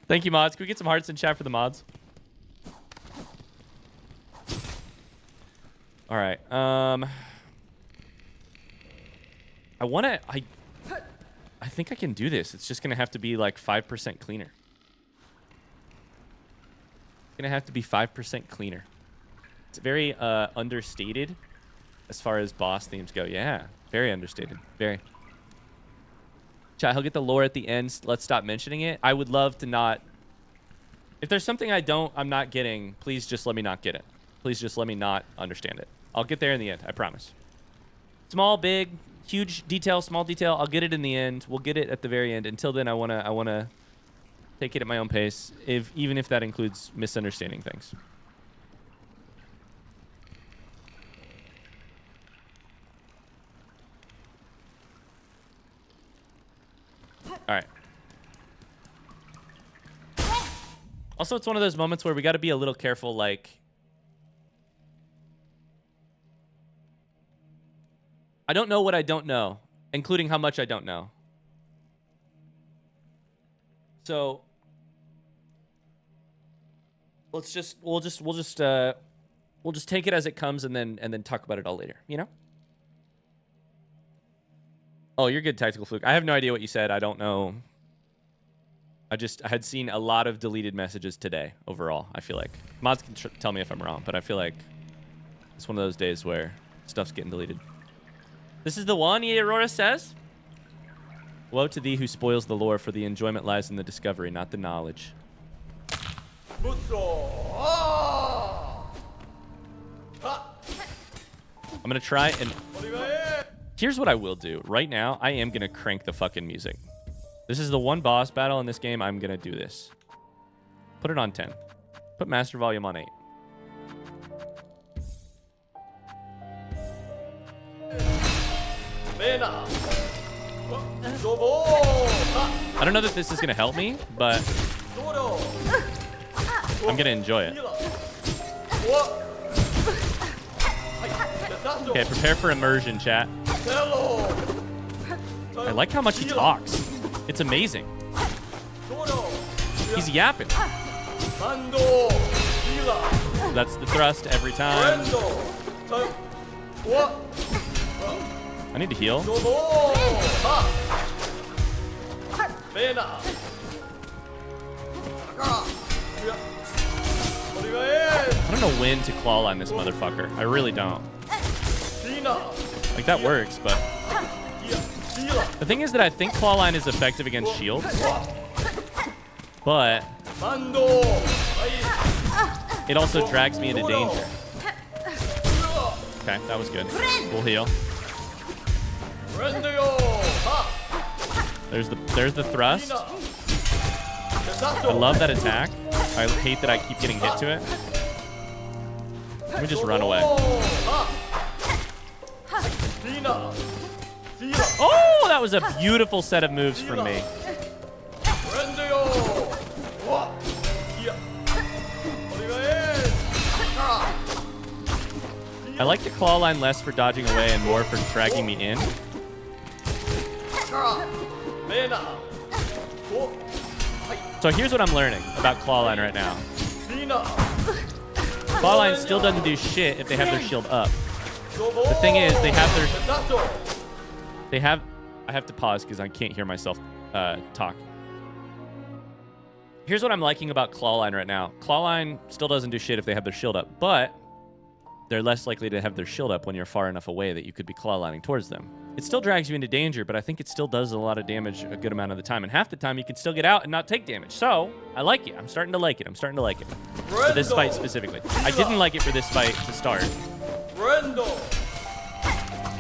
Speaker 2: Thank you, mods. Can we get some hearts in chat for the mods? All right. I think I can do this. It's just gonna have to be like 5% cleaner. It's gonna have to be 5% cleaner. It's very understated as far as boss themes go. Yeah, very understated. Very. Chat, he'll get the lore at the end. Let's stop mentioning it. I would love to not... if there's something I'm not getting, please just let me not get it. Please just let me not understand it. I'll get there in the end, I promise. Small, big, huge detail, small detail. I'll get it in the end. We'll get it at the very end. Until then, I wanna take it at my own pace, even if that includes misunderstanding things. All right. Also, it's one of those moments where we got to be a little careful, like... I don't know what I don't know, including how much I don't know. So... we'll just take it as it comes and then talk about it all later, you know? Oh, you're good, Tactical Fluke. I have no idea what you said. I don't know. I had seen a lot of deleted messages today overall, I feel like. Mods can tell me if I'm wrong, but I feel like it's one of those days where stuff's getting deleted. This is the one, Aurora says. Woe to thee who spoils the lore, for the enjoyment lies in the discovery, not the knowledge. I'm going to try and... here's what I will do. Right now, I am going to crank the fucking music. This is the one boss battle in this game. I'm going to do this. Put it on 10. Put master volume on 8. I don't know that this is going to help me, but I'm going to enjoy it. Okay, prepare for immersion, chat. I like how much he talks. It's amazing. He's yapping. That's the thrust every time. I need to heal. I don't know when to claw line this motherfucker. I really don't. Like, that works, but... The thing is that I think claw line is effective against shields. But... it also drags me into danger. Okay, that was good. We'll heal. There's the thrust. I love that attack. I hate that I keep getting hit to it. Let me just run away. Oh, that was a beautiful set of moves from me. I like the claw line less for dodging away and more for dragging me in. So here's what I'm learning about claw line right now. Claw line still doesn't do shit if they have their shield up. The thing is, I have to pause because I can't hear myself talk. Here's what I'm liking about claw line right now. Claw line still doesn't do shit if they have their shield up, but they're less likely to have their shield up when you're far enough away that you could be claw lining towards them. It still drags you into danger, but I think it still does a lot of damage a good amount of the time. And half the time, you can still get out and not take damage. So, I like it. I'm starting to like it. I'm starting to like it. For this fight specifically. I didn't like it for this fight to start.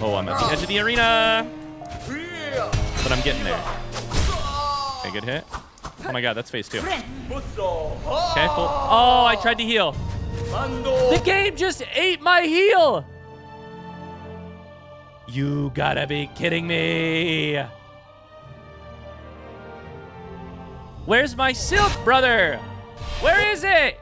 Speaker 2: Oh, I'm at the edge of the arena. But I'm getting there. Okay, good hit. Oh my god, that's phase 2. Okay, full. Oh, I tried to heal. The game just ate my heal. You gotta be kidding me. Where's my silk, brother? Where is it?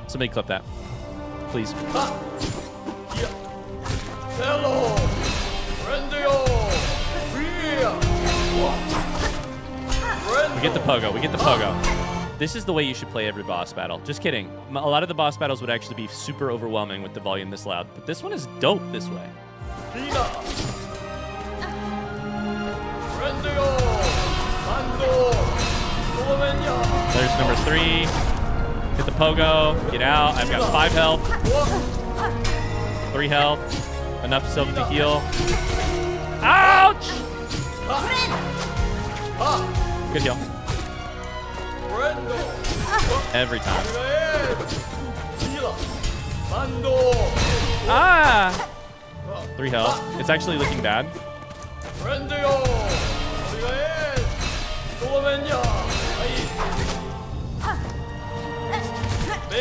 Speaker 2: Somebody clip that, please. We get the pogo. We get the pogo. This is the way you should play every boss battle. Just kidding. A lot of the boss battles would actually be super overwhelming with the volume this loud, but this one is dope this way. There's number 3. Hit the pogo. Get out. I've got 5 health. 3 health. Enough silk to heal. Ouch! Good heal. Every time. Ah! 3 health. It's actually looking bad.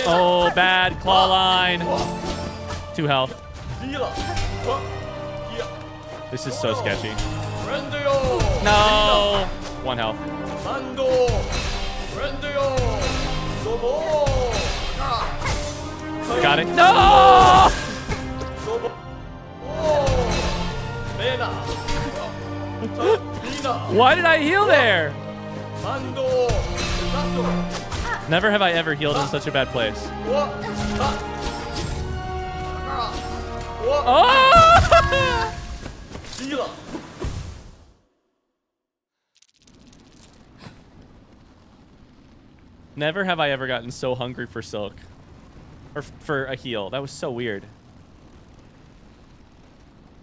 Speaker 2: Oh, bad claw line. 2 health. This is so sketchy. No! 1 health. Got it. No! Why did I heal there? Never have I ever healed in such a bad place. Oh! Never have I ever gotten so hungry for silk. Or for a heal. That was so weird.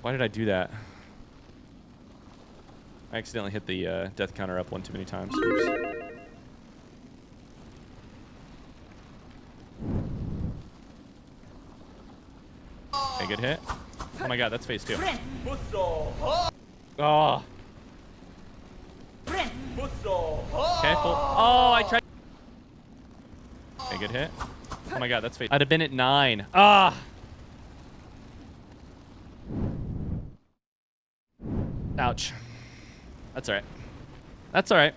Speaker 2: Why did I do that? I accidentally hit the death counter up one too many times. Oops. Okay, good hit. Oh my god, that's phase 2. Oh. Okay, full. Oh, I tried. Okay, good hit. Oh my god, that's phase. I'd have been at 9. Ah. Ouch. That's alright. That's alright.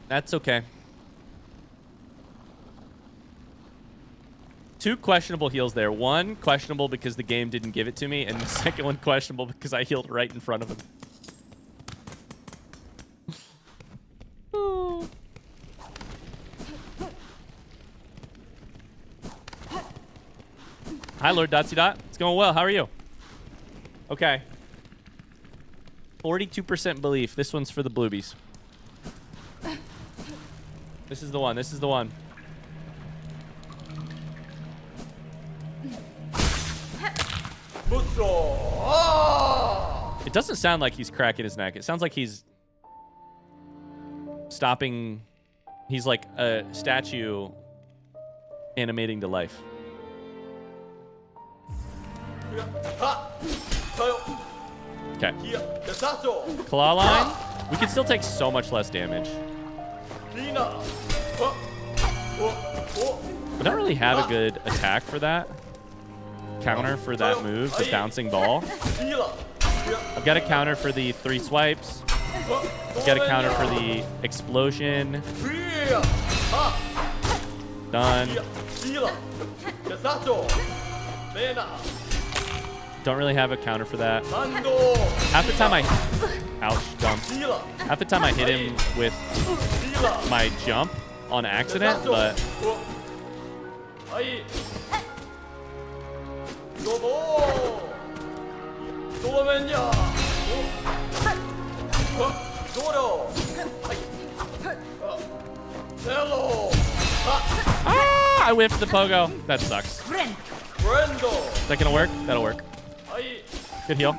Speaker 2: That's okay. Two questionable heals there. One, questionable because the game didn't give it to me, and the second one, questionable because I healed right in front of him. Oh. Hi, Lord Dotsy Dot. It's going well. How are you? Okay. 42% belief. This one's for the bluebies. This is the one. This is the one. It doesn't sound like he's cracking his neck. It sounds like he's stopping. He's like a statue animating to life. Okay. Claw line. We can still take so much less damage. I don't really have a good attack for that. Counter for that move, the bouncing ball. I've got a counter for the 3 swipes. I've got a counter for the explosion. Done. Don't really have a counter for that. Half the time ouch, dump. Half the time I hit him with my jump on accident, but I whiffed the pogo. That sucks. Is that gonna work? That'll work. Good heal.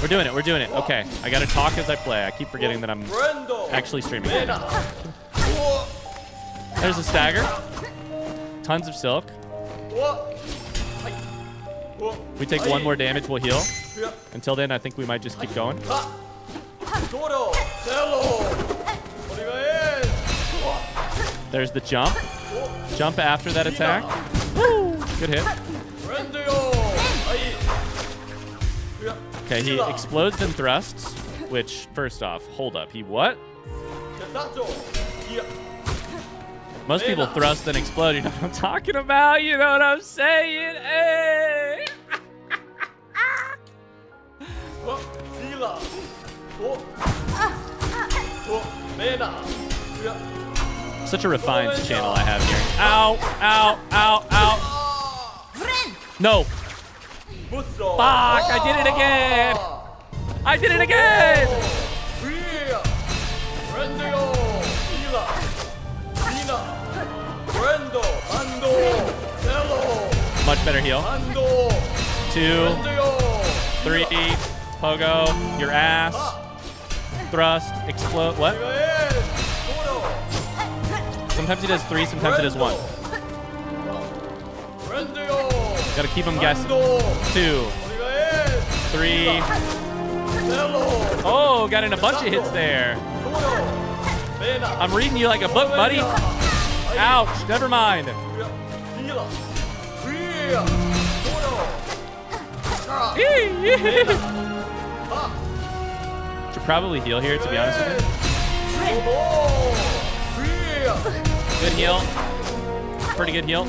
Speaker 2: We're doing it. We're doing it. Okay. I gotta talk as I play. I keep forgetting that I'm actually streaming right now. There's a stagger. Tons of silk. We take 1 more damage, we'll heal. Until then, I think we might just keep going. There's the jump. Jump after that attack. Woo! Good hit. Okay, he explodes then thrusts, which, first off, hold up. He what? Most people thrust then explode. You know what I'm talking about? You know what I'm saying? Hey! Such a refined channel I have here. Ow, ow, ow, ow. No. Fuck, I did it again. I did it again. Much better heal. 2, 3, pogo, your ass, thrust, explode. What? Sometimes he does 3, sometimes he does 1. Gotta keep him guessing. 2, 3. Oh, got in a bunch of hits there. I'm reading you like a book, buddy. Ouch, never mind. Should probably heal here, to be honest with you. Good heal. Pretty good heal.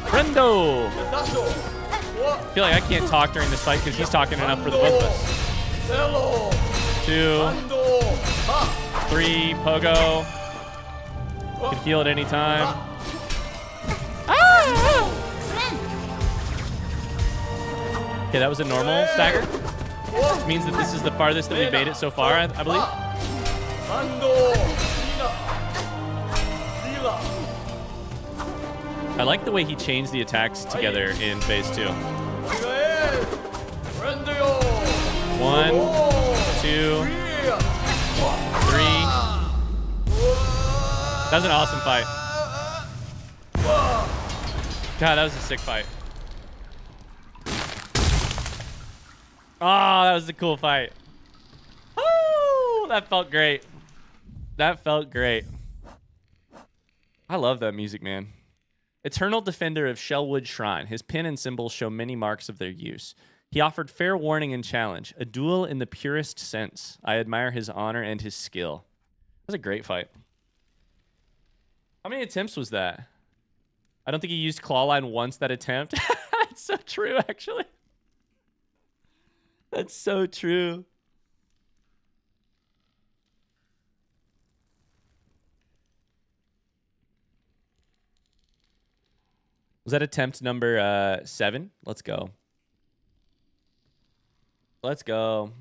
Speaker 2: Brendo. I feel like I can't talk during this fight because he's talking enough for the both of us. 2, 3, pogo. Can heal at any time. Okay, that was a normal stagger. Which means that this is the farthest that we've made it so far, I believe. I like the way he chains the attacks together in phase 2. 1, 2, 3. That was an awesome fight. God, that was a sick fight. Oh, that was a cool fight. Oh, that felt great. That felt great. I love that music, man. Eternal defender of Shellwood Shrine. His pin and symbols show many marks of their use. He offered fair warning and challenge. A duel in the purest sense. I admire his honor and his skill. That was a great fight. How many attempts was that? I don't think he used clawline once that attempt. That's so true, actually. That's so true. Was that attempt number 7? Let's go. Let's go.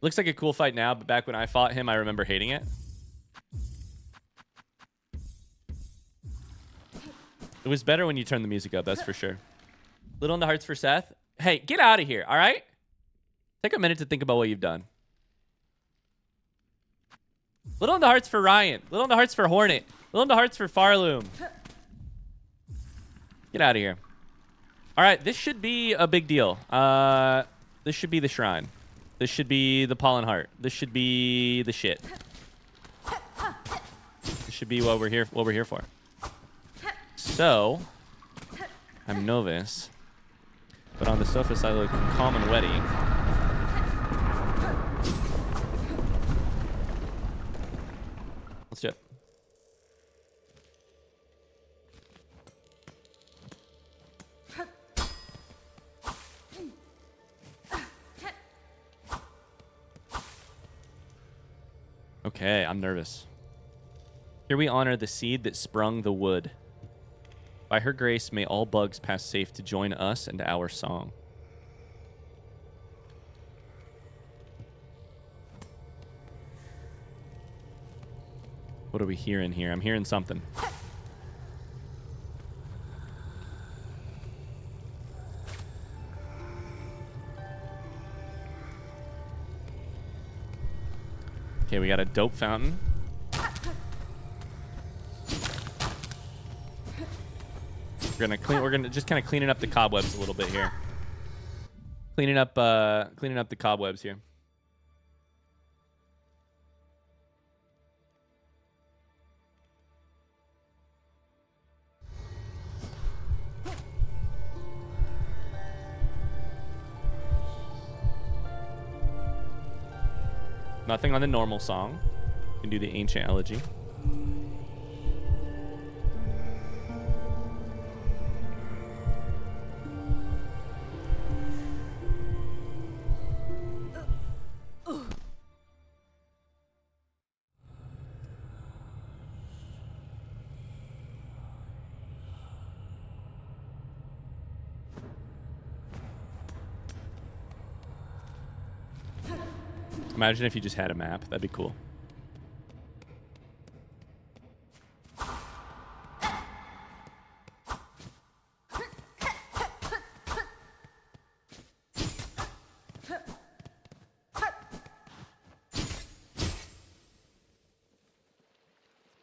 Speaker 2: Looks like a cool fight now, but back when I fought him, I remember hating it. It was better when you turned the music up, that's for sure. Little in the hearts for Seth. Hey, get out of here, all right? Take a minute to think about what you've done. Little in the hearts for Ryan. Little in the hearts for Hornet. Little in the hearts for Farloom. Get out of here. All right, this should be a big deal. This should be the shrine. This should be the pollen heart. This should be the shit. This should be what we're here for. So, I'm novice, but on the surface I look calm and wetty. Let's do it. Okay, I'm nervous. Here we honor the seed that sprung the wood. By her grace, may all bugs pass safe to join us and our song. What are we hearing here? I'm hearing something. Okay, we got a dope fountain. We're gonna just kind of cleaning up the cobwebs a little bit here. Cleaning up the cobwebs here. Nothing on the normal song. You can do the ancient elegy. Imagine if you just had a map. That'd be cool.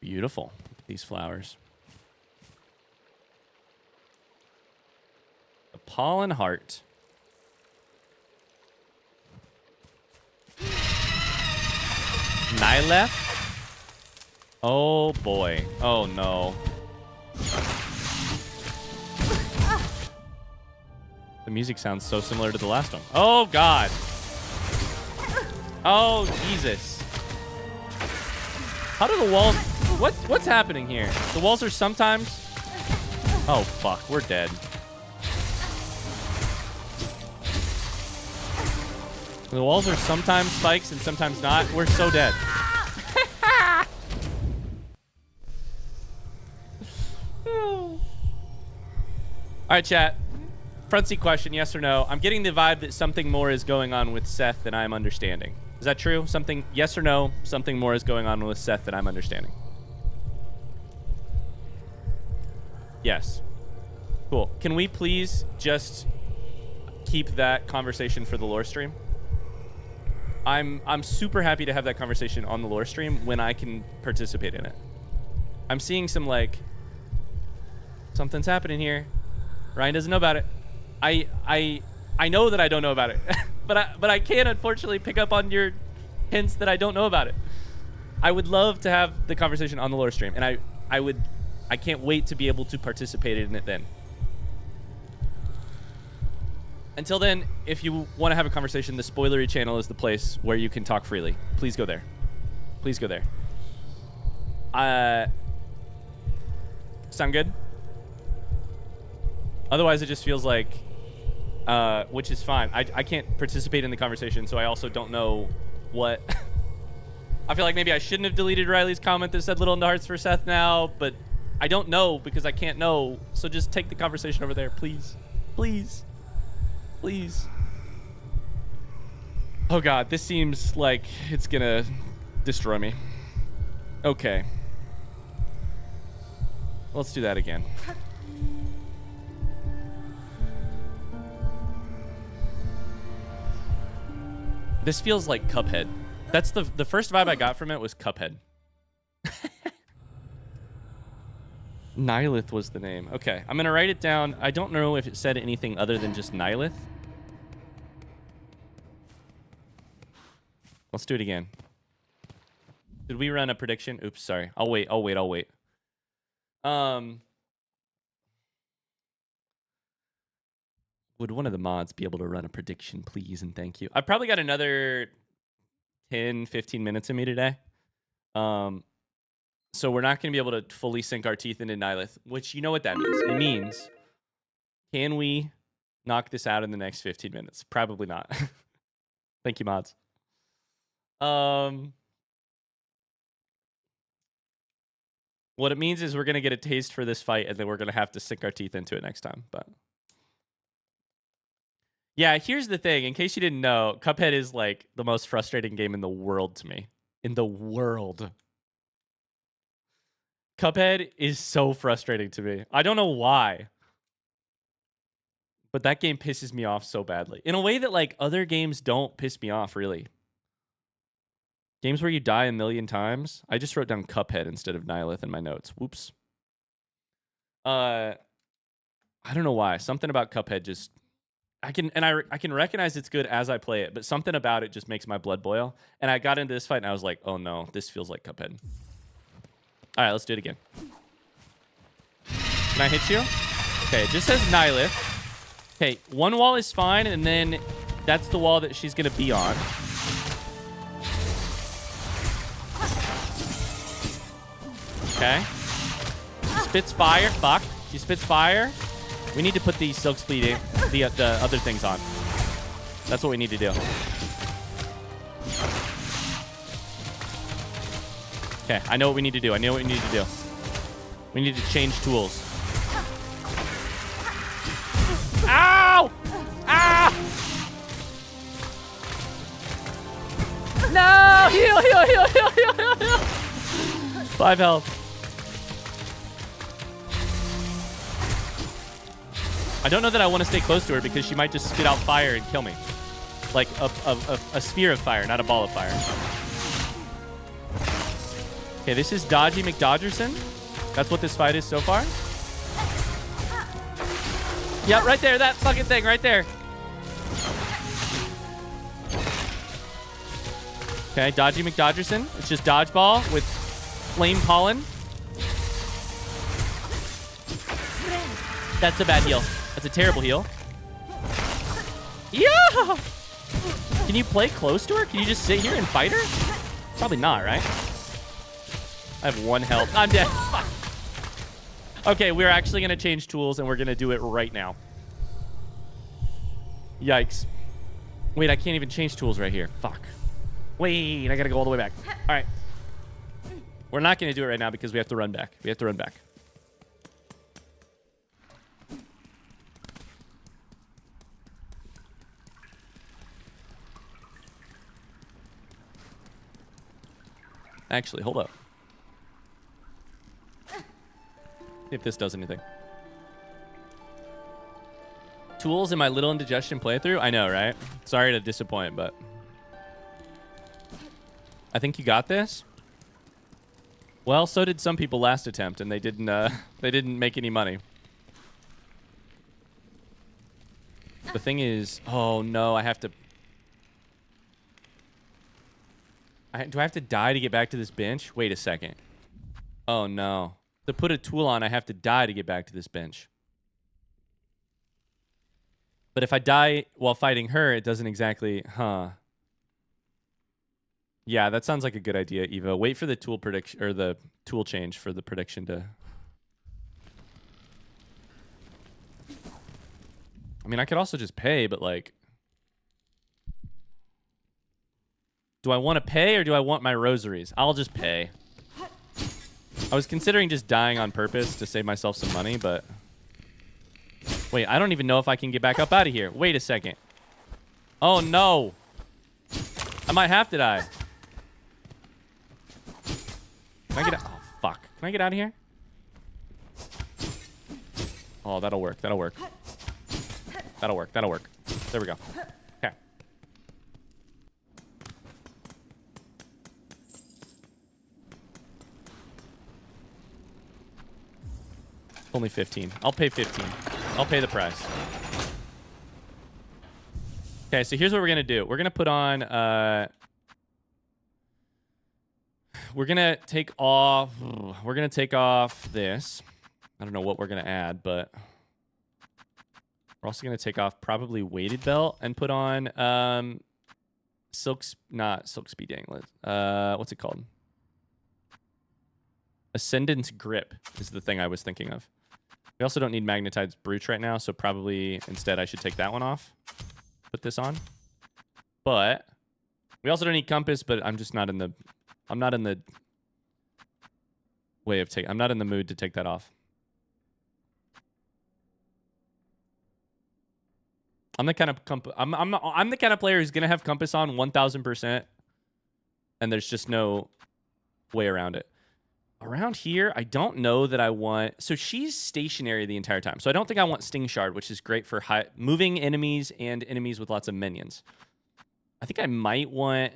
Speaker 2: Beautiful. Look at these flowers. A pollen heart. Nyleth? Oh boy. Oh no. The music sounds so similar to the last one. Oh god. Oh Jesus. How do the walls... What's happening here? The walls are sometimes... Oh fuck, we're dead. The walls are sometimes spikes and sometimes not. We're so dead. All right, chat. Front seat question, yes or no? I'm getting the vibe that something more is going on with Seth than I'm understanding. Is that true? Something, yes or no? Something more is going on with Seth than I'm understanding. Yes. Cool. Can we please just keep that conversation for the lore stream? I'm super happy to have that conversation on the lore stream when I can participate in it. I'm seeing some like something's happening here. Ryan doesn't know about it. I know that I don't know about it, but I can't unfortunately pick up on your hints that I don't know about it. I would love to have the conversation on the lore stream, and I can't wait to be able to participate in it then. Until then, if you want to have a conversation, the spoilery channel is the place where you can talk freely. Please go there. Please go there. Sound good? Otherwise, it just feels like, which is fine. I can't participate in the conversation, so I also don't know what... I feel like maybe I shouldn't have deleted Riley's comment that said little into hearts for Seth now, but I don't know because I can't know. So just take the conversation over there, please. Please. Please. Oh God, this seems like it's gonna destroy me. Okay. Let's do that again. This feels like Cuphead. That's the first vibe I got from it was Cuphead. Nihilith was the name. Okay, I'm gonna write it down. I don't know if it said anything other than just Nihilith. Let's do it again. Did we run a prediction? Oops, sorry. I'll wait. Would one of the mods be able to run a prediction, please, and thank you? I've probably got another 10, 15 minutes in me today. So we're not going to be able to fully sink our teeth into Nihilith, which you know what that means. It means, can we knock this out in the next 15 minutes? Probably not. Thank you, mods. What it means is we're going to get a taste for this fight, and then we're going to have to sink our teeth into it next time. But yeah, here's the thing. In case you didn't know, Cuphead is like the most frustrating game in the world to me. In the world. Cuphead is so frustrating to me. I don't know why. But that game pisses me off so badly. In a way that like other games don't piss me off, really. Games where you die a million times. I just wrote down Cuphead instead of Nihilith in my notes. Whoops. I don't know why. Something about Cuphead just... I can recognize it's good as I play it, but something about it just makes my blood boil. And I got into this fight and I was like, oh no, this feels like Cuphead. All right, let's do it again. Can I hit you? Okay, it just says Nihilith. Okay, one wall is fine, and then that's the wall that she's going to be on. Okay. She spits fire. Fuck. She spits fire. We need to put the silk speed, the other things on. That's what we need to do. Okay, I know what we need to do. We need to change tools. Ow! Ah! No! Heal! 5 health. I don't know that I want to stay close to her because she might just spit out fire and kill me. Like a sphere of fire, not a ball of fire. Okay, this is Dodgy McDodgerson. That's what this fight is so far. Yep, right there. That fucking thing right there. Okay, Dodgy McDodgerson. It's just dodgeball with flame pollen. That's a bad heal. That's a terrible heal. Yeah! Can you play close to her? Can you just sit here and fight her? Probably not, right? I have 1 health. I'm dead. Fuck. Okay, we're actually going to change tools, and we're going to do it right now. Yikes. Wait, I can't even change tools right here. Fuck. Wait, I got to go all the way back. All right. We're not going to do it right now because we have to run back. Actually, hold up. See if this does anything. Tools in my little indigestion playthrough? I know, right? Sorry to disappoint, but... I think you got this? Well, so did some people last attempt, and they didn't make any money. The thing is... Oh, no, I have to... do I have to die to get back to this bench? Wait a second. Oh, no. To put a tool on, I have to die to get back to this bench. But if I die while fighting her, it doesn't exactly... Huh. Yeah, that sounds like a good idea, Eva. Wait for the tool prediction or the tool change for the prediction to... I mean, I could also just pay, but like... Do I want to pay or do I want my rosaries? I'll just pay. I was considering just dying on purpose to save myself some money, but... Wait, I don't even know if I can get back up out of here. Wait a second. Oh, no. I might have to die. Can I get out? Oh, fuck. Can I get out of here? Oh, that'll work. That'll work. That'll work. That'll work. There we go. Okay. Only 15. I'll pay 15. I'll pay the price. Okay, so here's what we're going to do. We're going to put on... we're going to take off... We're going to take off this. I don't know what we're going to add, but... We're also going to take off probably weighted belt and put on... not Silk Speed Anklet. What's it called? Ascendant's Grip is the thing I was thinking of. We also don't need Magnetized Brooch right now, so probably instead I should take that one off. Put this on. But we also don't need Compass, but I'm just not in the... I'm not in the way of taking... I'm not in the mood to take that off. I'm the kind of I'm the kind of player who's gonna have Compass on 1000%, and there's just no way around it. Around here, I don't know that I want... So she's stationary the entire time. So I don't think I want Sting Shard, which is great for moving enemies and enemies with lots of minions. I think I might want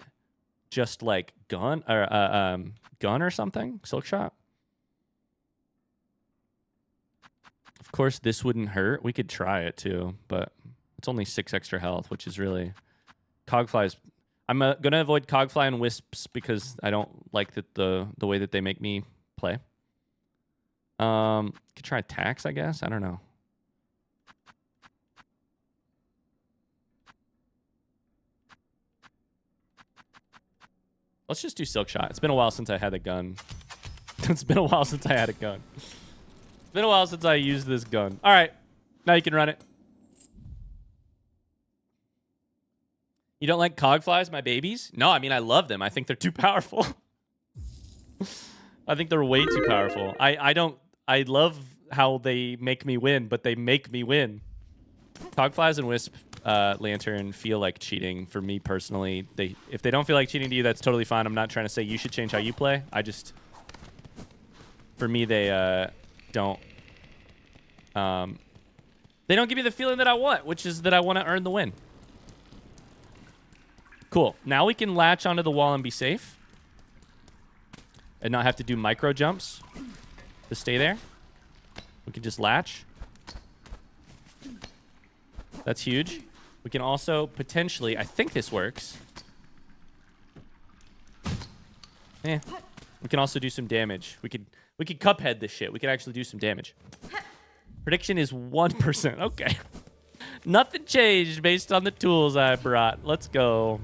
Speaker 2: just like gun or something. Silk Shot. Of course, this wouldn't hurt. We could try it too, but it's only 6 extra health, which is really... Cogflies... I'm going to avoid Cogfly and Wisps because I don't like the way that they make me play. Could try Tax, I guess. I don't know. Let's just do Silk Shot. It's been a while since I had a gun. It's been a while since I had a gun. It's been a while since I used this gun. All right. Now you can run it. You don't like Cogflies, my babies? No, I mean, I love them. I think they're too powerful. I think they're way too powerful. I love how they make me win, but they make me win. Cogflies and Wisp Lantern feel like cheating for me personally. If they don't feel like cheating to you, that's totally fine. I'm not trying to say you should change how you play. For me, they don't give me the feeling that I want, which is that I want to earn the win. Cool. Now we can latch onto the wall and be safe. And not have to do micro jumps to stay there. We can just latch. That's huge. We can also potentially... I think this works. We can also do some damage. We could Cuphead this shit. We could actually do some damage. Prediction is 1%. Okay. Nothing changed based on the tools I brought. Let's go.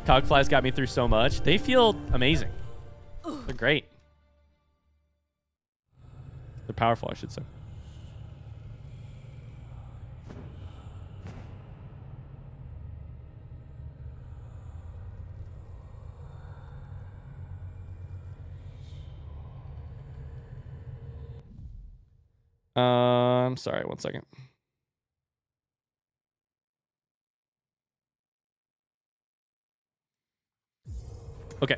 Speaker 2: Cogflies got me through so much. They feel amazing. They're great. They're powerful, I should say. I'm sorry, 1 second. Okay.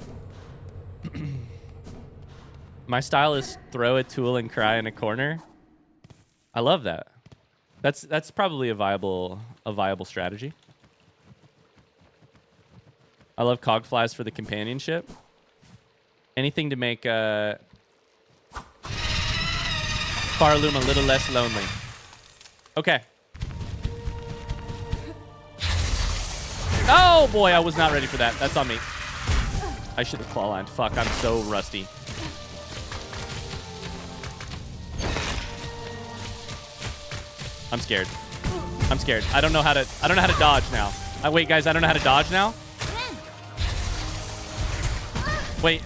Speaker 2: My style is throw a tool and cry in a corner. I love that. That's probably a viable strategy. I love Cogflies for the companionship. Anything to make Farloom a little less lonely. Okay. Oh, boy, I was not ready for that. That's on me. I should have claw lined. Fuck, I'm so rusty. I'm scared. I'm scared. I don't know how to dodge now. Wait, guys, I don't know how to dodge now. Wait.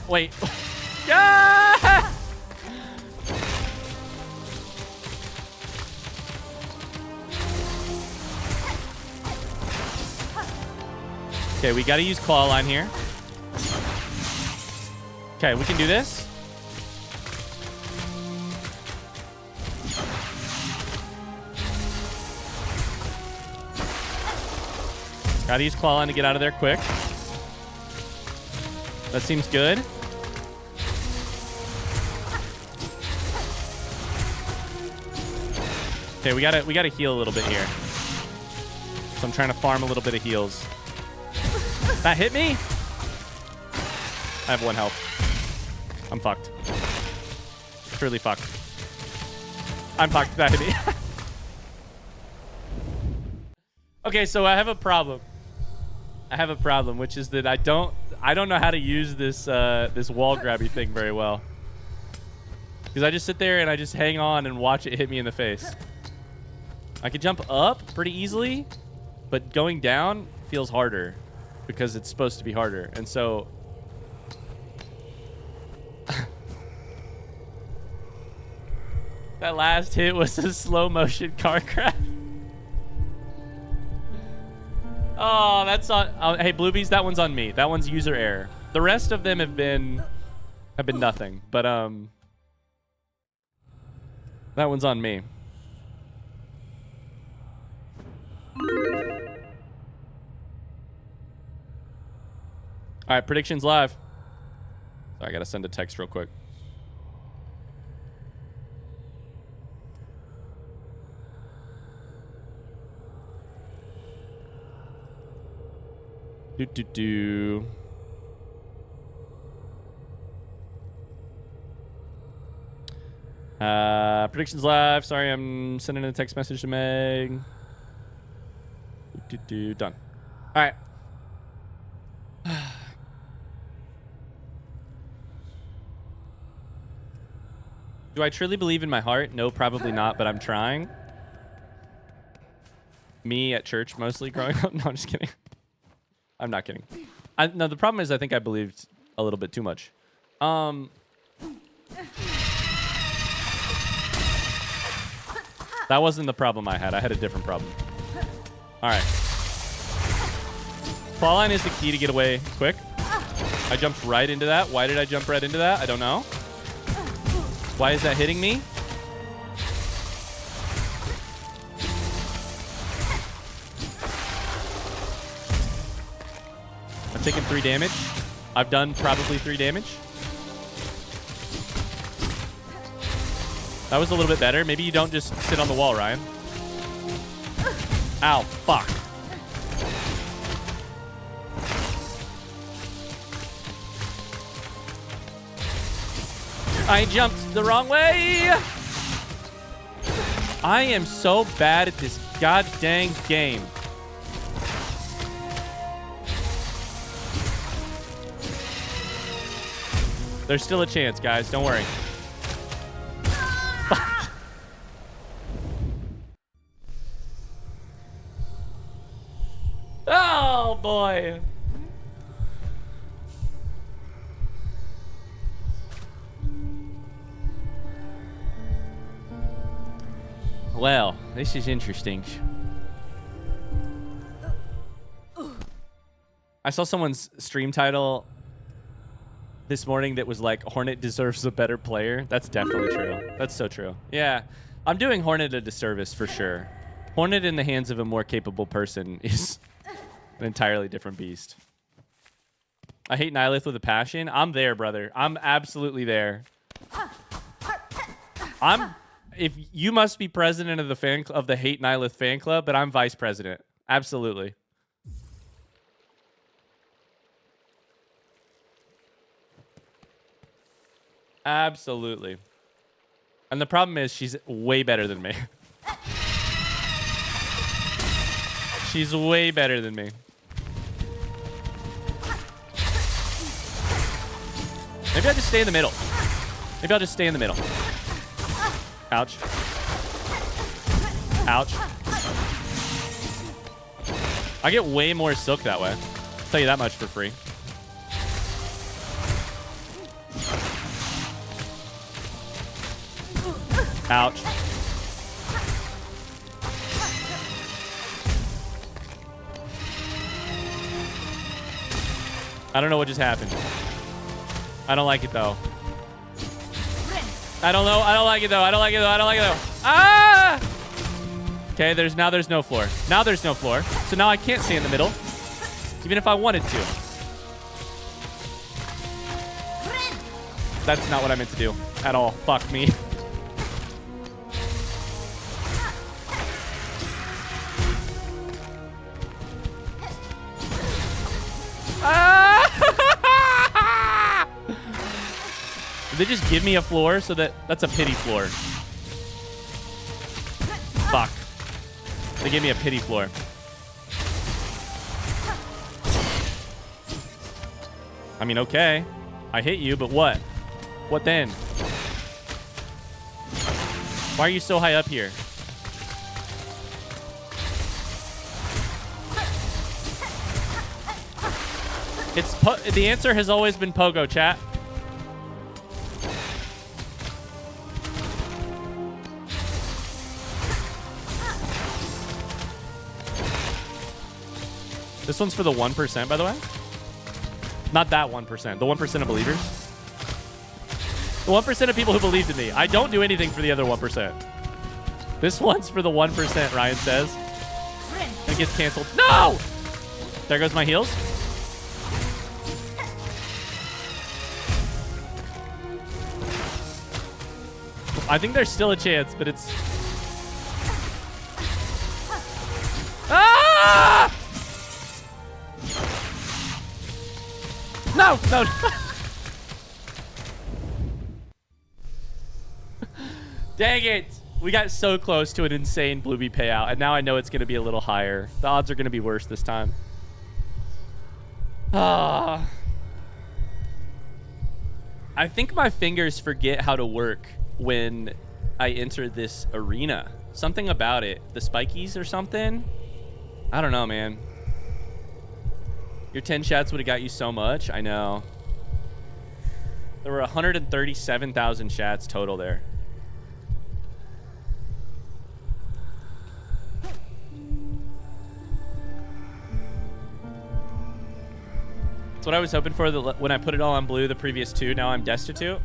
Speaker 2: Yeah! Okay, we got to use claw line here. Okay, we can do this. Got to use claw line to get out of there quick. That seems good. Okay, we gotta heal a little bit here. So I'm trying to farm a little bit of heals. That hit me? I have 1 health. I'm fucked. Truly fucked. I'm fucked. That hit me. Okay, so I have a problem. Which is that I don't know how to use this this wall grabby thing very well. Because I just sit there and I just hang on and watch it hit me in the face. I could jump up pretty easily, but going down feels harder because it's supposed to be harder. And so that last hit was a slow motion car crash. Oh, that's on. Hey, Bluebees, that one's on me. That one's user error. The rest of them have been nothing. But that one's on me. All right, predictions live. Sorry, I gotta send a text real quick. Predictions live. Sorry, I'm sending a text message to Meg. Done. All right. Do I truly believe in my heart? No, probably not, but I'm trying. Me at church mostly growing up. No, I'm just kidding. I'm not kidding. No, the problem is I think I believed a little bit too much. That wasn't the problem I had. I had a different problem. All right. Claw line is the key to get away quick. I jumped right into that. Why did I jump right into that? I don't know. Why is that hitting me? I've taken 3 damage. I've done probably 3 damage. That was a little bit better. Maybe you don't just sit on the wall, Ryan. Ow, fuck. I jumped the wrong way. I am so bad at this god dang game. There's still a chance, guys. Don't worry. Oh, boy. Well, this is interesting. I saw someone's stream title this morning that was like, Hornet deserves a better player. That's definitely true. That's so true. Yeah, I'm doing Hornet a disservice for sure. Hornet in the hands of a more capable person is an entirely different beast. I hate Nihilith with a passion. I'm there, brother. I'm absolutely there. If you must be president of the of the Hate Nihilith fan club, but I'm vice president. Absolutely. Absolutely. And the problem is she's way better than me. She's way better than me. Maybe I'll just stay in the middle. Maybe I'll just stay in the middle. Ouch. Ouch. I get way more silk that way. I'll tell you that much for free. Ouch. I don't know what just happened. I don't like it though. I don't know. I don't like it though. I don't like it though. I don't like it though. Ah! Okay, there's no floor. Now there's no floor. So now I can't stay in the middle. Even if I wanted to. That's not what I meant to do at all. Fuck me. Did they just give me a floor so that's a pity floor? Fuck. They gave me a pity floor. I mean, okay. I hit you, but what? What then? Why are you so high up here? The answer has always been pogo, chat. This one's for the 1%, by the way. Not that 1%. The 1% of believers. The 1% of people who believed in me. I don't do anything for the other 1%. This one's for the 1%, Ryan says. And it gets canceled. No! There goes my heals. I think there's still a chance, but it's... Ah! No, no. Dang it. We got so close to an insane Bluebee payout, and now I know it's going to be a little higher. The odds are going to be worse this time. Ah. I think my fingers forget how to work when I enter this arena. Something about it. The spikies or something? I don't know, man. Your 10 shots would have got you so much. I know. There were 137,000 shots total there. That's what I was hoping for when I put it all on blue the previous two. Now I'm destitute.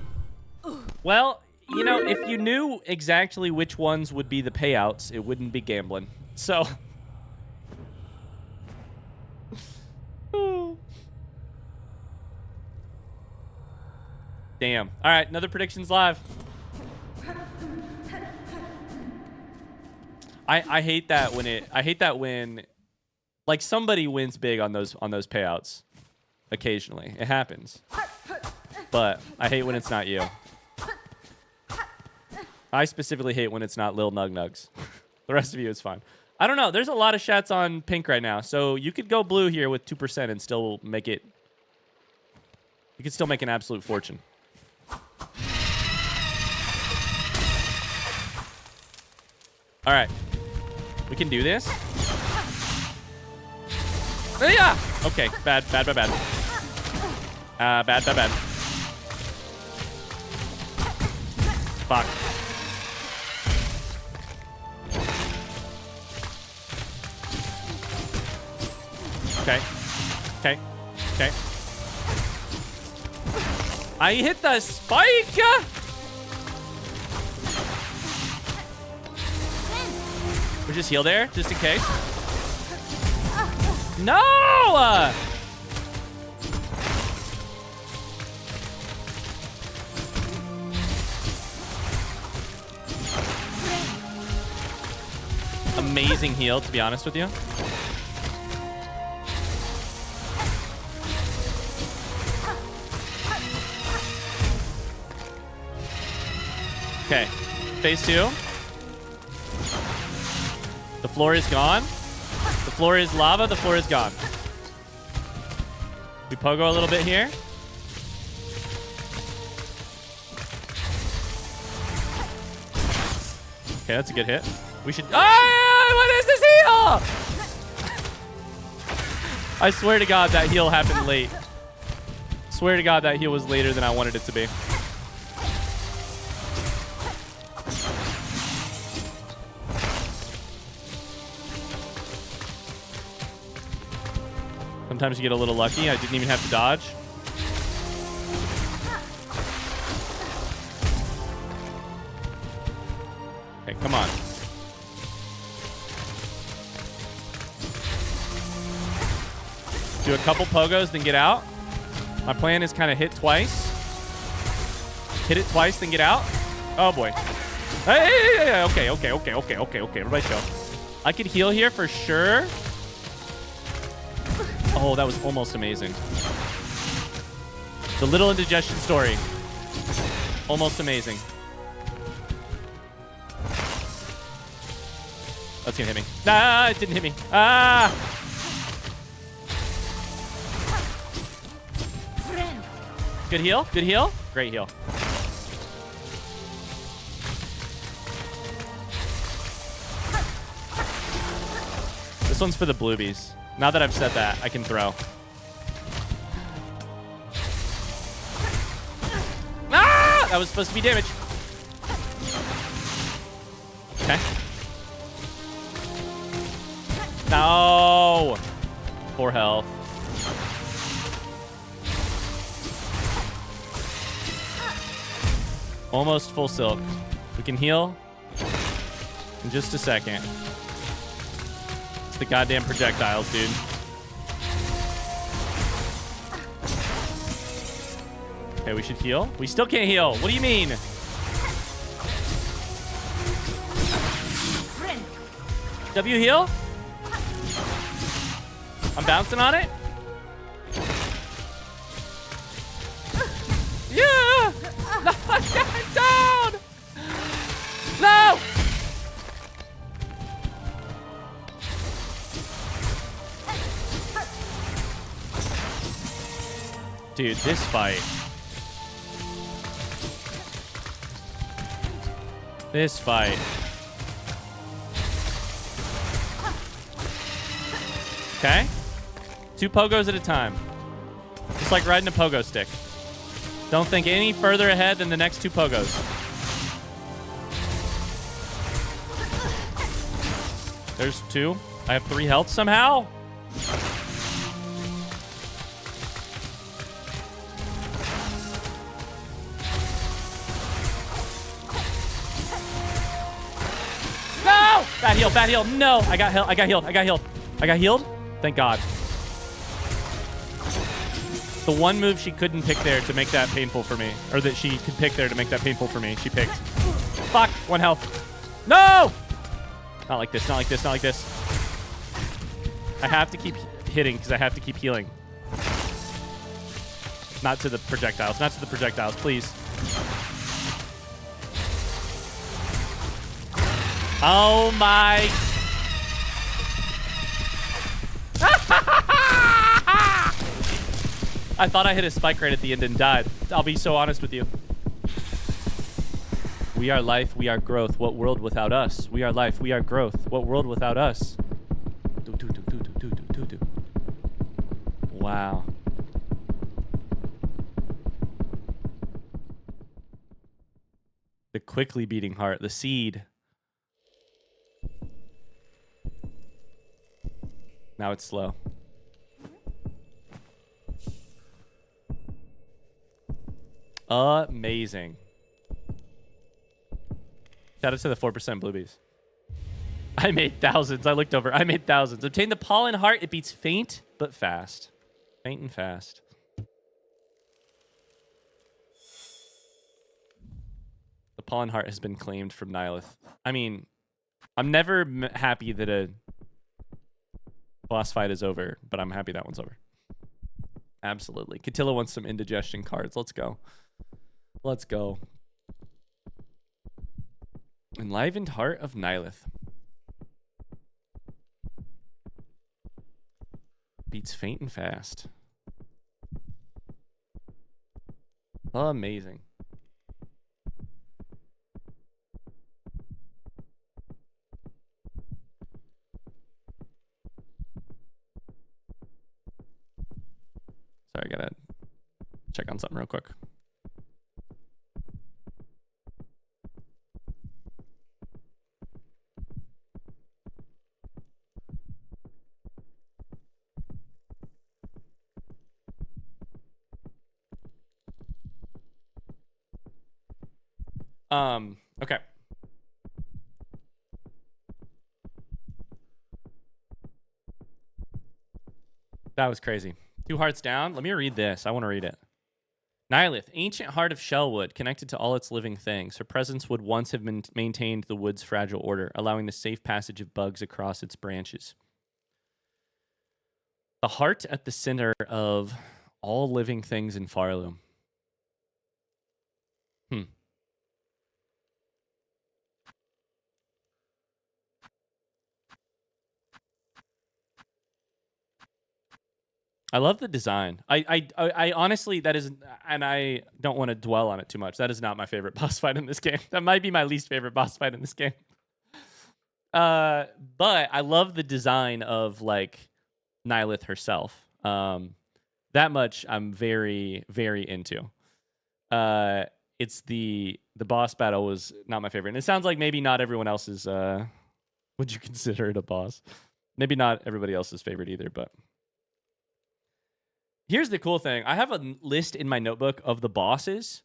Speaker 2: Well, you know, if you knew exactly which ones would be the payouts, it wouldn't be gambling. So... Damn. All right, another predictions live. I hate that when like somebody wins big on those payouts. Occasionally, it happens. But I hate when it's not you. I specifically hate when it's not Lil Nug Nugs. The rest of you, it's fine. I don't know. There's a lot of shots on pink right now, so you could go blue here with 2% and still make it. You could still make an absolute fortune. All right, we can do this. Yeah. Okay. Bad. Bad. Bad. Bad. Fuck. Okay. Okay. Okay. I hit the spike. We just heal there, just in case. No! Amazing heal, to be honest with you. Okay, phase 2. The floor is gone. The floor is lava. The floor is gone. We pogo a little bit here. Okay, that's a good hit. We should... Ah! What is this heal? I swear to God that heal happened late. Swear to God that heal was later than I wanted it to be. Sometimes you get a little lucky. I didn't even have to dodge. Okay, come on. Do a couple pogos, then get out. My plan is kind of hit twice. Hit it twice, then get out. Oh, boy. Hey, okay. Everybody chill. I could heal here for sure. Oh, that was almost amazing. The little indigestion story. Almost amazing. That's gonna hit me. Ah, it didn't hit me. Ah! Good heal. Good heal. Great heal. This one's for the bluebies. Now that I've said that, I can throw. Ah! That was supposed to be damage. Okay. No! Poor health. Almost full silk. We can heal in just a second. It's the goddamn projectiles, dude. Okay, we should heal. We still can't heal. What do you mean? W heal? I'm bouncing on it. Yeah! No, I'm down! No! Dude, this fight. This fight. Okay. 2 pogos at a time. Just like riding a pogo stick. Don't think any further ahead than the next 2 pogos. There's 2. I have 3 health somehow. No! Bad heal, bad heal. No! I got healed. I got healed. I got healed. I got healed? Thank God. The one move she couldn't pick there to make that painful for me. Or that she could pick there to make that painful for me. She picked. Fuck. 1 health. No! Not like this. Not like this. Not like this. I have to keep hitting because I have to keep healing. Not to the projectiles. Not to the projectiles. Please. Oh my... I thought I hit a spike right at the end and died. I'll be so honest with you. We are life, we are growth. What world without us? We are life, we are growth. What world without us? Wow. The quickly beating heart, the seed. Now it's slow. Amazing. Shout out to the 4% bluebies. I made thousands. I looked over. I made thousands. Obtain the pollen heart. It beats faint, but fast. Faint and fast. The pollen heart has been claimed from Nihilith. I mean, I'm never happy that a boss fight is over, but I'm happy that one's over. Absolutely. Catilla wants some indigestion cards. Let's go. Let's go. Enlivened Heart of Nihilith. Beats faint and fast. Amazing. check on something real quick. Okay. That was crazy. 2 hearts down. Let me read this. I want to read it. Nihilith, ancient heart of Shellwood, connected to all its living things. Her presence would once have maintained the wood's fragile order, allowing the safe passage of bugs across its branches. The heart at the center of all living things in Farloom. I love the design. I honestly, that is, and I don't want to dwell on it too much. That is not my favorite boss fight in this game. That might be my least favorite boss fight in this game. But I love the design of like Nihilith herself. That much I'm very, very into. It's the boss battle was not my favorite. And it sounds like maybe not everyone else's, would you consider it a boss? Maybe not everybody else's favorite either, but. Here's the cool thing. I have a list in my notebook of the bosses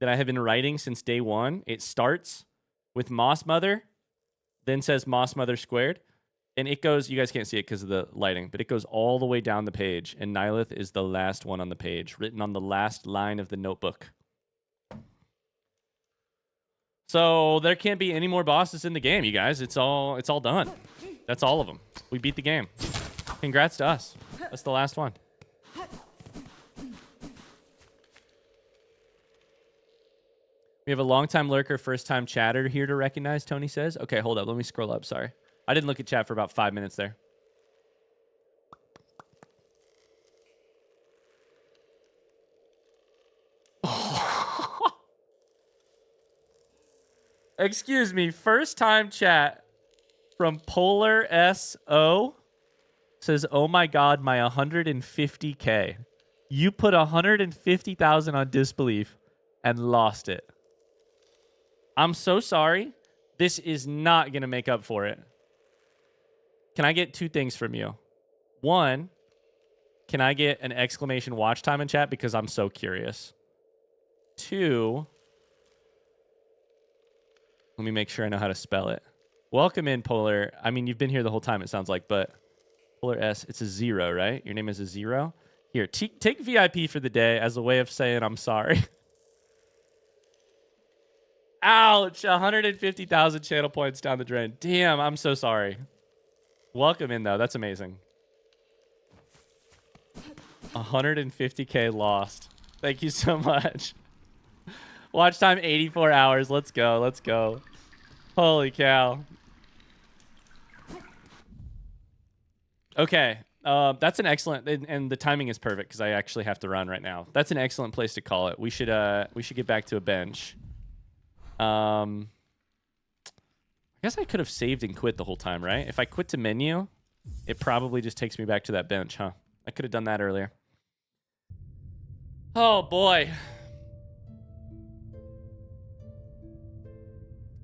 Speaker 2: that I have been writing since day one. It starts with Moss Mother, then says Moss Mother squared, and it goes, you guys can't see it because of the lighting, but it goes all the way down the page, and Nihilith is the last one on the page, written on the last line of the notebook. So there can't be any more bosses in the game, you guys. It's all done. That's all of them. We beat the game. Congrats to us. That's the last one. We have a long-time lurker, first-time chatter here to recognize, Tony says. Okay, hold up. Let me scroll up. Sorry. I didn't look at chat for about 5 minutes there. Excuse me. First-time chat from Polar SO says, oh my God, my 150K. You put 150,000 on disbelief and lost it. I'm so sorry. This is not going to make up for it. Can I get 2 things from you? 1, can I get an exclamation watch time in chat because I'm so curious? 2, let me make sure I know how to spell it. Welcome in, Polar. I mean, you've been here the whole time, it sounds like, but Polar S, it's a 0, right? Your name is a 0? Here, take VIP for the day as a way of saying I'm sorry. Ouch, 150,000 channel points down the drain. Damn, I'm so sorry. Welcome in, though. That's amazing. 150K lost. Thank you so much. Watch time 84 hours. Let's go. Let's go. Holy cow. Okay. That's an excellent, and the timing is perfect because I actually have to run right now. That's an excellent place to call it. We should get back to a bench. I guess I could have saved and quit the whole time, right? If I quit to menu, it probably just takes me back to that bench, huh? I could have done that earlier. Oh, boy.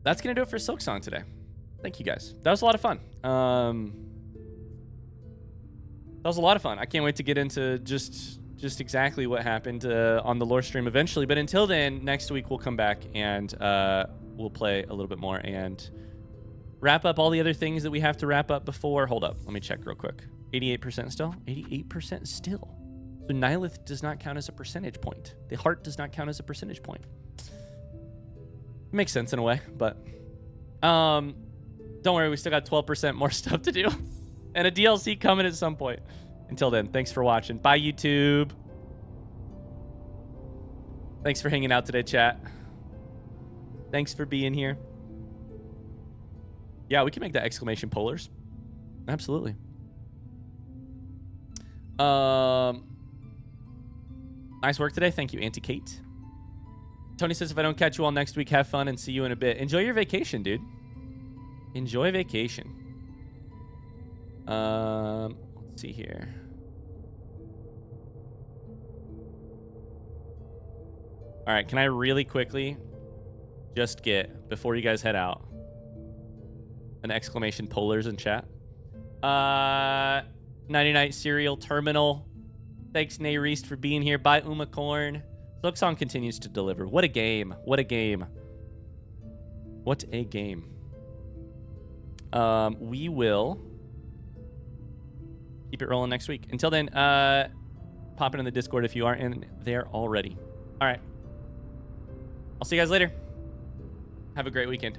Speaker 2: That's going to do it for Silksong today. Thank you, guys. That was a lot of fun. That was a lot of fun. I can't wait to get into just exactly what happened on the lore stream eventually. But until then, next week we'll come back and we'll play a little bit more and wrap up all the other things that we have to wrap up before. Hold up. Let me check real quick. 88% still? 88% still. So Nihilith does not count as a percentage point. The heart does not count as a percentage point. Makes sense in a way, but don't worry. We still got 12% more stuff to do and a DLC coming at some point. Until then, thanks for watching. Bye, YouTube. Thanks for hanging out today, chat. Thanks for being here. Yeah, we can make that exclamation polars. Absolutely. Nice work today. Thank you, Auntie Kate. Tony says, if I don't catch you all next week, have fun and see you in a bit. Enjoy your vacation, dude. Enjoy vacation. Let's see here. All right, can I really quickly just get, before you guys head out, an exclamation polars in chat? 99 Serial Terminal. Thanks, Nayrist, for being here. Bye, Umacorn. Silksong continues to deliver. What a game. What a game. What a game. We will keep it rolling next week. Until then, pop in the Discord if you aren't in there already. All right. I'll see you guys later. Have a great weekend.